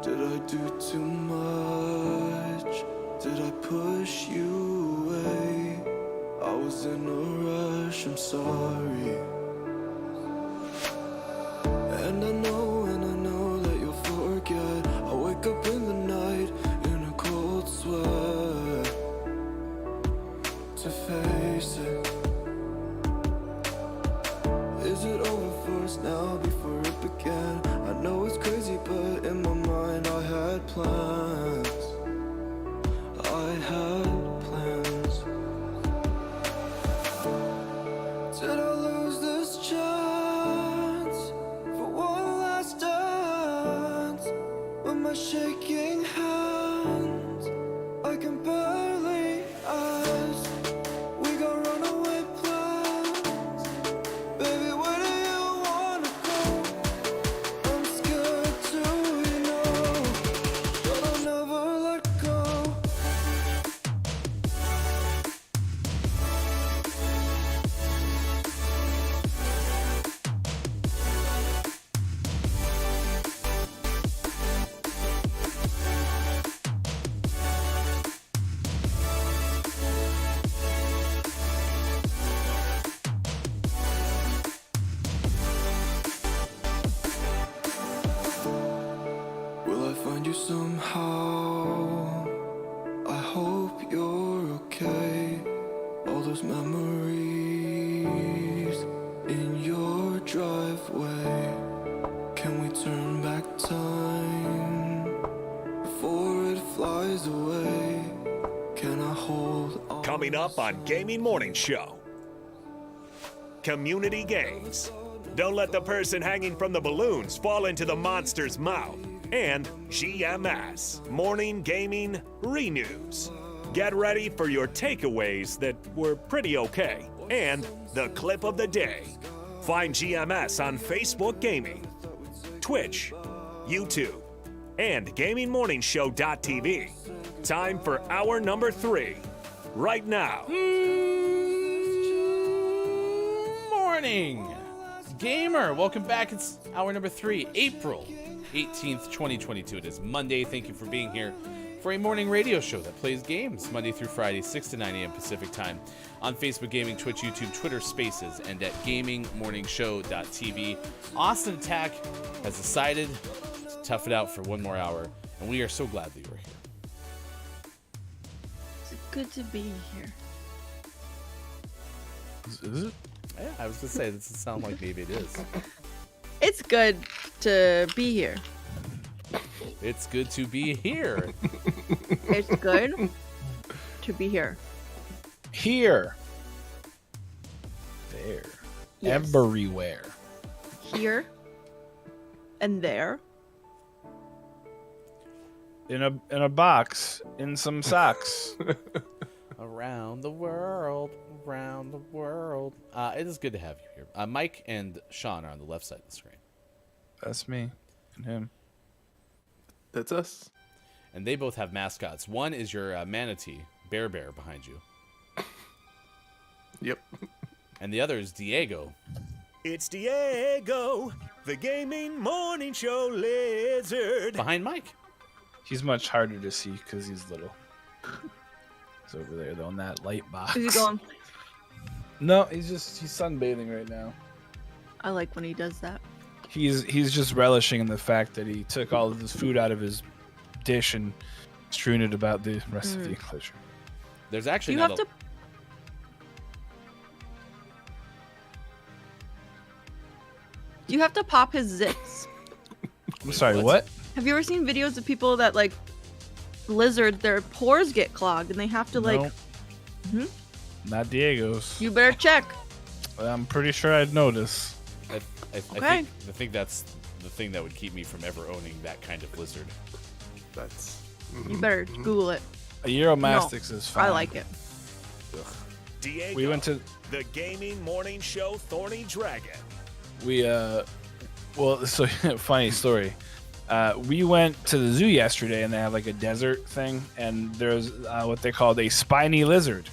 Did I do too much? Did I push you away? I was in a rush, I'm sorry. And I know that you'll forget. I wake up in the night in a cold sweat to face it. Is it over for us now before it began? I know it's crazy, but in my mind I had plans. I had plans. Did I lose this chance for one last dance with my shaking hands? I can barely ask. We got runaway plans. Baby, where do you wanna go? I'm scared to, you know, but I'll never let go. Will I find you somehow? I hope you're okay. All those memories in your driveway. Can we turn back time before it flies away? Can I hold on? Coming up on Gaming Morning Show. Community games. Don't let the person hanging from the balloons fall into the monster's mouth. And GMS, Morning Gaming Renews. Get ready for your takeaways that were pretty okay. And the clip of the day. Find GMS on Facebook Gaming, Twitch, YouTube, and GamingMorningshow.tv. Time for hour number 3. Right now. Morning, gamer. Welcome back. It's hour number 3, April 18th, 2022. It is Monday. Thank you for being here for a morning radio show that plays games Monday through Friday, 6 to 9 a.m. Pacific time on Facebook Gaming, Twitch, YouTube, Twitter Spaces, and at GamingMorningshow.tv. Austin Attack has decided to tough it out for one more hour, and we are so glad that you are here. It's good to be here. Is it? Yeah, I was going to say, it doesn't sound like maybe it is. It's good to be here. It's good to be here. It's good to be here. Here. There. Yes. Everywhere. Here and there. In a box. In some socks. Around the world. Around the world. It is good to have you here. Mike and Sean are on the left side of the screen. That's me and him. That's us. And they both have mascots. One is your manatee, Bear behind you. Yep. And the other is Diego. It's Diego, the Gaming Morning Show lizard. Behind Mike. He's much harder to see because he's little. He's over there, though, in that light box. Is he going? No, he's sunbathing right now. I like when he does that. He's just relishing in the fact that he took all of his food out of his dish and strewn it about the rest of the enclosure. There's actually Do you have to pop his zits? I'm sorry, what? Have you ever seen videos of people that like lizard, their pores get clogged and they have to like No. Not Diego's. You better check. I'm pretty sure I'd notice. I think that's the thing that would keep me from ever owning that kind of lizard. That's. You better Google it. A Euromastix is fine. I like it. Diego, We went to the Gaming Morning Show Thorny Dragon. well, so funny story. We went to the zoo yesterday, and they have like a desert thing, and there's what they called a spiny lizard.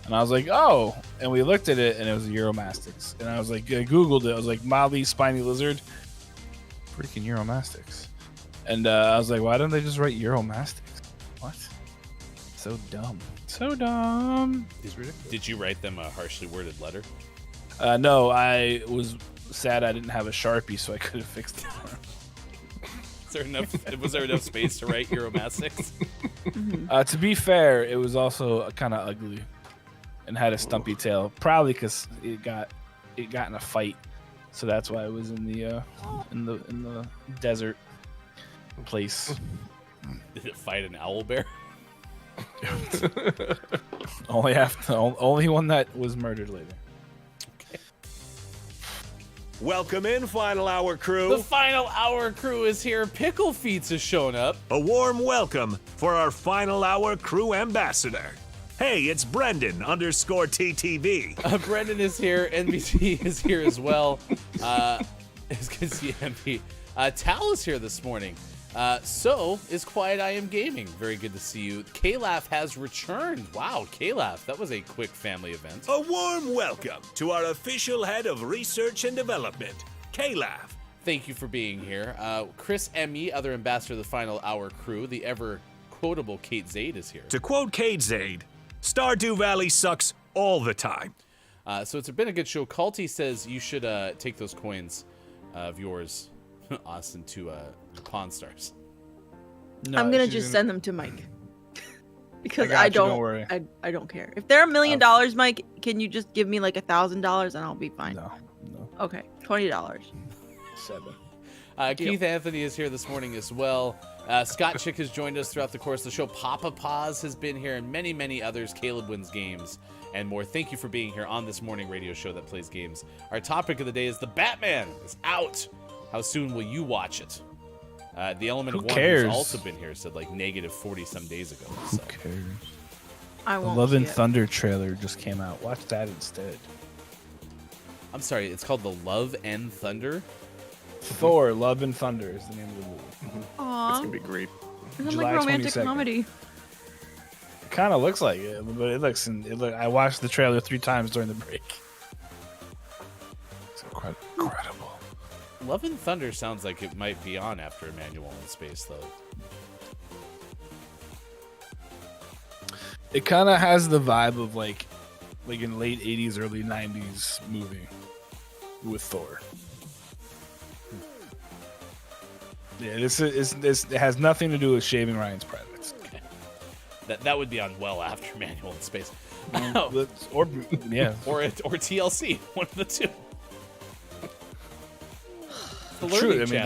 And I was like, oh. And we looked at it, and it was a Euromastix. And I was like, I Googled it. I was like, Mali spiny lizard. Freaking Euromastix. And I was like, why don't they just write Euromastix? What? So dumb. So dumb. It's ridiculous. Did you write them a harshly worded letter? No, I was sad I didn't have a Sharpie, so I could have fixed it. Was there enough space to write Euromastix? To be fair, it was also kind of ugly and had a stumpy tail, probably because it got in a fight, so that's why it was in the desert place. Did it fight an owl bear? Only one that was murdered later. Welcome in, Final Hour crew. The Final Hour crew is here. Pickle Feets has shown up. A warm welcome for our Final Hour crew ambassador. Hey, it's Brendan_TTV. Brendan is here. NBC is here as well. It's good to see MB. Tal is here this morning. So is Quiet I Am Gaming. Very good to see you. K-Laugh has returned. Wow, K-Laugh, that was a quick family event. A warm welcome to our official head of research and development, K-Laugh. Thank you for being here. Chris M.E., other ambassador of the Final Hour crew, the ever-quotable Kate Zaid is here. To quote Kate Zaid, Stardew Valley sucks all the time. So it's been a good show. Culty says you should take those coins of yours, Austin, to Pawn Stars. No, I'm gonna just send them to Mike because I don't worry. I don't care. If they're $1 million, Mike, can you just give me like $1,000 and I'll be fine? No. Okay, $20. 7. Keith Anthony is here this morning as well. Scott Chick has joined us throughout the course of the show. Papa Paz has been here, and many, many others. Caleb Wins Games and more. Thank you for being here on this morning radio show that plays games. Our topic of the day is The Batman is out. How soon will you watch it? The Element of One, who's also been here, said like negative 40 some days ago. Who cares? I won't. The Love and Thunder trailer just came out. Watch that instead. I'm sorry, it's called The Love and Thunder? Thor, Love and Thunder is the name of the movie. Aww. It's gonna be great. It's like romantic 22nd. comedy. It kind of looks like it, but it looks. I watched the trailer 3 times during the break. It's incredible. Love and Thunder sounds like it might be on after Emmanuel in Space, though. It kind of has the vibe of like in late 80s, early 90s movie with Thor. Yeah, it has nothing to do with Shaving Ryan's Privates. Okay. That would be on well after Emmanuel in Space. Or TLC, one of the two. True. I mean,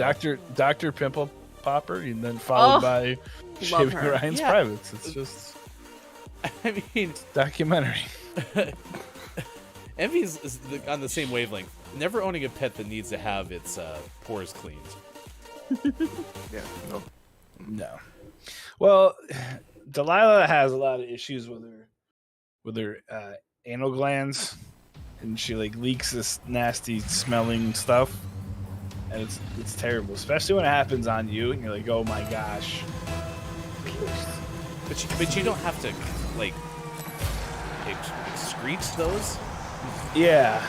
Dr. Pimple Popper, and then followed by Shaving Ryan's Privates. It's just, I mean, documentary. Envy's is on the same wavelength. Never owning a pet that needs to have its pores cleaned. Yeah. No. Well, Delilah has a lot of issues with her anal glands, and she like leaks this nasty smelling stuff. And it's terrible, especially when it happens on you, and you're like, oh my gosh. But you don't have to like excrete those. Yeah.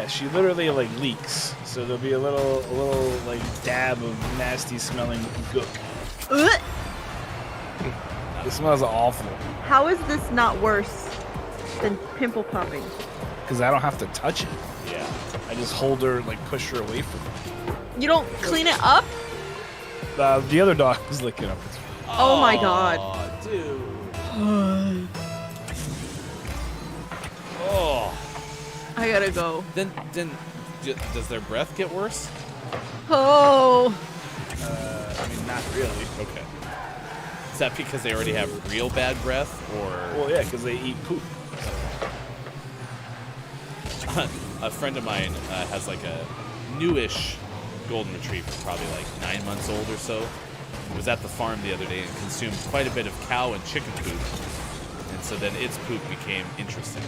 She literally like leaks, so there'll be a little like dab of nasty smelling gook. It smells awful. How is this not worse than pimple popping? Because I don't have to touch it. Yeah. I just hold her, like push her away from me. You don't clean it up? The other dog was licking up. Oh my god. Dude. I gotta go. Then does their breath get worse? Oh. I mean, not really. Okay. Is that because they already have real bad breath, or? Well, yeah, because they eat poop. A friend of mine has like a newish golden retriever, probably like 9 months old or so. Was at the farm the other day and consumed quite a bit of cow and chicken poop, and so then its poop became interesting.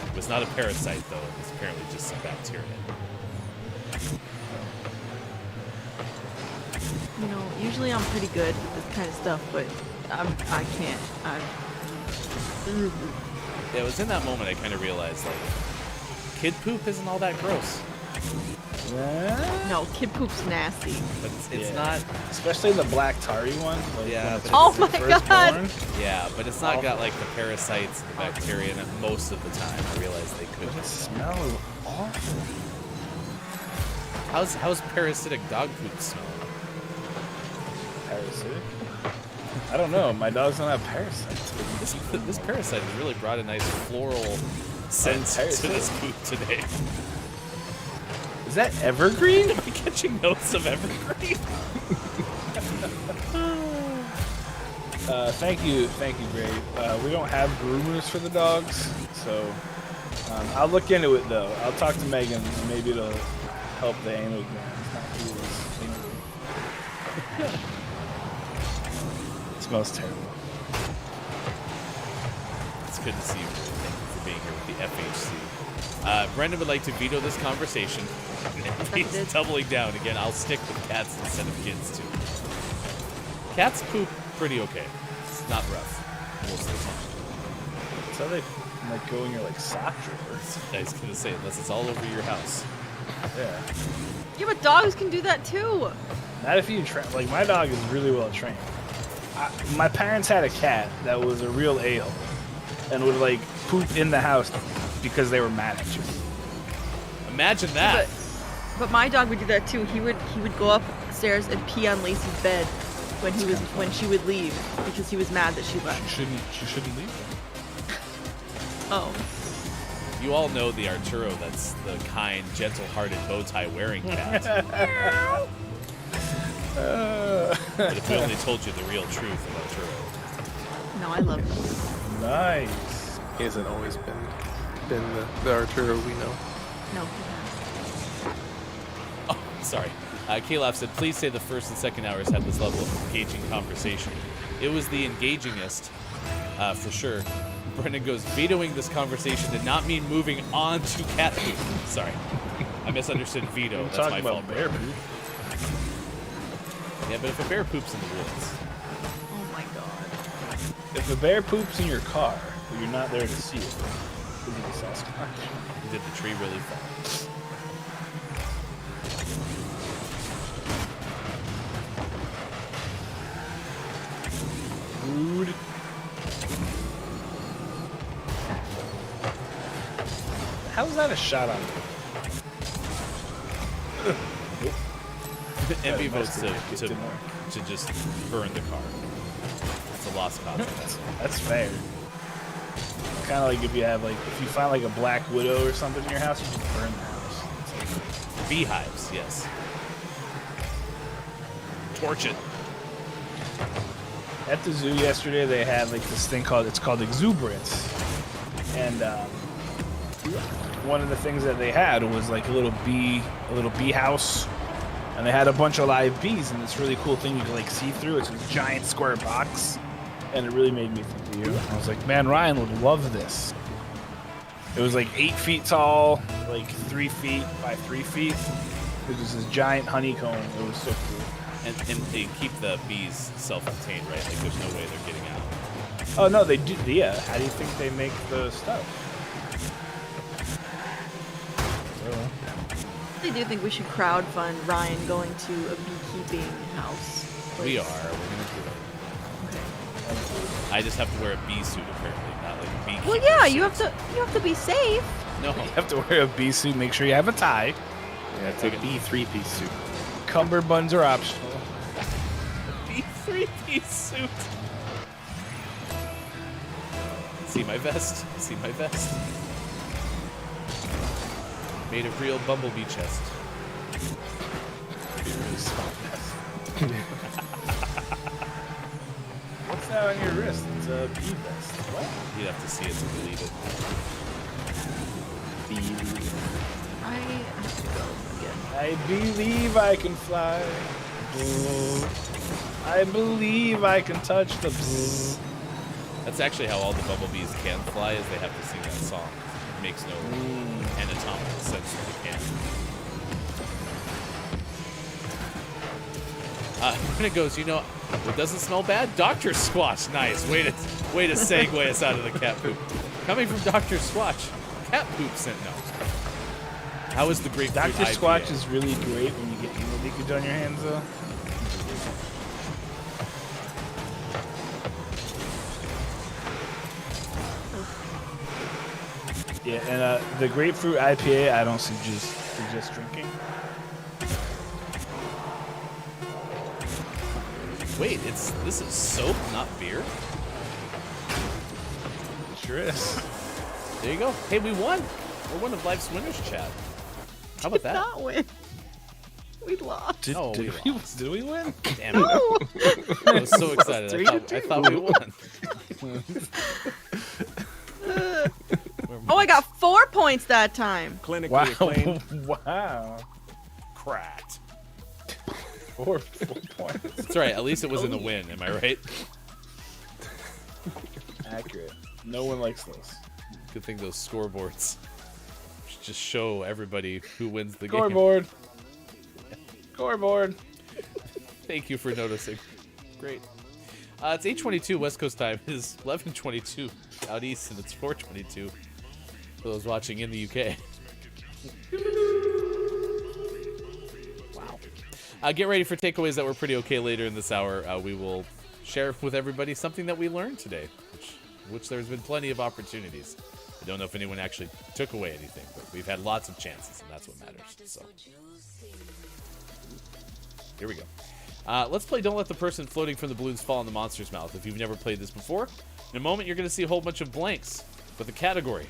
It was not a parasite though; it was apparently just some bacteria. You know, usually I'm pretty good with this kind of stuff, but I can't. Yeah, it was in that moment I kind of realized, like, kid poop isn't all that gross. No, kid poop's nasty. But it's not... Especially the black tarry one. Like Yeah, when but it's Oh first my God. born. Yeah, but it's not got, like, the parasites and the bacteria in it most of the time. I realized they could. It smells awful. How's parasitic dog poop smell? Parasitic? I don't know. My dogs don't have parasites. This parasite has really brought a nice floral scent to this poop today. Is that evergreen? Am I catching notes of evergreen? Thank you, Gray. We don't have groomers for the dogs, so I'll look into it though. I'll talk to Megan, and maybe it'll help the anal glands not do this. It smells terrible. It's good to see you. Thank you for being here with the FHC. Brendan would like to veto this conversation. He's doubling down again. I'll stick with cats instead of kids too. Cats poop pretty okay. It's not rough most of the time. That's how they like go in your like sock drawer. I was gonna say unless it's all over your house. Yeah. Yeah, but dogs can do that too. Not if you train. Like my dog is really well trained. My parents had a cat that was a real a-hole and would like poop in the house because they were mad at you. Imagine that. But my dog would do that too. He would go upstairs and pee on Lacey's bed when she would leave because he was mad that she left. She shouldn't leave them. Oh. You all know the Arturo that's the kind, gentle-hearted, bow-tie wearing cat. But if we only told you the real truth of Arturo. No, I love him. Nice. He hasn't always been the Arturo we know. No. Oh, sorry. K-Lab said, please say the first and second hours had this level of engaging conversation. It was the engagingest, for sure. Brendan goes, vetoing this conversation did not mean moving on to cat poop. Sorry. I misunderstood veto. That's my fault. Bear poop. Yeah, but if a bear poops in the woods. Oh my god. If a bear poops in your car, but you're not there to see it, is it a Sasquatch? Did the tree really fall? Rude. How's that a shot on you? Envy votes to just burn the car. It's a lost cause. That's fair. Kind of like if you find like a black widow or something in your house, you just burn the house. Beehives, yes. Torch it. At the zoo yesterday, they had like this thing called exuberance, and one of the things that they had was like a little bee house, and they had a bunch of live bees, and this really cool thing you could like see through. It's a giant square box, and it really made me think of you. I was like, man, Ryan would love this. It was like 8 feet tall, like 3 feet by 3 feet. It was this giant honeycomb. It was so cool. And they keep the bees self-contained, right? Like there's no way they're getting out. Oh no, they do. Yeah. How do you think they make the stuff? I do think we should crowdfund Ryan going to a beekeeping house. We are. We're gonna do it. Okay. I just have to wear a bee suit apparently, not like a bee. Well, yeah, you have to be safe. No. You have to wear a bee suit. Make sure you have a tie. Yeah, it's a bee 3-piece suit. Cummerbunds are optional. Bee 3-piece suit. See my vest? See my vest? Made of real bumblebee chest. Really small vest. What's that on your wrist? It's a bee vest. What? You'd have to see it to believe it. I have to go again. I believe I can fly. I believe I can touch the blue. That's actually how all the bumblebees can fly, is they have to sing that song. It makes no anatomical sense that they can. When it goes, what doesn't smell bad? Dr. Squatch. Nice. Way to segue us out of the cat poop. Coming from Dr. Squatch, cat poop scent. No. How is the grapefruit Dr. IPA? Squatch is really great when you get anal leakage on your hands, though. Yeah, and the grapefruit IPA, I don't suggest drinking. Wait, this is soap, not beer? It sure is. There you go. Hey, we won. We're one of life's winners, Chad. How about that? Did not win. We lost. Did we win? Damn it. No. I was so excited. I thought we won. Oh, I got 4 points that time. Clinically acclaimed. Wow. Cracked. 4 points. That's right. At least it was in the win. Am I right? Accurate. No one likes those. Good thing those scoreboards just show everybody who wins the game. Scoreboard. Scoreboard. Thank you for noticing. Great. It's 8:22 West Coast time. It is 11:22 out east, and it's 4:22 for those watching in the UK. Wow. Get ready for takeaways that were pretty okay later in this hour. We will share with everybody something that we learned today, which there's been plenty of opportunities. I don't know if anyone actually took away anything, but we've had lots of chances, and that's what matters. So here we go. Let's play Don't Let the Person Floating from the Balloons Fall in the Monster's Mouth. If you've never played this before, in a moment you're going to see a whole bunch of blanks with a category.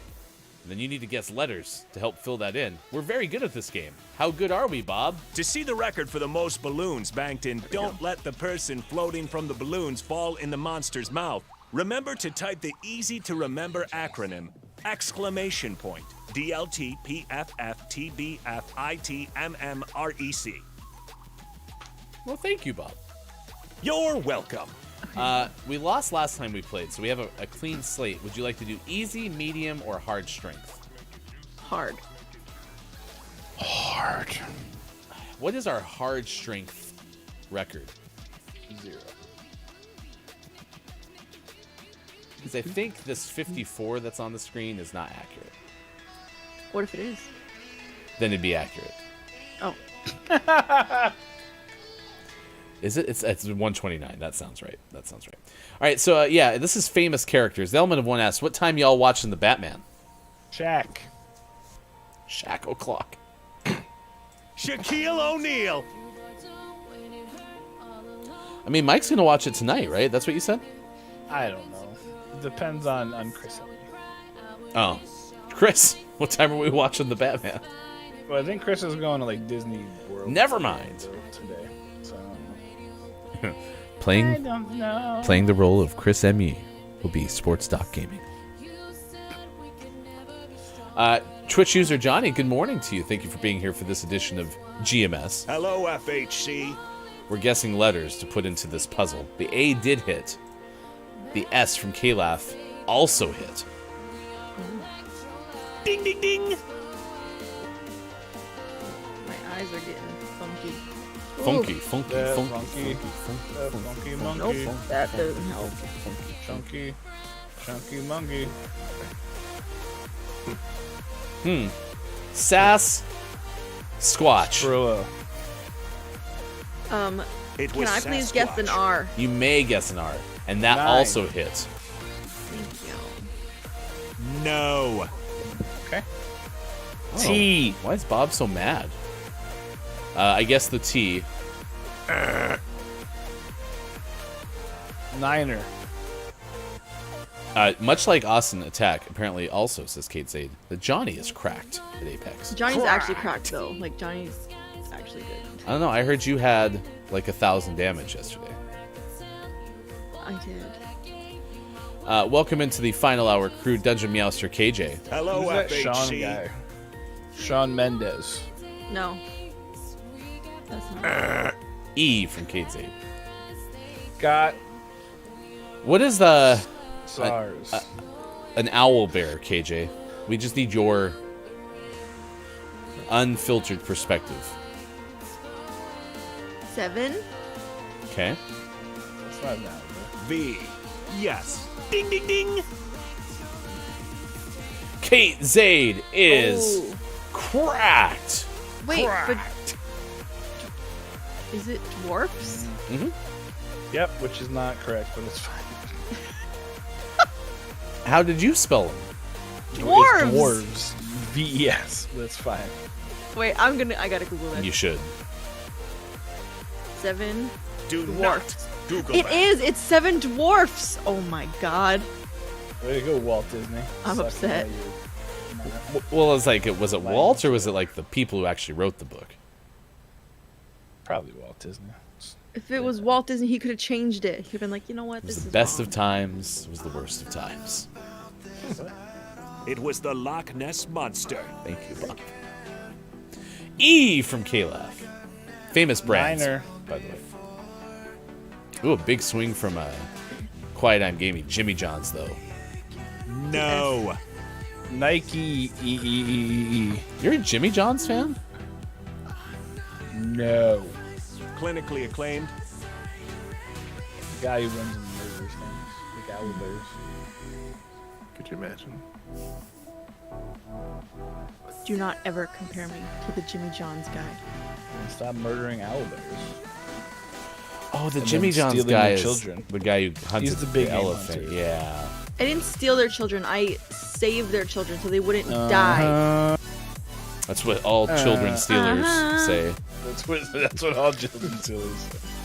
And then you need to guess letters to help fill that in. We're very good at this game. How good are we, Bob? To see the record for the most balloons banked in Don't Let the Person Floating from the Balloons Fall in the Monster's Mouth, remember to type the easy-to-remember acronym, exclamation point, DLTPFFTBFITMMREC. Well, thank you, Bob. You're welcome. We lost last time we played, so we have a clean slate. Would you like to do easy, medium, or hard strength? Hard. Hard. What is our hard strength record? 0. Because I think this 54 that's on the screen is not accurate. What if it is? Then it'd be accurate. Oh. Is it? It's 129. That sounds right. All right, so yeah, this is famous characters. The element of one asks, what time y'all watching the Batman? Shaq O'Clock. Shaquille O'Neal. I mean, Mike's gonna watch it tonight, right? That's what you said? I don't know. Depends on Chris. Oh. Chris, what time are we watching the Batman? Well, I think Chris is going to like Disney World. Never mind. Today. So Playing I don't know. Playing the role of Chris M.E. will be Sports Doc Gaming. Twitch user Johnny, good morning to you. Thank you for being here for this edition of GMS. Hello, FHC. We're guessing letters to put into this puzzle. The A did hit. The S from K-Laugh also hit. Ding, ding, ding. My eyes are getting funky. Funky. Funky monkey. Nope, that doesn't help. Chunky monkey. Sass Squatch. Brillo. It Can was I please guess an R? You may guess an R. And that 9. also hits. Thank you. No. Okay. Oh, T. Why is Bob so mad? I guess the T. Niner. Much like Austin Attack, apparently also, says Kate Zaid, that Johnny is cracked at Apex. Johnny's actually cracked though. Like Johnny's actually good. I don't know. I heard you had like 1,000 damage yesterday. I did. Welcome into the final hour, crew Dungeon Meowster KJ. Hello, Who's that FHC. Sean guy? Sean Mendez. No. That's not. E from Kate Zaid. Got What is the SARS. an owl bear, KJ? We just need your unfiltered perspective. 7. Okay. That's not that. V. Yes. Ding, ding, ding. Kate Zaid is Oh. cracked. Wait, Cracked. but is it dwarfs? Mm-hmm. Yep, which is not correct, but it's fine. How did you spell them? Dwarves. It's dwarves. VES. That's fine. Wait, I gotta Google that. You should. 7 Do dwarfs. not Google It that. is. It's 7 dwarfs. Oh my god. Way to go, Walt Disney. I'm Sucking upset. at your- Well, it's like, was it Walt or was it like the people who actually wrote the book? Probably Walt Disney. If it was Walt Disney, he could have changed it. He'd been like, you know what, It this was the is best wrong. of times. It was the worst of times. It was the Loch Ness Monster. Thank you, Bob. E from Calaf. Famous brands, Niner. by the way. Ooh, a big swing from Quiet I'm Gaming. Jimmy John's, though. No. Nike E. You're a Jimmy John's fan? No. Clinically acclaimed. The guy who runs and murders things. Like owlbears. Could you imagine? Do not ever compare me to the Jimmy John's guy. And stop murdering owlbears. Oh, the And Jimmy then John's stealing guy their is children. the guy who hunted the big game elephant. hunter. Yeah. I didn't steal their children. I saved their children so they wouldn't die. That's what all children stealers say. That's what all children stealers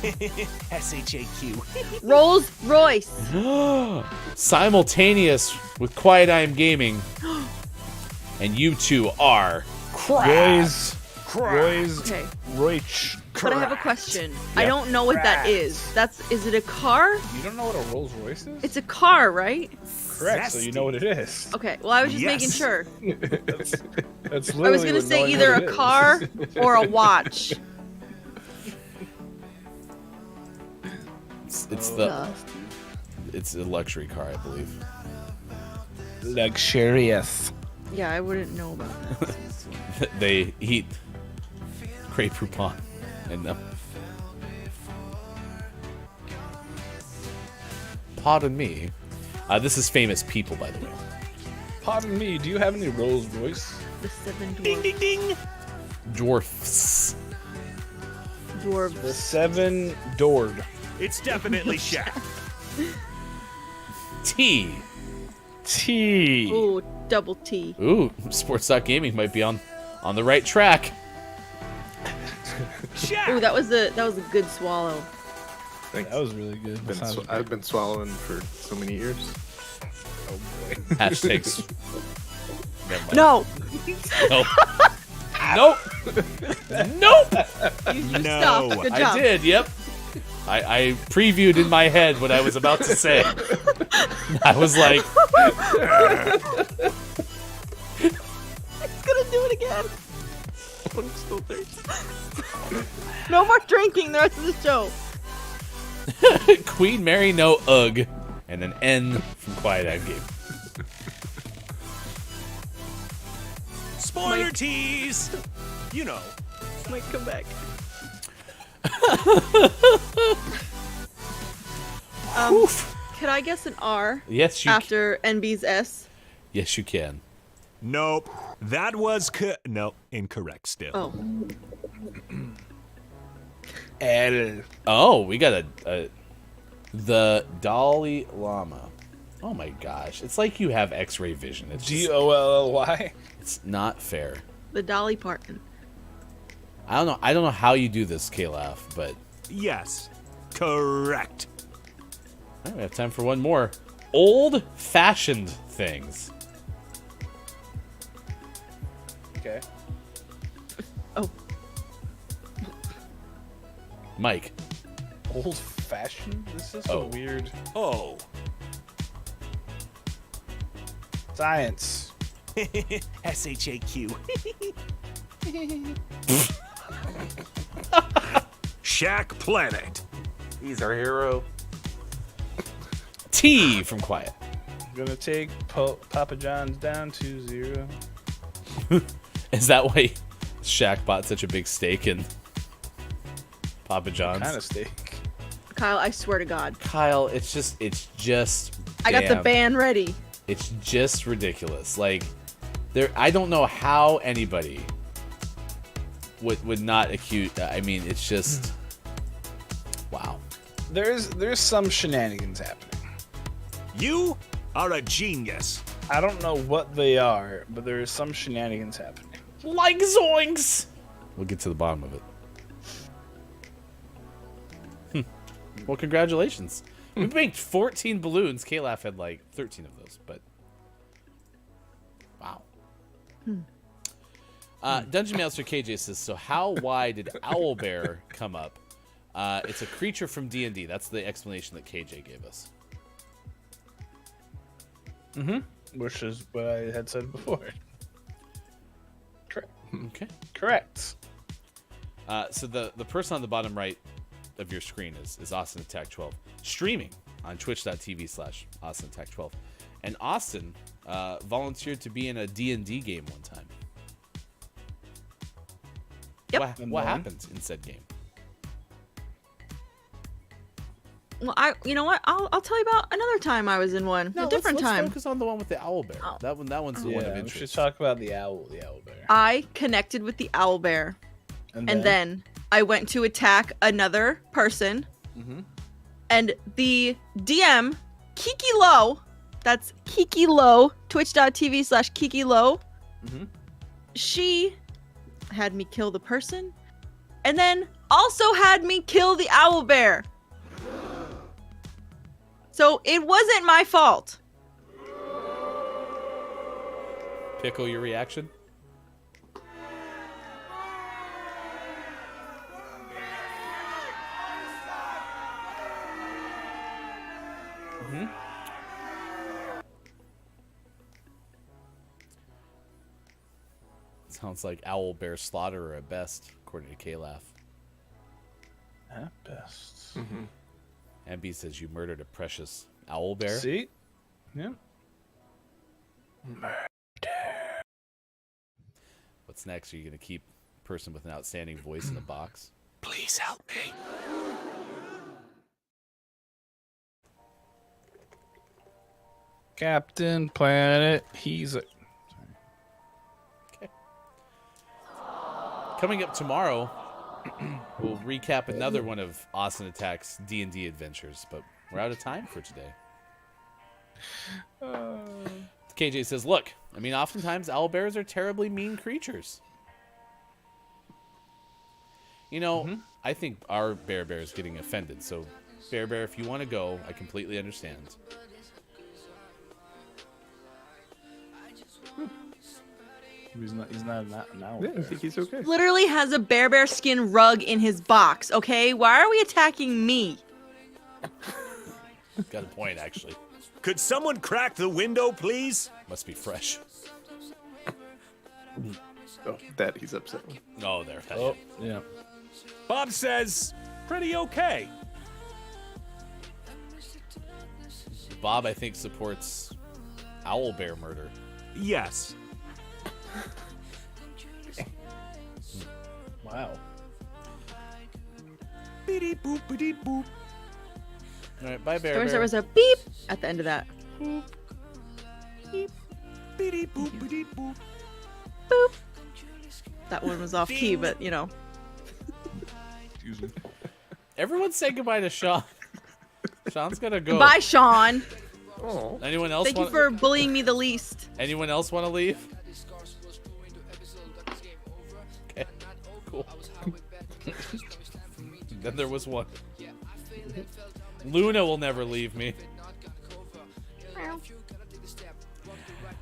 say. SHAQ. Rolls Royce. Simultaneous with Quiet I Am Gaming. And you two are cracked. Roy's. Okay, Roych. but I have a question. I don't know what that is. Is it a car? You don't know what a Rolls Royce is? It's a car, right? Correct, so you know what it is. Okay, well I was just making Yes. sure. That's I was gonna say either a car or a watch. It's a luxury car, I believe. Luxurious. Yeah, I wouldn't know about that. They eat Grey Poupon in them. Pardon me. This is famous people, by the way. Pardon me, do you have any Rolls Royce? The 7 Ding, ding, ding. Dwarfs. The dwarves. 7 Dord. It's definitely Shaq. T. T. Ooh, double T. Ooh, Sports Gaming might be on the right track. Shaq. Ooh, that was a good swallow. Thanks. That was really good. I've been swallowing for so many years. Oh boy. Hashtags. Never mind. No, Nope. Nope. Nope. you No. stopped. Good job. I did. Yep. I previewed in my head what I was about to say. I was like, He's gonna do it again. I'm so thirsty. No more drinking the rest of the show. Queen Mary no ugh, and an N from Quiet I'm Game. Spoiler tease. You know. Might come back. Could I guess an R Yes, you. after NB's S? Yes, you can. Nope. That was no, incorrect still. Oh, L. Oh, we got the Dalai Lama. Oh my gosh, it's like you have X-ray vision. It's just- Golly. It's not fair. the Dolly Parton. I don't know. I don't know how you do this, Calaf, but Yes. Correct. all right, we have time for one more. Old-fashioned things. Okay. Oh, Mike. Old fashioned? This is so Oh. weird. Oh. Science. SHAQ. Shaq Planet. He's our hero. T from Quiet. I'm gonna take Papa John's down to 0. Is that why Shaq bought such a big stake in Papa John's? Kind of steak. Kyle, I swear to God. Kyle, it's just. I got the damn. band ready. It's just ridiculous. Like, I don't know how anybody would not accuse. I mean, it's just. Wow. There's some shenanigans happening. You are a genius. I don't know what they are, but there is some shenanigans happening. Like zoinks! We'll get to the bottom of it. Well, congratulations. We baked 14 balloons. K-Laugh had like 13 of those, but wow. Dungeon Master KJ says, so why did Owlbear come up? It's a creature from D&D. That's the explanation that KJ gave us. Which is what I had said before. Correct. Okay. Correct. So the person on the bottom right of your screen is Austin Attack 12, streaming on twitch.tv/Austin Attack 12. And Austin volunteered to be in a D&D game one time. Yep. What happened in said game? Well, you know what? I'll tell you about another time I was in one. A different let's time. focus on the one with the owlbear. Oh. That one's the one of We interest. should talk about the owl bear. I connected with the owlbear, And then I went to attack another person, and the DM, Kiki Low, that's Kiki Low, twitch.tv/Kiki Low, she had me kill the person, and then also had me kill the owlbear. So it wasn't my fault. Pickle, your reaction? Sounds like Owlbear Slaughterer at best, according to K-Laugh. At best. MB says you murdered a precious owlbear. See? Yeah. What's next? Are you going to keep a person with an outstanding voice in a box? Please help me. Captain Planet. He's a... Coming up tomorrow, we'll recap another one of Austin Attack's D&D adventures, but we're out of time for today. KJ says, look, I mean, oftentimes owlbears are terribly mean creatures. You know, I think our Bear is getting offended, so Bear, if you want to go, I completely understand. He's not an owl Yeah, I bear. think he's okay. Literally has a bear skin rug in his box, okay? Why are we attacking me? Got a point, actually. Could someone crack the window, please? Must be fresh. Oh, that he's upset with. Oh, there. Oh, yeah. Bob says, pretty okay. Bob, I think, supports owlbear murder. Yes. Wow. Beep boop beep boop. All right, bye, Bear. There was a beep at the end of that. Beep boop beep boop. Boop. That one was off key, but you know. Excuse me. Everyone say goodbye to Sean. Sean's gonna go. Goodbye, Sean. Oh. Anyone else? Thank you for bullying me the least. Anyone else want to leave? Okay, cool. Then there was one. Luna will never leave me.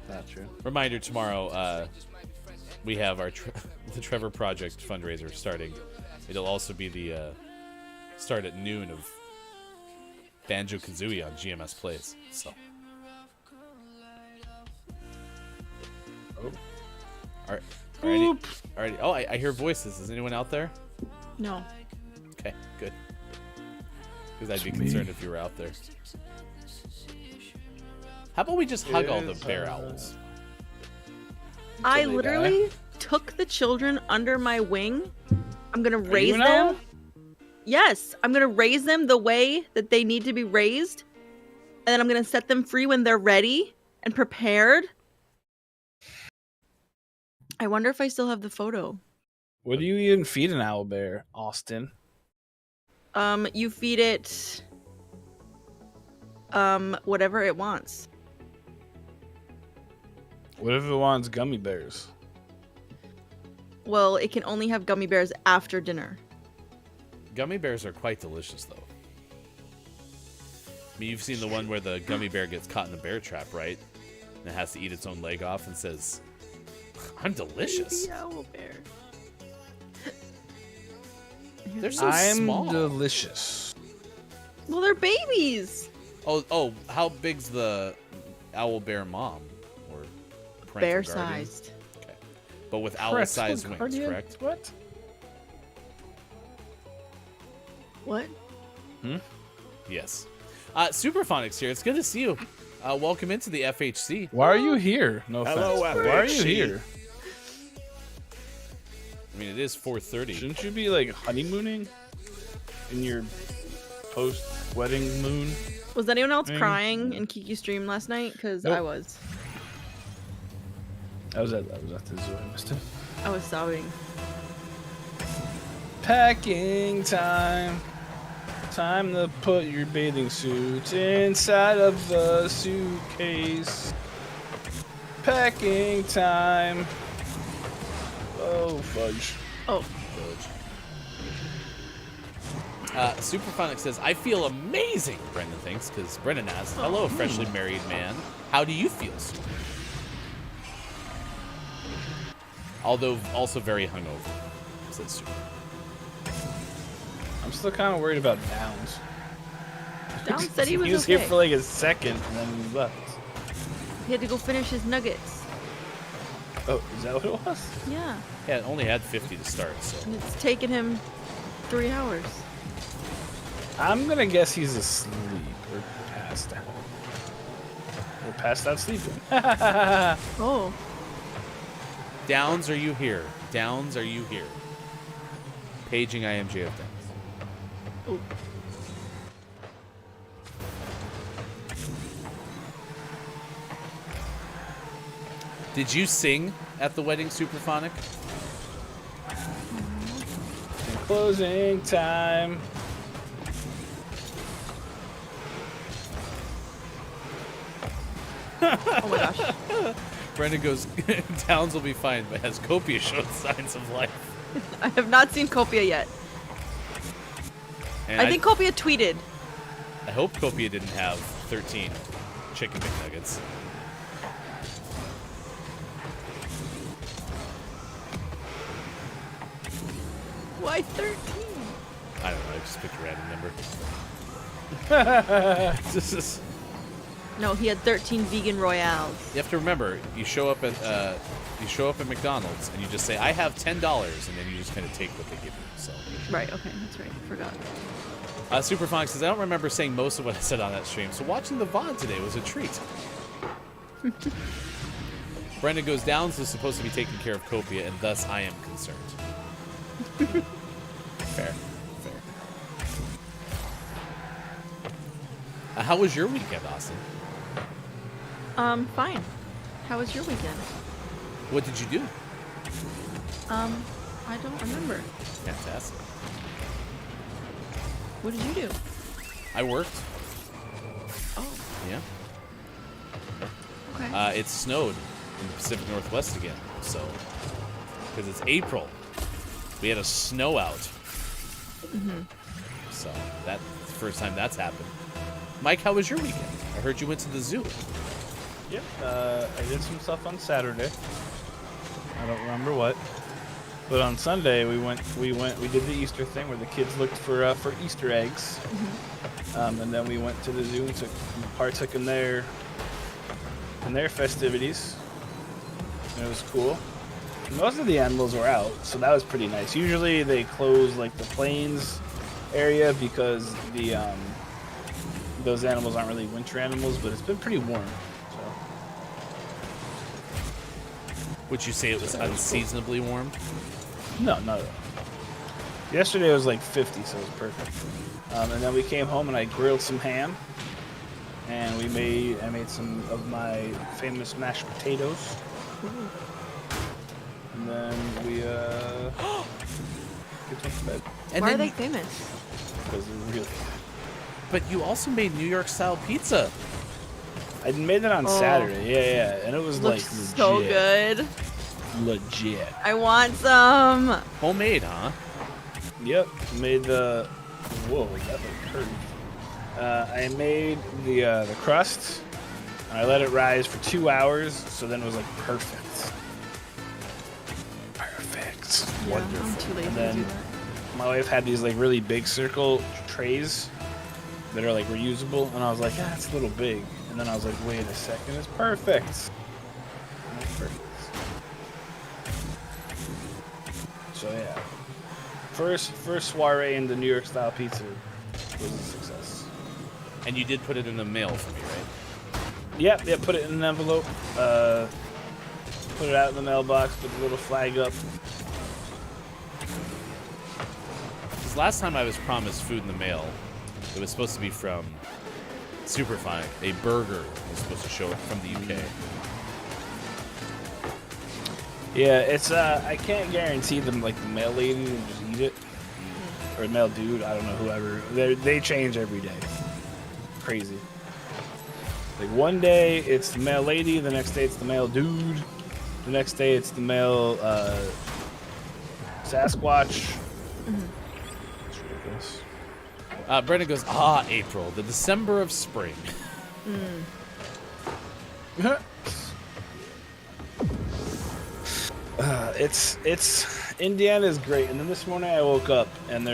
Not true. Reminder: tomorrow, we have our the Trevor Project fundraiser starting. It'll also be the start at noon of Banjo-Kazooie on GMS Plays. So. Alrighty. Oh, I hear voices. Is anyone out there? No. Okay, good. Because I'd be concerned if you were out there. How about we just hug all the bear owls? I Until they literally took the children under my wing. I'm gonna Are you raise an them. owl? Yes, I'm gonna raise them the way that they need to be raised, and then I'm gonna set them free when they're ready and prepared. I wonder if I still have the photo. What do you even feed an owlbear, Austin? You feed it whatever it wants. What if it wants gummy bears? Well, it can only have gummy bears after dinner. Gummy bears are quite delicious, though. I mean, you've seen the one where the gummy bear gets caught in a bear trap, right? And it has to eat its own leg off and says, "I'm delicious." Baby owl bear. They're so I'm small. delicious. Well, they're babies. Oh, how big's the owl bear mom? Or parental guardian? Bear-sized. Okay. But with owl-sized wings, Guardian? correct? What? What? Yes. Superphonics here. It's good to see you. Welcome into the FHC. Why are you here? No offense. Hello, Why are you FHC. here? I mean, it is 4:30. Shouldn't you be like honeymooning in your post-wedding moon? Was anyone else Thing. crying in Kiki's stream last night? Because Nope. I was. I was at the zoo. I missed it. I was sobbing. Packing time. Time to put your bathing suit inside of the suitcase. Packing time. Oh, fudge. Oh. Superphonics says, "I feel amazing," Brendan thinks, because Brendan asks, "Hello, freshly married man. How do you feel, Super?" Although also very hungover, says Super. I'm still kind of worried about Downs. Down said he was He was okay. here for like a second and then he left. He had to go finish his nuggets. Oh, is that what it was? Yeah. Yeah, it only had 50 to start, so. And it's taken him 3 hours. I'm gonna guess he's asleep or passed out. Or passed out sleeping. Oh. Downs, are you here? Downs, are you here? Paging IMJF Downs. Oh. Did you sing at the wedding, Superphonic? Closing time. Oh my gosh. Brendan goes, Downs will be fine, but has Copia shown signs of life? I have not seen Copia yet. And I think Copia tweeted. I hope Copia didn't have 13 chicken McNuggets. Why 13? I don't know, I just picked a random number. This is... No, he had 13 vegan royales. You have to remember, you show up at McDonald's and you just say, "I have $10," and then you just kind of take what they give you. So. Right, okay, that's right. Forgot. Superphonic says, "I don't remember saying most of what I said on that stream, so watching the VOD today was a treat." Brendan goes, "Downs is supposed to be taking care of Copia, and thus I am concerned." Fair. How was your weekend, Austin? Fine. How was your weekend? What did you do? I don't remember. Fantastic. What did you do? I worked. Oh, Yeah. okay. It snowed in the Pacific Northwest again, so because it's April, we had a snow out. So that's the first time that's happened. Mike, how was your weekend? I heard you went to the zoo. Yep. I did some stuff on Saturday. I don't remember what. But on Sunday we did the Easter thing where the kids looked for Easter eggs. And then we went to the zoo and partook in their festivities. And it was cool. Most of the animals were out, so that was pretty nice. Usually they close like the plains area because the those animals aren't really winter animals, but it's been pretty warm. So. Would you say it was unseasonably warm? No, not at all. Yesterday was like 50, so it was perfect. And then we came home and I grilled some ham, and I made some of my famous mashed potatoes. And then we get to bed. Why are they famous? Because they're really good. But you also made New York style pizza. I made it on Saturday, yeah, and it was Looks like legit. so good. Legit. I want some. Homemade, huh? Yep, made the. Whoa, that looked curved. I made the crust. And I let it rise for 2 hours, so then it was like perfect. Perfect. Yeah, I'm too lazy And to do then that. my wife had these like really big circle trays that are like reusable, and I was like, it's a little big. And then I was like, wait a second, it's perfect. And it's perfect. So yeah, first soiree in the New York style pizza was a success. And you did put it in the mail for me, right? Yeah, put it in an envelope, put it out in the mailbox, put the little flag up. Because last time I was promised food in the mail, it was supposed to be from Superfine. A burger was supposed to show up from the UK. Yeah, it's I can't guarantee them like the mail lady will just eat it, or the mail dude. I don't know, whoever. They change every day. Crazy. Like one day it's the mail lady, the next day it's the mail dude, the next day it's the mail Sasquatch. It's ridiculous. Brendan goes, April, the December of spring. It's Indiana's great. And then this morning I woke up and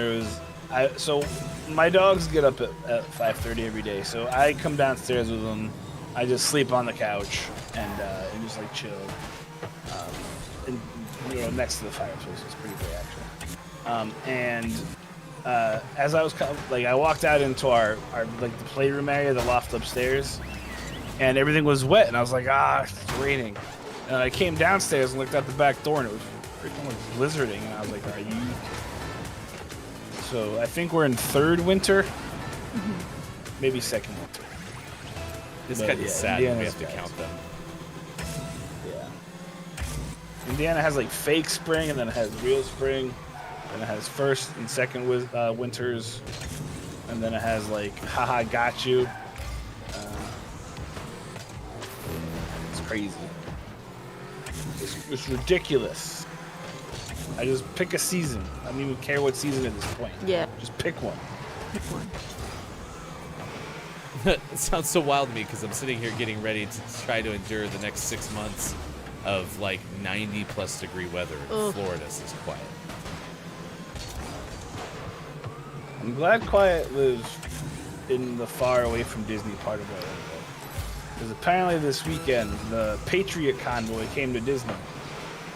so my dogs get up at 5:30 every day. So I come downstairs with them. I just sleep on the couch and just like chill. Next to the fireplace. It's pretty great actually. As I was I walked out into our like the playroom area, the loft upstairs, and everything was wet, and I was like, it's raining. And I came downstairs and looked out the back door, and it was freaking like blizzarding, and I was like, are you? So I think we're in third winter, maybe second winter. It's kind of sad when we have to count them. Yeah. Indiana has like fake spring, and then it has real spring. And it has first and second winters, and then it has like haha got you. It's crazy. It's ridiculous. I just pick a season. I don't even care what season at this point. Yeah. Just pick one. Pick one. It sounds so wild to me because I'm sitting here getting ready to try to endure the next 6 months of like 90+ degree weather in Florida. So it's quiet. I'm glad Quiet lives in the far away from Disney part of Orlando. Because apparently this weekend, the Patriot Convoy came to Disney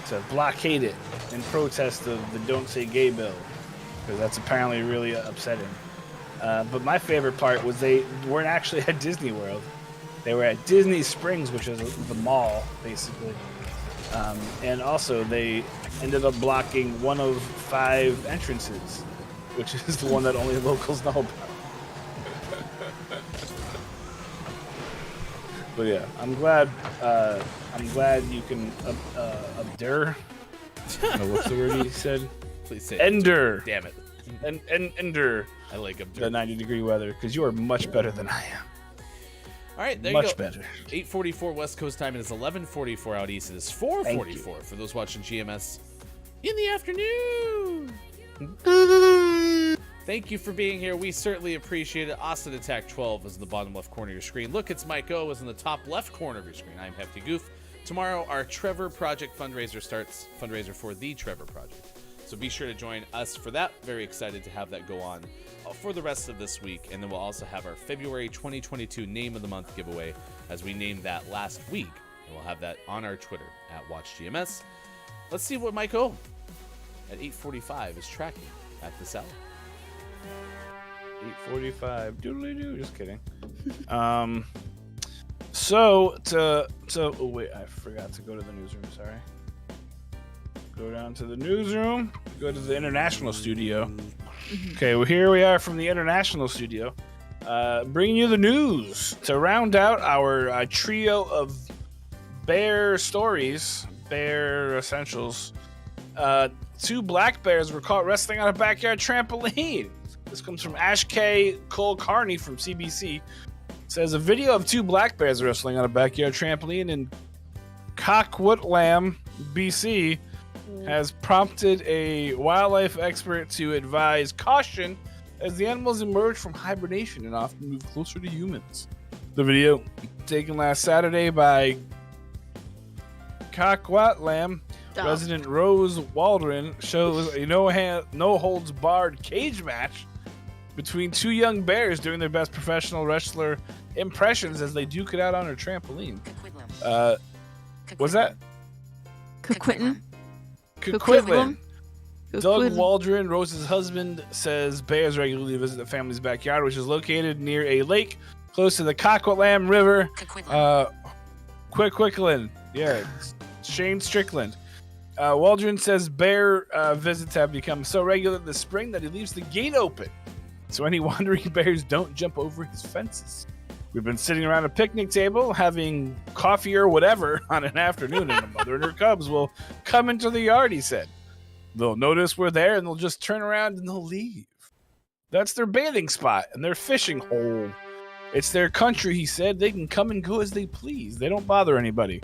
to blockade it in protest of the Don't Say Gay bill. Because that's apparently really upsetting. But my favorite part was they weren't actually at Disney World. They were at Disney Springs, which is the mall, basically. And also, they ended up blocking one of 5 entrances, which is the one that only locals know about. But yeah, I'm glad you can abdur. What's the word he said? Please say Ender. Damn it. Ender. I like abdur. The 90-degree weather, because you are much better than I am. All right, there you go. Much better. 8:44 West Coast time. It is 11:44 out east. It is 4:44 for those watching GMS in the afternoon. Thank you for being here. We certainly appreciate it. Austin Attack 12 is in the bottom left corner of your screen. Look, it's Mike O is in the top left corner of your screen. I'm Hefty Goof. Tomorrow, our Trevor Project fundraiser starts. Fundraiser for the Trevor Project. So be sure to join us for that. Very excited to have that go on for the rest of this week. And then we'll also have our February 2022 Name of the Month giveaway as we named that last week. And we'll have that on our Twitter at WatchGMS. Let's see what Mike O at 8:45 is tracking at this hour. 8:45. Doodly-doo. Just kidding. Oh wait, I forgot to go to the newsroom. Sorry. Go Go down to the newsroom. Go to the international studio. Okay, well, here we are from the international studio. Bringing you the news to round out our trio of bear stories, bear essentials. 2 black bears were caught wrestling on a backyard trampoline. This comes from Ash K. Cole Carney from CBC. It says a video of 2 black bears wrestling on a backyard trampoline in Coquitlam, BC, has prompted a wildlife expert to advise caution as the animals emerge from hibernation and often move closer to humans. The video, taken last Saturday by Coquitlam resident Rose Waldron, shows a no-holds-barred cage match between 2 young bears doing their best professional wrestler impressions as they duke it out on a trampoline. What's that? Coquitlam. Doug Waldron, Rose's husband, says bears regularly visit the family's backyard, which is located near a lake close to the Coquitlam River. Quickland. Yeah, Shane Strickland. Waldron says bear visits have become so regular this spring that he leaves the gate open, so any wandering bears don't jump over his fences. We've been sitting around a picnic table having coffee or whatever on an afternoon, and a mother and her cubs will come into the yard, he said. They'll notice we're there, and they'll just turn around and they'll leave. That's their bathing spot and their fishing hole. It's their country, he said. They can come and go as they please. They don't bother anybody.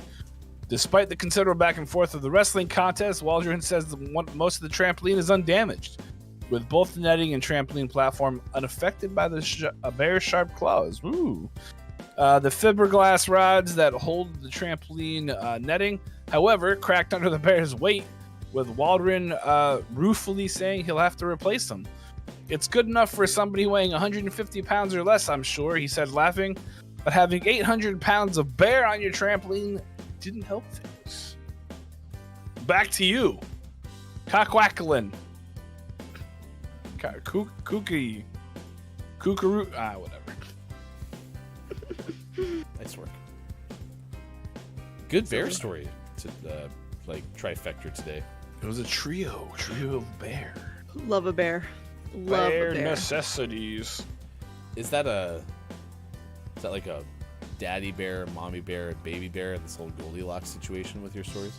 Despite the considerable back and forth of the wrestling contest, Waldron says most of the trampoline is undamaged, with both the netting and trampoline platform unaffected by the bear's sharp claws. Ooh. The fiberglass rods that hold the trampoline netting, however, cracked under the bear's weight, with Waldron ruefully saying he'll have to replace them. It's good enough for somebody weighing 150 pounds or less, I'm sure, he said, laughing, but having 800 pounds of bear on your trampoline didn't help things. Back to you. Coquitlam. Kookaroo. Whatever. Nice work. Good bear story to trifecta today. It was a trio of bear. Love a bear. Love bear a bear. Necessities. Is that like a daddy bear, mommy bear, and baby bear in this whole Goldilocks situation with your stories?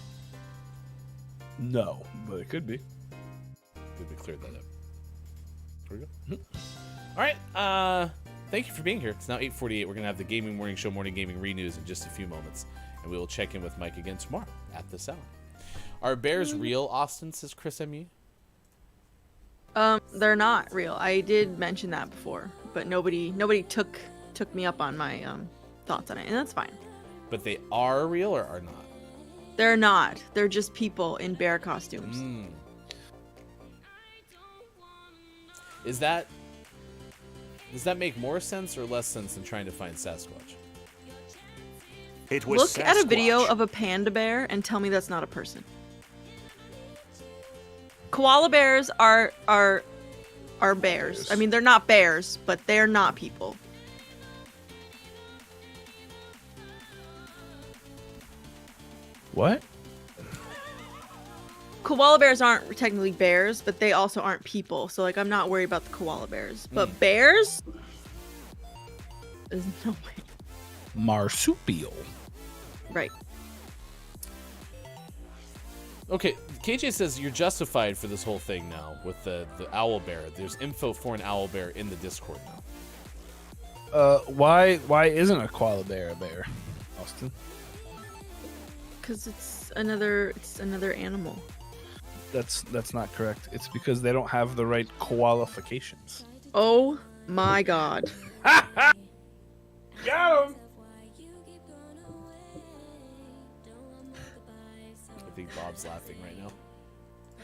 No, but it could be. Good, we cleared that up. There we go. All right. Thank you for being here. It's now 8:48. We're gonna have the Gaming Morning Show Morning Gaming Renews in just a few moments, and we will check in with Mike again tomorrow at this hour. Are bears real, Austin? Says Chris M.U. They're not real. I did mention that before, but nobody took me up on my thoughts on it, and that's fine. But they are real or are not? They're not. They're just people in bear costumes. Does that make more sense or less sense than trying to find Sasquatch? It was Look Sasquatch. at a video of a panda bear and tell me that's not a person. Koala bears are bears. I mean, they're not bears, but they're not people. What? Koala bears aren't technically bears, but they also aren't people. So, I'm not worried about the koala bears. But bears? There's no way. Marsupial. Right. Okay, KJ says you're justified for this whole thing now with the owl bear. There's info for an owl bear in the Discord now. Why isn't a koala bear a bear, Austin? Because it's another animal. That's not correct. It's because they don't have the right qualifications. Oh my god. Got him! I think Bob's laughing right now.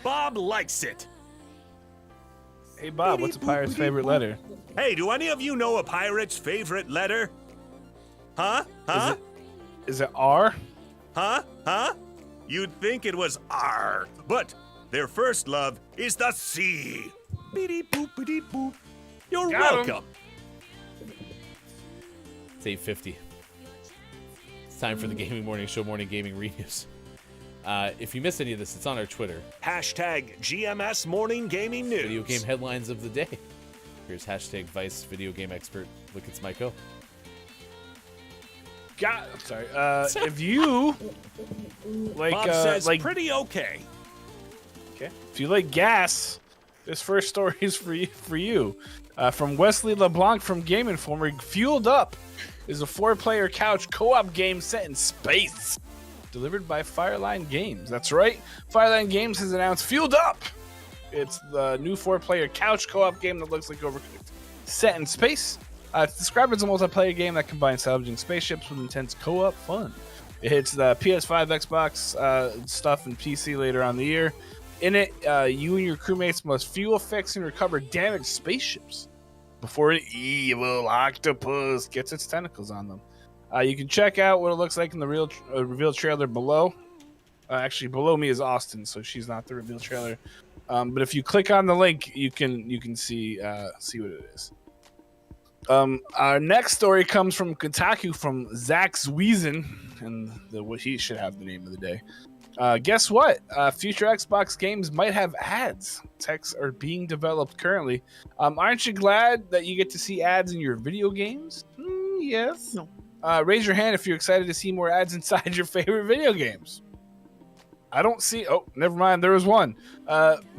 Bob likes it. Hey Bob, what's a pirate's favorite letter? Hey, do any of you know a pirate's favorite letter? Huh? Is it R? Huh? You'd think it was R, but their first love is the sea. Beady boop, beady boop. You're welcome. It's 8:50. It's time for the Gaming Morning Show Morning Gaming Renews. If you missed any of this, it's on our Twitter. Hashtag GMS Morning Gaming News. Video game headlines of the day. Here's hashtag Vice video game expert. Look, it's Michael. Sorry. If you like, Bob says pretty okay. Okay. If you like gas, this first story is for you. From Wesley LeBlanc from Game Informer, Fueled Up is a 4-player couch co-op game set in space, delivered by Fireline Games. That's right. Fireline Games has announced Fueled Up. It's the new 4-player couch co-op game that looks like Overcooked, set in space. It's described as a multiplayer game that combines salvaging spaceships with intense co-op fun. It hits the PS5, Xbox stuff, and PC later on the year. In it, you and your crewmates must fuel, fix, and recover damaged spaceships before an evil octopus gets its tentacles on them. You can check out what it looks like in the reveal trailer below. Actually, below me is Austin, so she's not the reveal trailer. But if you click on the link, you can see what it is. Our next story comes from Kotaku from Zach Zwiesen, and he should have the name of the day. Guess what? Future Xbox games might have ads. Techs are being developed currently. Aren't you glad that you get to see ads in your video games? Yes. No. Raise your hand if you're excited to see more ads inside your favorite video games. I don't see... Oh, never mind. There was one.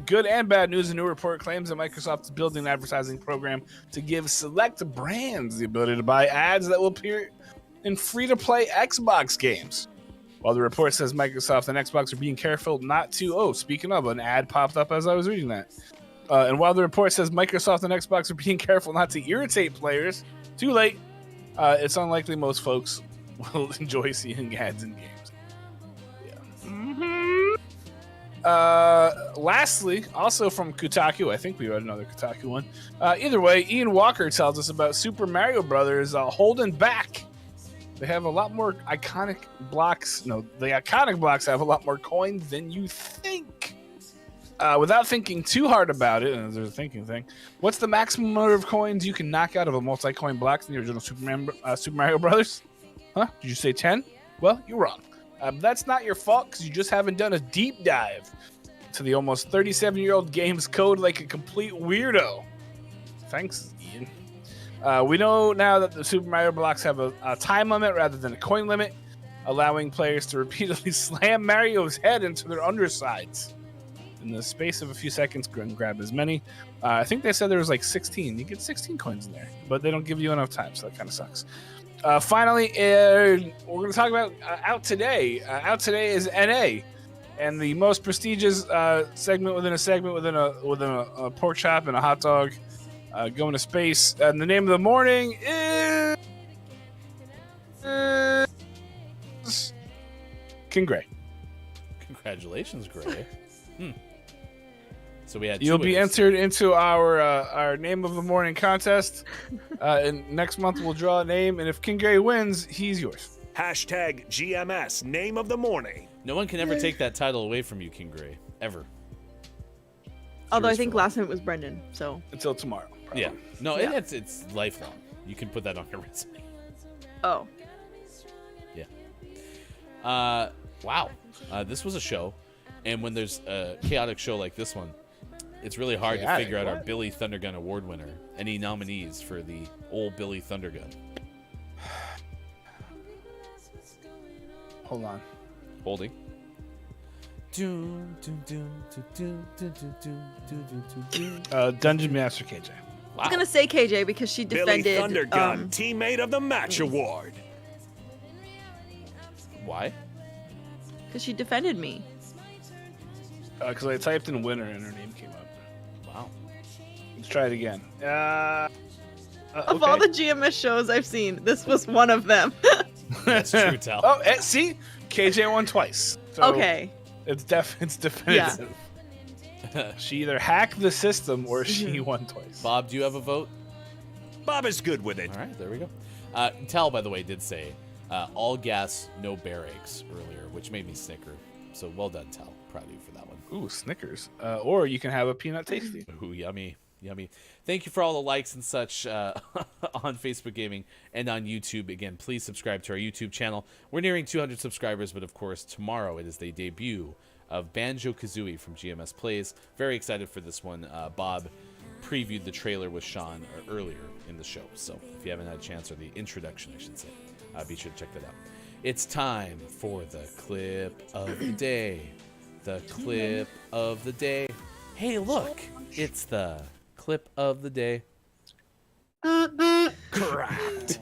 Good and bad news. A new report claims that Microsoft is building an advertising program to give select brands the ability to buy ads that will appear in free-to-play Xbox games. While the report says Microsoft and Xbox are being careful not to... Oh, speaking of, an ad popped up as I was reading that. And while the report says Microsoft and Xbox are being careful not to irritate players, too late. It's unlikely most folks will enjoy seeing ads in games. Yeah. Lastly, also from Kotaku, I think we read another Kotaku one. Either way, Ian Walker tells us about Super Mario Brothers holding back. They have a lot more iconic blocks. No, the iconic blocks have a lot more coins than you think. Without thinking too hard about it, and there's a thinking thing, what's the maximum number of coins you can knock out of a multi-coin block in the original Super Mario Brothers? Huh? Did you say 10? Well, you're wrong. That's not your fault, because you just haven't done a deep dive to the almost 37-year-old game's code like a complete weirdo. Thanks, Ian. We know now that the Super Mario blocks have a time limit rather than a coin limit, allowing players to repeatedly slam Mario's head into their undersides. In the space of a few seconds, grab as many. I think they said there was like 16. You get 16 coins in there, but they don't give you enough time, so that kind of sucks. Finally, we're going to talk about Out Today. Out Today is NA, and the most prestigious segment within a pork chop and a hot dog going to space. And the name of the morning is King Gray. Congratulations, Gray. So we had. You'll be entered into our name of the morning contest, and next month we'll draw a name. And if King Gray wins, he's yours. Hashtag GMS name of the morning. No one can ever take that title away from you, King Gray. Ever. Although I think last time it was Brendan, so. Until tomorrow. Probably. Yeah. No, it's lifelong. You can put that on your resume. Oh. Yeah. Wow. This was a show, and when there's a chaotic show like this one, it's really hard to figure out our Billy Thundergun Award winner. Any nominees for the old Billy Thundergun? Hold on. Holding. Dungeon Master KJ. I was gonna say KJ because she defended Billy Thundergun Teammate of the Match Award. Why? Because she defended me. Because I typed in winner and her name came up. Wow. Let's try it again. Of all the GMS shows I've seen, this was one of them. That's true, Tal. Oh, see? KJ won twice. So okay. It's definitive. Yeah. She either hacked the system or she won twice. Bob, do you have a vote? Bob is good with it. All right, there we go. Tal, by the way, did say all gas, no bear eggs earlier, which made me snicker. So well done, Tal. Proud of you for that one. Ooh, Snickers. Or you can have a peanut tasty. Ooh, yummy. Yummy. Thank you for all the likes and such on Facebook Gaming and on YouTube. Again, please subscribe to our YouTube channel. We're nearing 200 subscribers, but of course, tomorrow it is the debut of Banjo-Kazooie from GMS Plays. Very excited for this one. Bob previewed the trailer with Sean earlier in the show, so if you haven't had a chance, or the introduction, I should say, be sure to check that out. It's time for the clip of the day. The clip of the day. Hey, look, it's the clip of the day. Correct.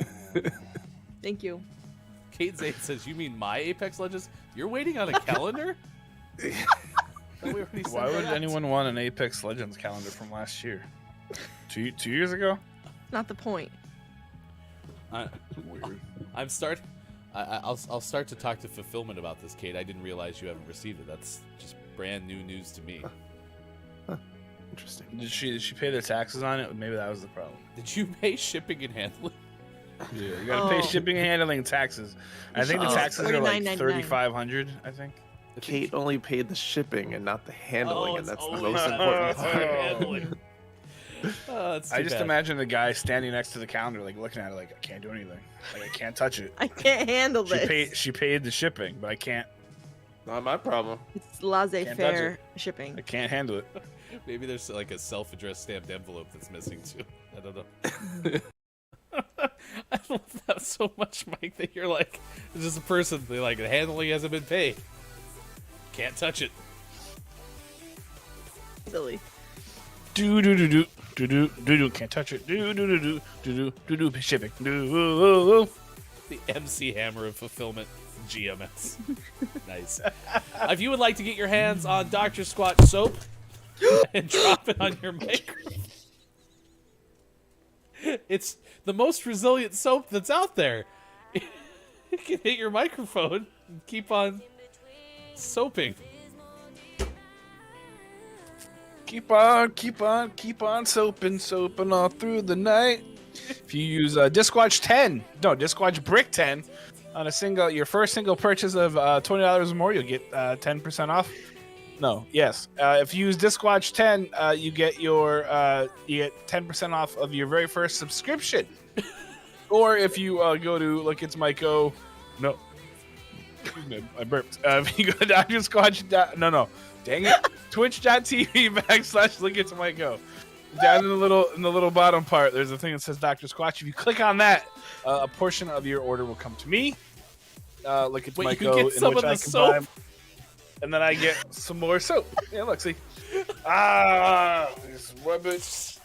Thank you. Kate Zane says, "You mean my Apex Legends? You're waiting on a calendar?" Why would anyone want an Apex Legends calendar from last year? Two years ago? Not the point. Weird. I'll start to talk to fulfillment about this, Kate. I didn't realize you haven't received it. That's just brand new news to me. Interesting. Did she pay the taxes on it? Maybe that was the problem. Did you pay shipping and handling? Yeah, you gotta pay shipping and handling and taxes. I think the taxes are like $3,500. I think. Kate only paid the shipping and not the handling, and that's the most important part. I just imagine the guy standing next to the calendar, like looking at it, like I can't do anything, like I can't touch it. I can't handle this. She paid the shipping, but I can't. Not my problem. It's laissez-faire shipping. I can't handle it. Maybe there's like a self-addressed stamped envelope that's missing too. I don't know. I love that so much, Mike, that you're like, it's just a person, like, the handling hasn't been paid. Can't touch it. Silly. Do do do do do do do do. Can't touch it. Do do do do do do do do. Shipping. Do. The MC Hammer of fulfillment, GMS. Nice. If you would like to get your hands on Dr. Squatch soap and drop it on your microphone, it's the most resilient soap that's out there. It can hit your microphone and keep on soaping. Keep on soaping all through the night. If you use Disquatch Brick 10 on your first single purchase of $20 or more, you'll get 10% off. If you use Disquatch 10, you get 10% off of your very first subscription. Or if you go to Look It's Myco, no. I burped. If you go to Dr. Squatch, dang it, twitch.tv/Look It's Myco. Down in the little bottom part, there's a thing that says Dr. Squatch. If you click on that, a portion of your order will come to me. Look It's Myco, in which I can buy, and then I get some more soap. Yeah, look, see. Just rub it.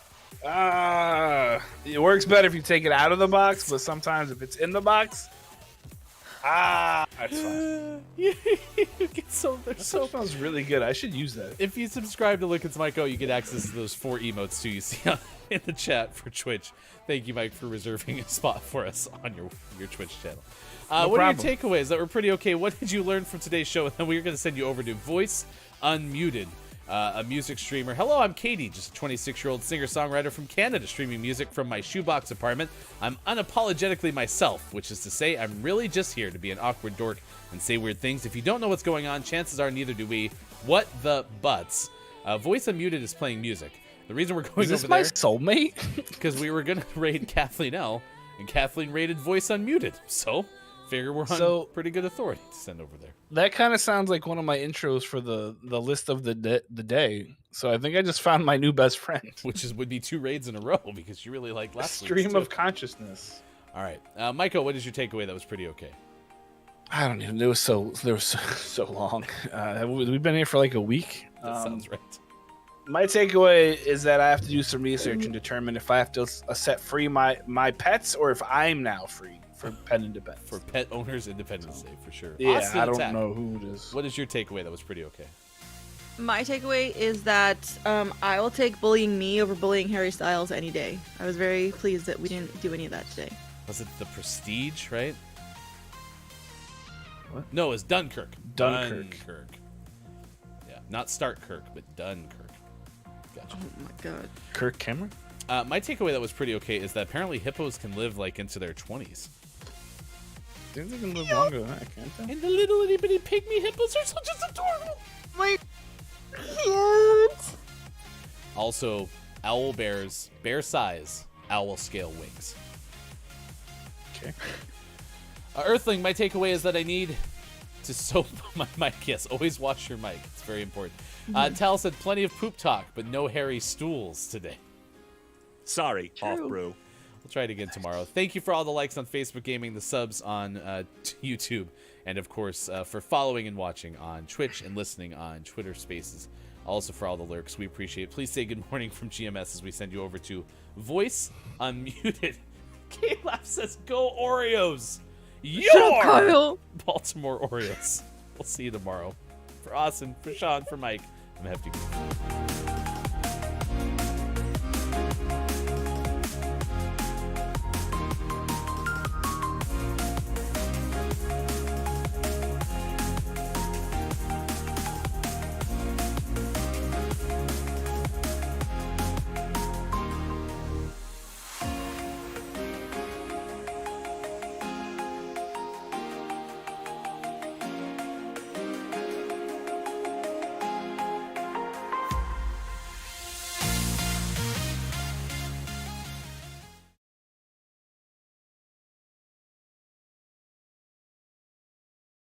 It works better if you take it out of the box, but sometimes if it's in the box, that's fine. You get soap. That smells really good. I should use that. If you subscribe to Look It's Myco, you get access to those 4 emotes too. You see in the chat for Twitch. Thank you, Mike, for reserving a spot for us on your Twitch channel. What are your takeaways that were pretty okay? What did you learn from today's show? And then we're going to send you over to Voice Unmuted, a music streamer. Hello, I'm Katie, just a 26-year-old singer-songwriter from Canada, streaming music from my shoebox apartment. I'm unapologetically myself, which is to say I'm really just here to be an awkward dork and say weird things. If you don't know what's going on, chances are neither do we. What the butts? Voice Unmuted is playing music. The reason we're going over there... Is this my soulmate? Because we were going to raid Kathleen L, and Kathleen raided Voice Unmuted. So... figure we're on pretty good authority to send over there. That kind of sounds like one of my intros for the list of the day. So I think I just found my new best friend, which would be 2 raids in a row because you really like last stream of consciousness. All right, Michael, what is your takeaway that was pretty okay? I don't even. It was so long. We've been here for like a week. That sounds right. My takeaway is that I have to do some research and determine if I have to set free my pets or if I'm now free. For pet independence. For pet owners' Independence Day, for sure. Yeah, I don't know who it is. What is your takeaway that was pretty okay? My takeaway is that I will take bullying me over bullying Harry Styles any day. I was very pleased that we didn't do any of that today. Was it The Prestige, right? What? No, it was Dunkirk. Dunkirk. Yeah, not Startkirk, but Dunkirk. Gotcha. Oh my god. Kirk Cameron? My takeaway that was pretty okay is that apparently hippos can live like into their 20s. I think they can live longer than that, can't they? And the little itty bitty pygmy hippos are so just adorable. My cute. Also, owl bears, bear size, owl scale wings. Okay. Earthling, my takeaway is that I need to soap my mic. Yes, always wash your mic. It's very important. Tal said plenty of poop talk, but no hairy stools today. Sorry, True. off brew. We'll try it again tomorrow. Thank you for all the likes on Facebook Gaming, the subs on YouTube, and of course for following and watching on Twitch and listening on Twitter Spaces. Also for all the lurks, we appreciate it. Please say good morning from GMS as we send you over to Voice Unmuted. K-Lab says, go Oreos! Shut up, Kyle. Baltimore Oreos. We'll see you tomorrow. For Austin, for Sean, for Mike, I'm Hefty.